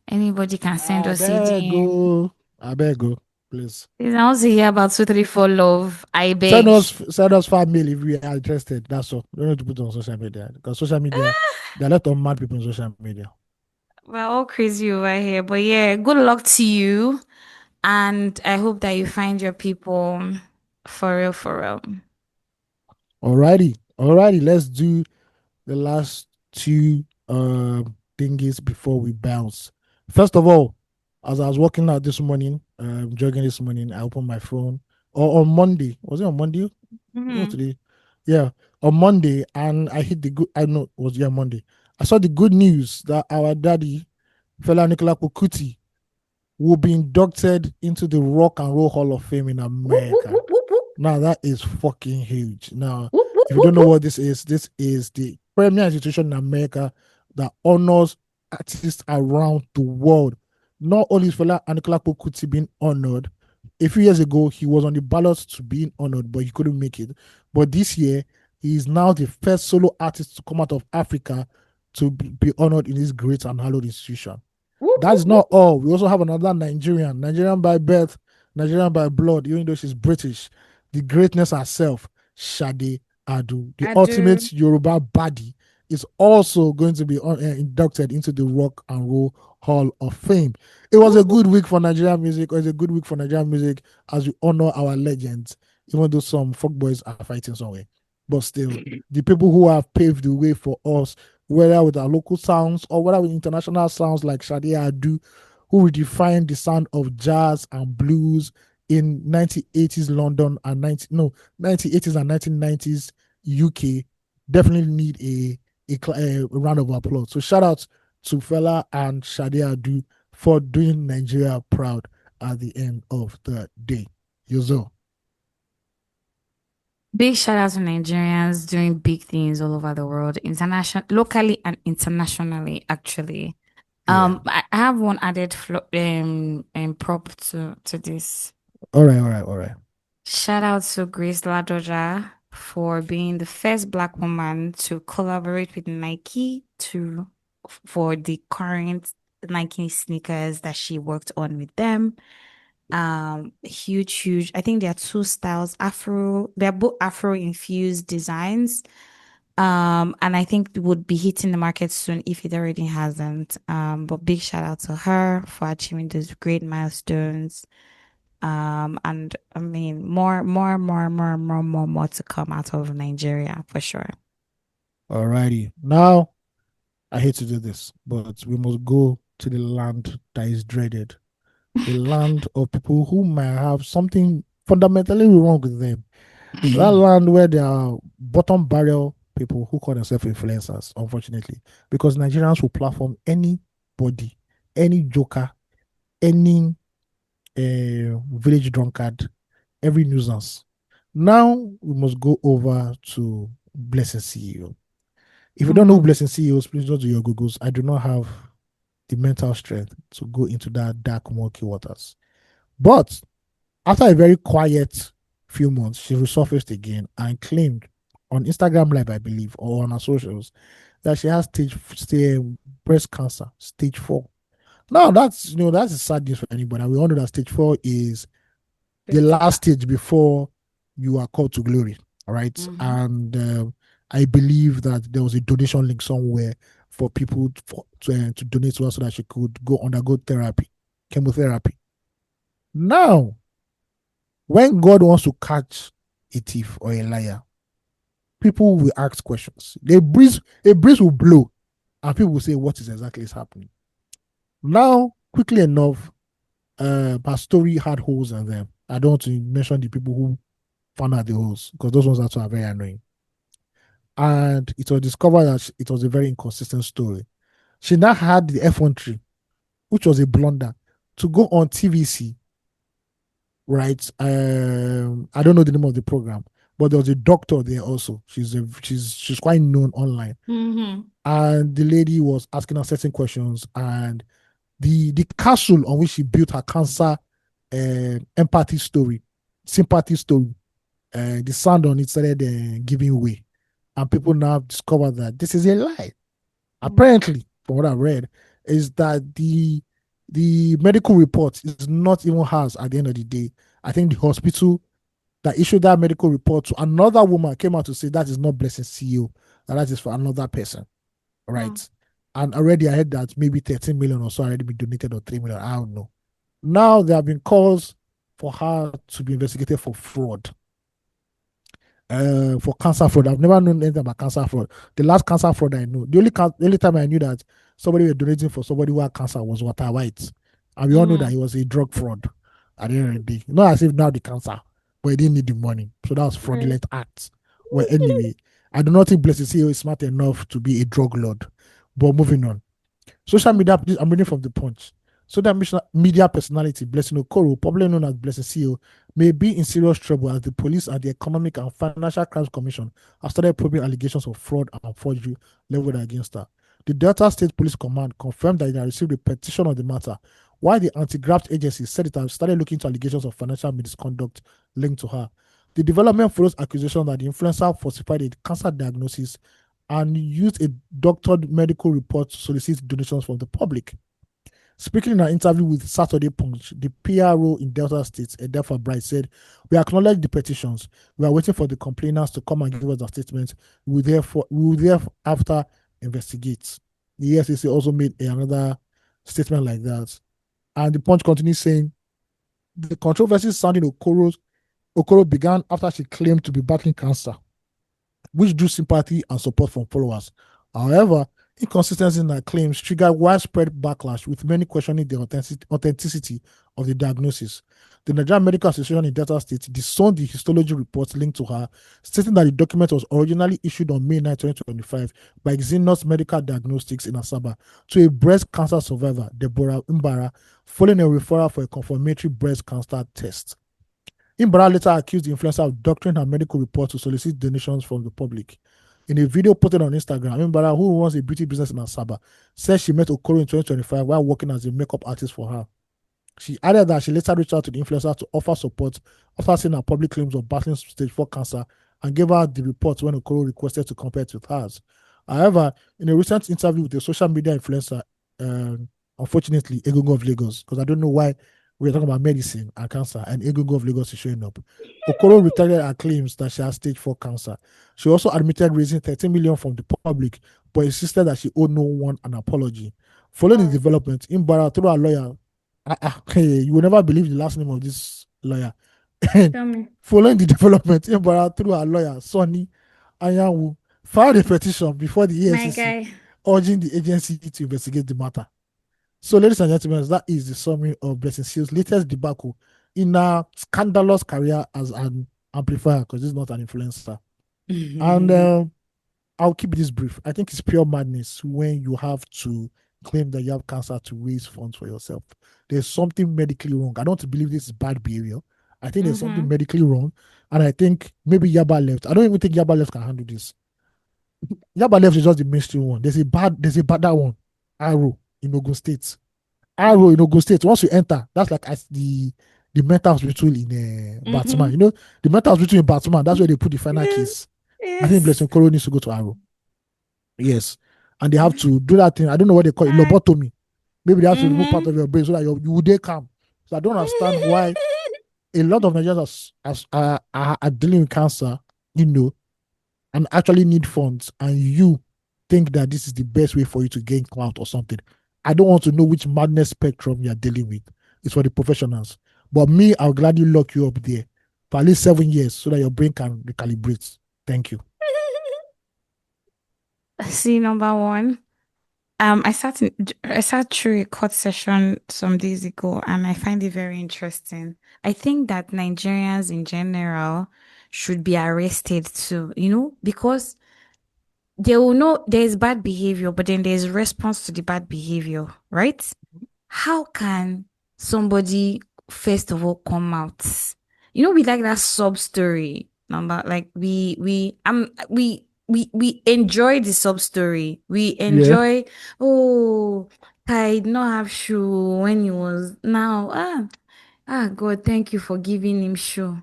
S2: anybody can send
S1: I
S2: us a
S1: beg
S2: DM.
S1: go. I beg go. Please.
S2: Please, I want to hear about 234 love. I
S1: Send
S2: beg.
S1: us send us fan mail if we are interested. That's all. You don't need to put it on social media. Because social media, there are a lot of mad people on social media.
S2: We're all crazy over here. But yeah, good luck to you. And I hope that you find your people for real, for real.
S1: Alrighty. Alrighty. Let's do the last two thingies before we bounce. First of all, as I was walking out this morning, jogging this morning, I opened my phone. Or on Monday. Was it on Monday? No,
S2: Mm-hmm.
S1: today. Yeah, on Monday, and I hit the good. I know it was Monday. I saw the good news that our daddy, Fela Kuti, will be inducted into the Rock and Roll Hall of Fame in
S2: Whoop, whoop,
S1: America.
S2: whoop, whoop, whoop.
S1: Now that is fucking huge. Now,
S2: Whoop, whoop,
S1: if you don't
S2: whoop,
S1: know
S2: whoop.
S1: what this is the premier institution in America that honors artists around the world. Not only is Fela Anikulapo Kuti being honored, A few years ago, he was on the ballot to being honored, but he couldn't make it. But this year, he is now the first solo artist to come out of Africa to be honored in this great and hallowed institution. That is not all. We also have another Nigerian by birth, Nigerian by blood, even though she's British. The greatness herself, Sade Adu, the ultimate Yoruba baddie, is also going to be inducted into the Rock and Roll Hall of Fame. It was a good week for Nigerian music. It was a good week for Nigerian music as we honor our legends, even though some fuckboys are fighting somewhere. But still, the people who have paved the way for us, whether with our local sounds or whether with international sounds like Sade Adu, who redefined the sound of jazz and blues in 1980s London and 1980s and 1990s UK, definitely need a round of applause. So shout out to Fela and Sade Adu for doing Nigeria proud at the end of the day. Yozo.
S2: Big shout out to Nigerians doing big things all over the world, locally and internationally, actually. Yeah. I have one added prop to this.
S1: All right.
S2: Shout out to Grace Ladoja for being the first Black woman to collaborate with Nike for the current Nike sneakers that she worked on with them. Huge. I think there are two styles, they're both Afro infused designs. And I think it would be hitting the market soon if it already hasn't. But big shout out to her for achieving those great milestones. And I mean, more to come out of Nigeria for sure.
S1: Alrighty. Now, I hate to do this, but we must go to the land that is dreaded. The land of people who might have something fundamentally wrong with them. That land where there are bottom barrel people who call themselves influencers, unfortunately, because Nigerians will platform anybody, any joker, any village drunkard, every nuisance. Now we must go over to Blessing CEO. If you don't know Blessing CEOs, please go to your Googles. I do not have the mental strength to go into that dark, murky waters. But after a very quiet few months, she resurfaced again and claimed on Instagram Live, I believe, or on her socials, that she has breast cancer, stage 4. Now that's a sad news for anybody. We all know that stage 4 is the last stage before you are called to glory. All right. And I believe that there was a donation link somewhere for people to donate to her so that she could go undergo chemotherapy. Now, when God wants to catch a thief or a liar, people will ask questions. A breeze will blow, and people will say, "What is exactly happening?" Now, quickly enough, her story had holes in them. I don't want to mention the people who found out the holes because those ones are very annoying. And it was discovered that it was a very inconsistent story. She now had the F13, which was a blunder, to go on TVC, right? I don't know the name of the program, but there was a doctor there also. She's quite known online. And the lady was asking her certain questions, and the castle on which she built her cancer sympathy story, the sound on it started giving way. And people now discover that this is a lie. Apparently, from what I read, is that the medical report is not even hers at the end of the day. I think the hospital that issued that medical report to another woman came out to say that is not Blessing CEO, that is for another person. Right. And already I heard that maybe 13 million or so already been donated, or 3 million. I don't know. Now there have been calls for her to be investigated for fraud. For cancer fraud. I've never known anything about cancer fraud. The last cancer fraud I know, the only time I knew that somebody was donating for somebody who had cancer was Walter White. And we all know that he was a drug fraud at the end of the day. Not as if now the cancer, but he didn't need the money. So that was fraudulent acts. Well, anyway, I do not think Blessed CEO is smart enough to be a drug lord. But moving on. Social media, I'm reading from the Punch. So that media personality, Blessing Okoro, popularly known as Blessing CEO, may be in serious trouble as the police and the Economic and Financial Crimes Commission have started probing allegations of fraud and forgery leveled against her. The Delta State Police Command confirmed that they had received a petition on the matter, while the anti-graft agency said it had started looking into allegations of financial misconduct linked to her. The development follows accusation that the influencer falsified a cancer diagnosis and used a doctored medical report to solicit donations from the public. Speaking in an interview with Saturday Punch, the PRO in Delta State, Edelfa Bright, said, "We acknowledge the petitions. We are waiting for the complainants to come and give us their statements. We will thereafter investigate." The EFCC also made another statement like that. And the Punch continues saying, "The controversy surrounding Okoro began after she claimed to be battling cancer, which drew sympathy and support from followers. However, inconsistencies in her claims triggered widespread backlash, with many questioning the authenticity of the diagnosis. The Nigerian Medical Association in Delta State disowned the histology reports linked to her, stating that the document was originally issued on May 9, 2025 by Xenos Medical Diagnostics in Asaba to a breast cancer survivor, Deborah Mbara, following a referral for a confirmatory breast cancer test. Mbara later accused the influencer of doctoring her medical report to solicit donations from the public. In a video posted on Instagram, Mbara, who runs a beauty business in Asaba, said she met Okoro in 2025 while working as a makeup artist for her. She added that she later reached out to the influencer to offer support after seeing her public claims of battling stage 4 cancer and gave her the report when Okoro requested to compare it with hers. However, in a recent interview with a social media influencer, unfortunately, Egungun of Lagos, because I don't know why we're talking about medicine and cancer, and Egungun of Lagos is showing up. Okoro retracted her claims that she has stage 4 cancer. She also admitted raising 13 million from the public, but insisted that she owed no one an apology. Following the development, Mbara, through her lawyer, hey, you will never believe the last name of this lawyer. Following the development, Mbara, through her lawyer, Sonny Anyanwu, filed a petition before the EFCC urging the agency to investigate the matter. So, ladies and gentlemen, that is the summary of Blessing Seal's latest debacle in her scandalous career as an amplifier, because this is not an influencer. And I'll keep this brief. I think it's pure madness when you have to claim that you have cancer to raise funds for yourself. There's something medically wrong. I don't believe this is bad behavior. I think there's something medically wrong. And I think maybe Yaba left. I don't even think Yaba left can handle this. Yaba left is just the mainstream one. There's a better one. Arrow in Ogun State. Arrow in Ogun State. Once you enter, that's like as the mental hospital in Batman. You know, the mental hospital in Batman, that's where they put the final case. Yes. I think Blessing Koro needs to go to Arrow. Yes. And they have to do that thing. I don't know what they call it, lobotomy. Maybe they have to remove part of your brain so that you will they come. So I don't understand why a lot of Nigerians are dealing with cancer, you know, and actually need funds, and you think that this is the best way for you to gain clout or something. I don't want to know which madness spectrum you're dealing with. It's for the professionals. But me, I'll gladly lock you up there for at least 7 years so that your brain can recalibrate. Thank you.
S2: See, number one, I sat through a court session some days ago, and I find it very interesting. I think that Nigerians in general should be arrested too, you know, because they will know there's bad behavior, but then there's response to the bad behavior, right? How can somebody first of all come out? You know, we like that sub story number. Like we enjoy the sub story. We enjoy, oh, I did not have shoe when he was now. God, thank you for giving him shoe.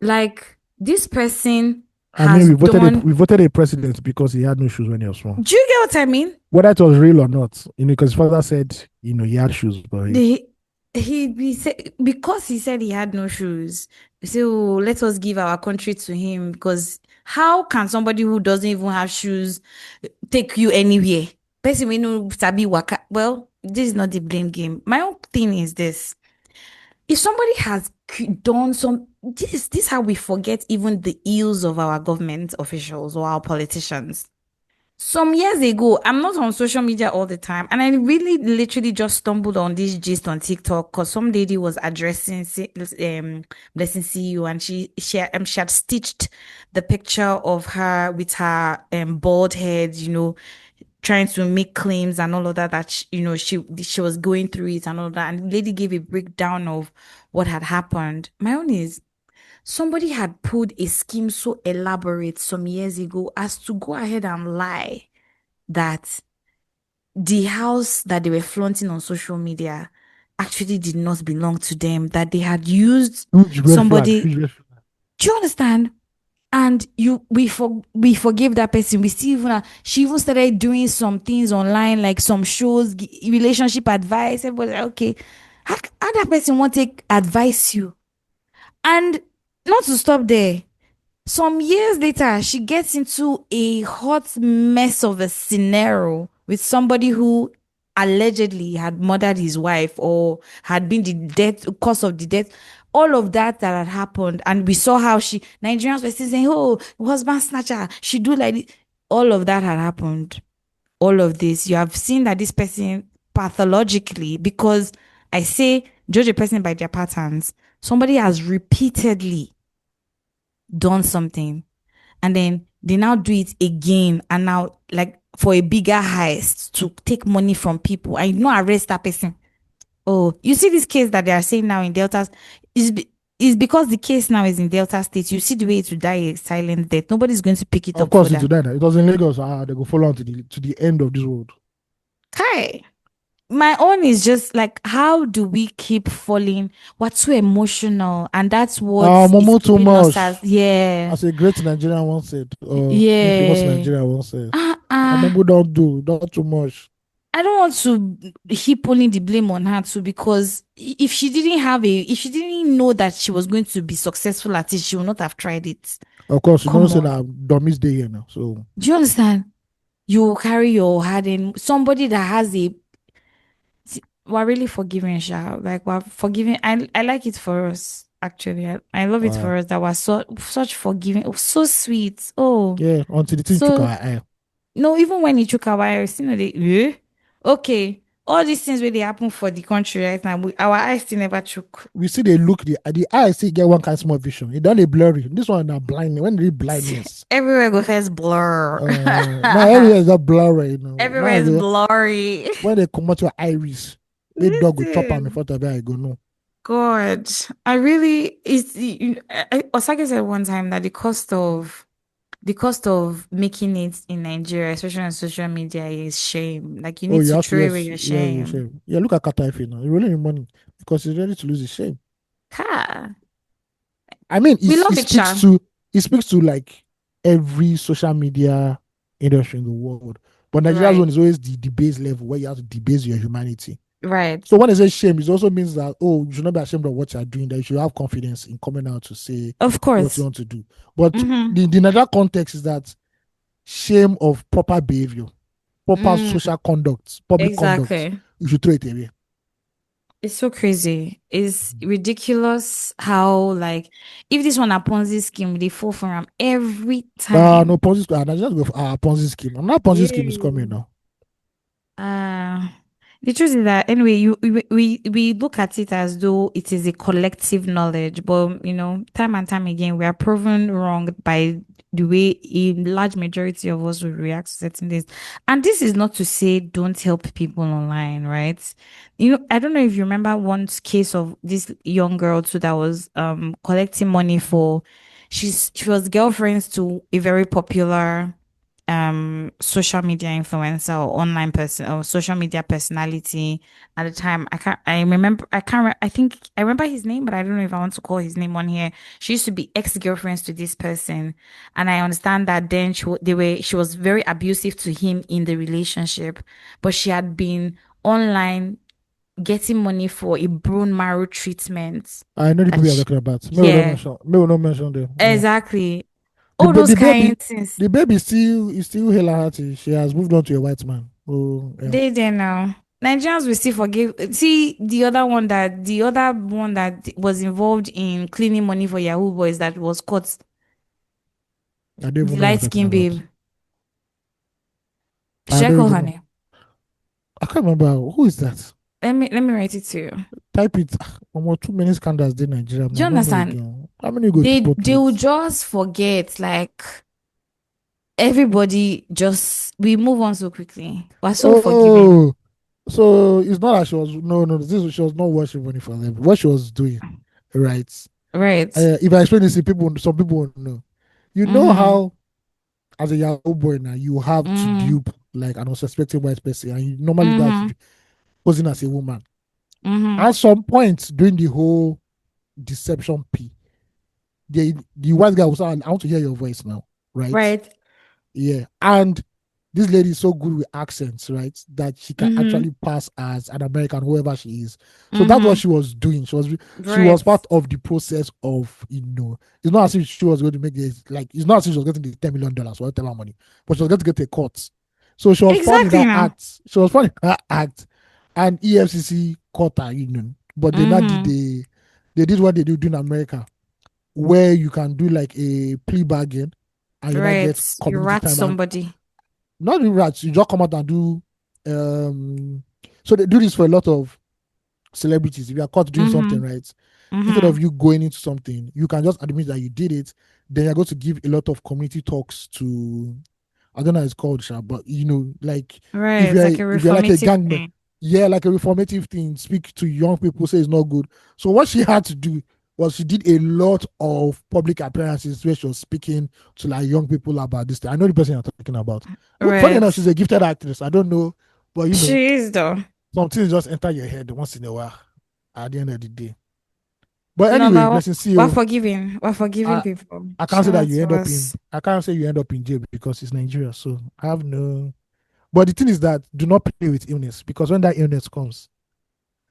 S2: Like this person has
S1: we voted a president because he had no shoes when he was small.
S2: Do you get what I mean?
S1: Whether it was real or not, you know, because his father said, you know, he had shoes, but
S2: because he said he had no shoes. So let us give our country to him, because how can somebody who doesn't even have shoes take you anywhere? Person we know sabi waka. Well, this is not the blame game. My own thing is this: if somebody has done this is how we forget even the ills of our government officials or our politicians. Some years ago, I'm not on social media all the time, and I really literally just stumbled on this gist on TikTok because some lady was addressing Blessing CEO, and she had stitched the picture of her with her bald head, you know, trying to make claims and all of that she was going through it and all that, and the lady gave a breakdown of what had happened. My own is, somebody had pulled a scheme so elaborate some years ago as to go ahead and lie that the house that they were flaunting on social media actually did not belong to them, that they had used
S1: Huge red flag.
S2: somebody.
S1: Huge red flag.
S2: Do you understand? And we forgave that person. We still even she even started doing some things online, like some shows, relationship advice. Everybody like, okay, how that person want to take advice you? And not to stop there, some years later, she gets into a hot mess of a scenario with somebody who allegedly had murdered his wife or had been the death cause of the death. All of that had happened, and we saw how Nigerians were still saying, "Oh, husband snatcher, she do like this." All of that had happened. All of this, you have seen that this person pathologically, because I say judge a person by their patterns. Somebody has repeatedly done something, and then they now do it again, and now like for a bigger heist to take money from people and you not arrest that person. Oh, you see this case that they are saying now in Delta is because the case now is in Delta State. You see the way it will die a silent death. Nobody's going to pick it
S1: Of
S2: up
S1: course, it's
S2: further.
S1: that. It was in Lagos. They go follow on to the end of this world.
S2: Kai, my own is just like, how do we keep falling? We're too emotional, and that's what is
S1: Momo too
S2: keeping us
S1: much.
S2: as, yeah,
S1: As a great Nigerian once said, famous
S2: yeah.
S1: Nigerian once said,
S2: Uh uh
S1: Momo don't too much.
S2: I don't want to heap only the blame on her too, because if she didn't know that she was going to be successful at it, she would not have tried it.
S1: Of course, you don't
S2: Come
S1: say
S2: on.
S1: that dummies day here now. So,
S2: Do you understand? You carry your heart in somebody that has a, we're really forgiving, Sha. Like we're forgiving. I like it for us, actually. I love it
S1: uh,
S2: for us that we're such forgiving. Oh, so sweet. Oh,
S1: yeah, until the thing took our
S2: so
S1: eye.
S2: no, even when it took a while, still know they, eh? Okay. All these things where they happen for the country right now, our eyes still never took.
S1: We see they look, the eye still get one kind of small vision. It done a blurry. This one now blind. When they blindness.
S2: Everywhere go first blur.
S1: Now everywhere is not blurry, you know.
S2: Everywhere is blurry.
S1: When they come out your iris, they dog will chop on in
S2: Listen,
S1: front of you, I go, no.
S2: God, I really is. Osaka said one time that the cost of making it in Nigeria, especially on social media, is shame. Like you
S1: Oh,
S2: need
S1: you
S2: to
S1: have to,
S2: throw away
S1: yes,
S2: your
S1: yeah, you
S2: shame.
S1: shame. Yeah, look at Kataifi now. He's rolling in money because he's ready to lose his shame.
S2: Ha.
S1: I mean,
S2: We love it, Sha.
S1: it speaks to like every social media industry in the world. But Nigeria's
S2: Right.
S1: one is always the base level where you have to debase your humanity.
S2: Right.
S1: So when they say shame, it also means that, oh, you should not be ashamed of what you're doing, that you should have confidence in coming out to say
S2: Of
S1: what you
S2: course.
S1: want to do. But
S2: Mm-hmm.
S1: the Nigerian context is that shame of proper behavior, proper
S2: Mm,
S1: social conduct, public conduct,
S2: exactly.
S1: you should throw it away.
S2: It's so crazy. It's ridiculous how, like, if this one a Ponzi scheme, they fall for them every
S1: No
S2: time.
S1: Ponzi scheme. Nigerians go for Ponzi scheme. I'm not Ponzi scheme is coming
S2: Yeah.
S1: now.
S2: Uh, the truth is that anyway, we look at it as though it is a collective knowledge, but time and time again, we are proven wrong by the way a large majority of us will react to certain things. And this is not to say don't help people online, right? I don't know if you remember one case of this young girl too that was collecting money for, she was girlfriends to a very popular social media influencer or online person or social media personality at the time. I think I remember his name, but I don't know if I want to call his name on here. She used to be ex-girlfriends to this person, and I understand that then she was very abusive to him in the relationship, but she had been online getting money for a bone marrow treatment.
S1: I know the
S2: That
S1: people you're
S2: she,
S1: talking about.
S2: yeah,
S1: May we not mention them.
S2: exactly.
S1: The,
S2: All those kind of things.
S1: the baby still is still hell and hearty. She has moved on to a white man. Oh, yeah.
S2: They there now. Nigerians will still forgive. See the other one that was involved in cleaning money for Yahoo boys that was caught.
S1: I don't
S2: The
S1: even know what
S2: light
S1: you're talking
S2: skin
S1: about.
S2: babe.
S1: I
S2: Should I
S1: don't
S2: call
S1: even
S2: her
S1: know.
S2: name?
S1: I can't remember who is that.
S2: Let me write it to you.
S1: Type it. Too many scandals in Nigeria.
S2: Do you
S1: I don't know
S2: understand?
S1: again. How many you go
S2: They
S1: report
S2: they will
S1: with?
S2: just forget, like everybody just we move on so quickly. We're so forgiving.
S1: Oh, so it's not that she was no. She was not washing money for them. What she was doing, right?
S2: Right.
S1: If I explain this, some people won't know. You know
S2: Mm-hmm.
S1: how as a Yahoo boy now you have to
S2: Mm-hmm.
S1: dupe like an unsuspecting white person, and you normally do that
S2: Mm-hmm.
S1: posing as a woman. At some point during the whole deception P, the white guy was saying, I want to hear your voice now, right?
S2: Right.
S1: Yeah. And this lady is so good with accents, right? That she can actually pass as an American, whoever she is. So that's what she was doing. She was part of the process of, it's not as if she was going to make this, like, it's not as if she was getting the $10 million or whatever money, but she was going to get a cut. So she was found in that act. She was found in that act, and EFCC caught her, But they not they did what they do in America, where you can do like a plea bargain and you not get
S2: You
S1: community
S2: rat
S1: time.
S2: somebody.
S1: Not even rats, you just come out and do so they do this for a lot of celebrities. If you are caught doing something, right? Instead of you going into something, you can just admit that you did it. Then you're going to give a lot of community talks to, I don't know how it's called, but like
S2: if
S1: you're like a gang member, yeah, like a reformative thing, speak to young people, say it's not good. So what she had to do was she did a lot of public appearances where she was speaking to like young people about this thing. I know the person you're talking about. Funny enough, she's a gifted actress. I don't know, but
S2: she is though.
S1: Some things just enter your head once in a while at the end of the day. But anyway, blessing see you.
S2: We're forgiving people.
S1: I can't say that you end up in. I can't say you end up in jail because it's Nigeria. So I have no. But the thing is that do not play with illness, because when that illness comes,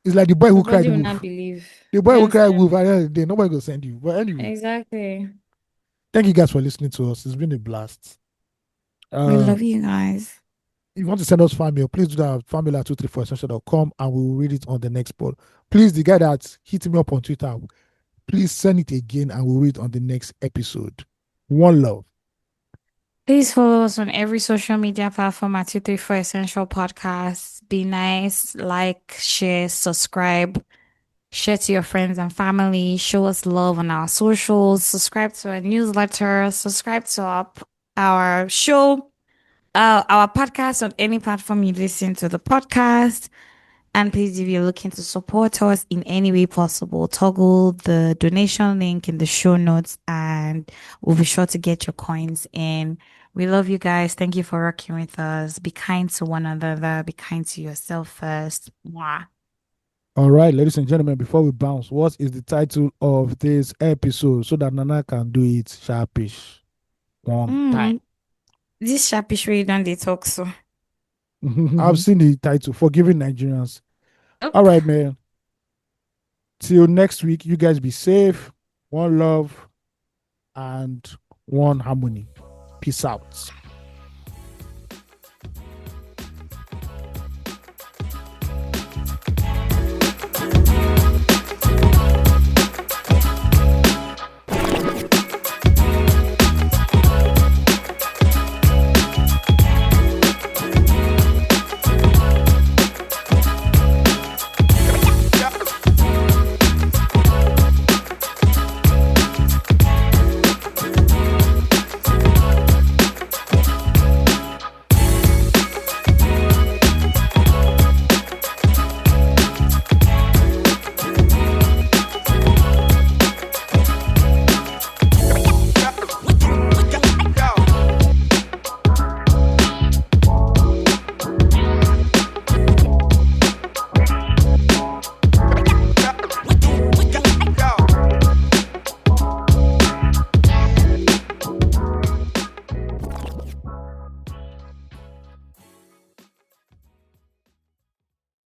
S1: it's like the boy who cried wolf. The boy who cried wolf. At the end of the day, nobody will send you. But anyway,
S2: exactly.
S1: Thank you guys for listening to us. It's been a blast.
S2: We love you guys.
S1: If you want to send us fan mail, please do that at fanmail@234essential.com and we'll read it on the next pod. Please, the guy that hit me up on Twitter, please send it again and we'll read it on the next episode. One love.
S2: Please follow us on every social media platform at 234 Essential Podcast. Be nice, like, share, subscribe, share to your friends and family, show us love on our socials, subscribe to our newsletter, subscribe to our show, our podcast on any platform you listen to the podcast. And please, if you're looking to support us in any way possible, toggle the donation link in the show notes and we'll be sure to get your coins in. We love you guys. Thank you for rocking with us. Be kind to one another. Be kind to yourself first. Mwah.
S1: All right, ladies and gentlemen, before we bounce, what is the title of this episode so that Nana can do it sharpish one time?
S2: This sharpish way done they talk so.
S1: I've seen the title, Forgiving Nigerians. All right, man. Till next week, you guys be safe. One love and one harmony. Peace out.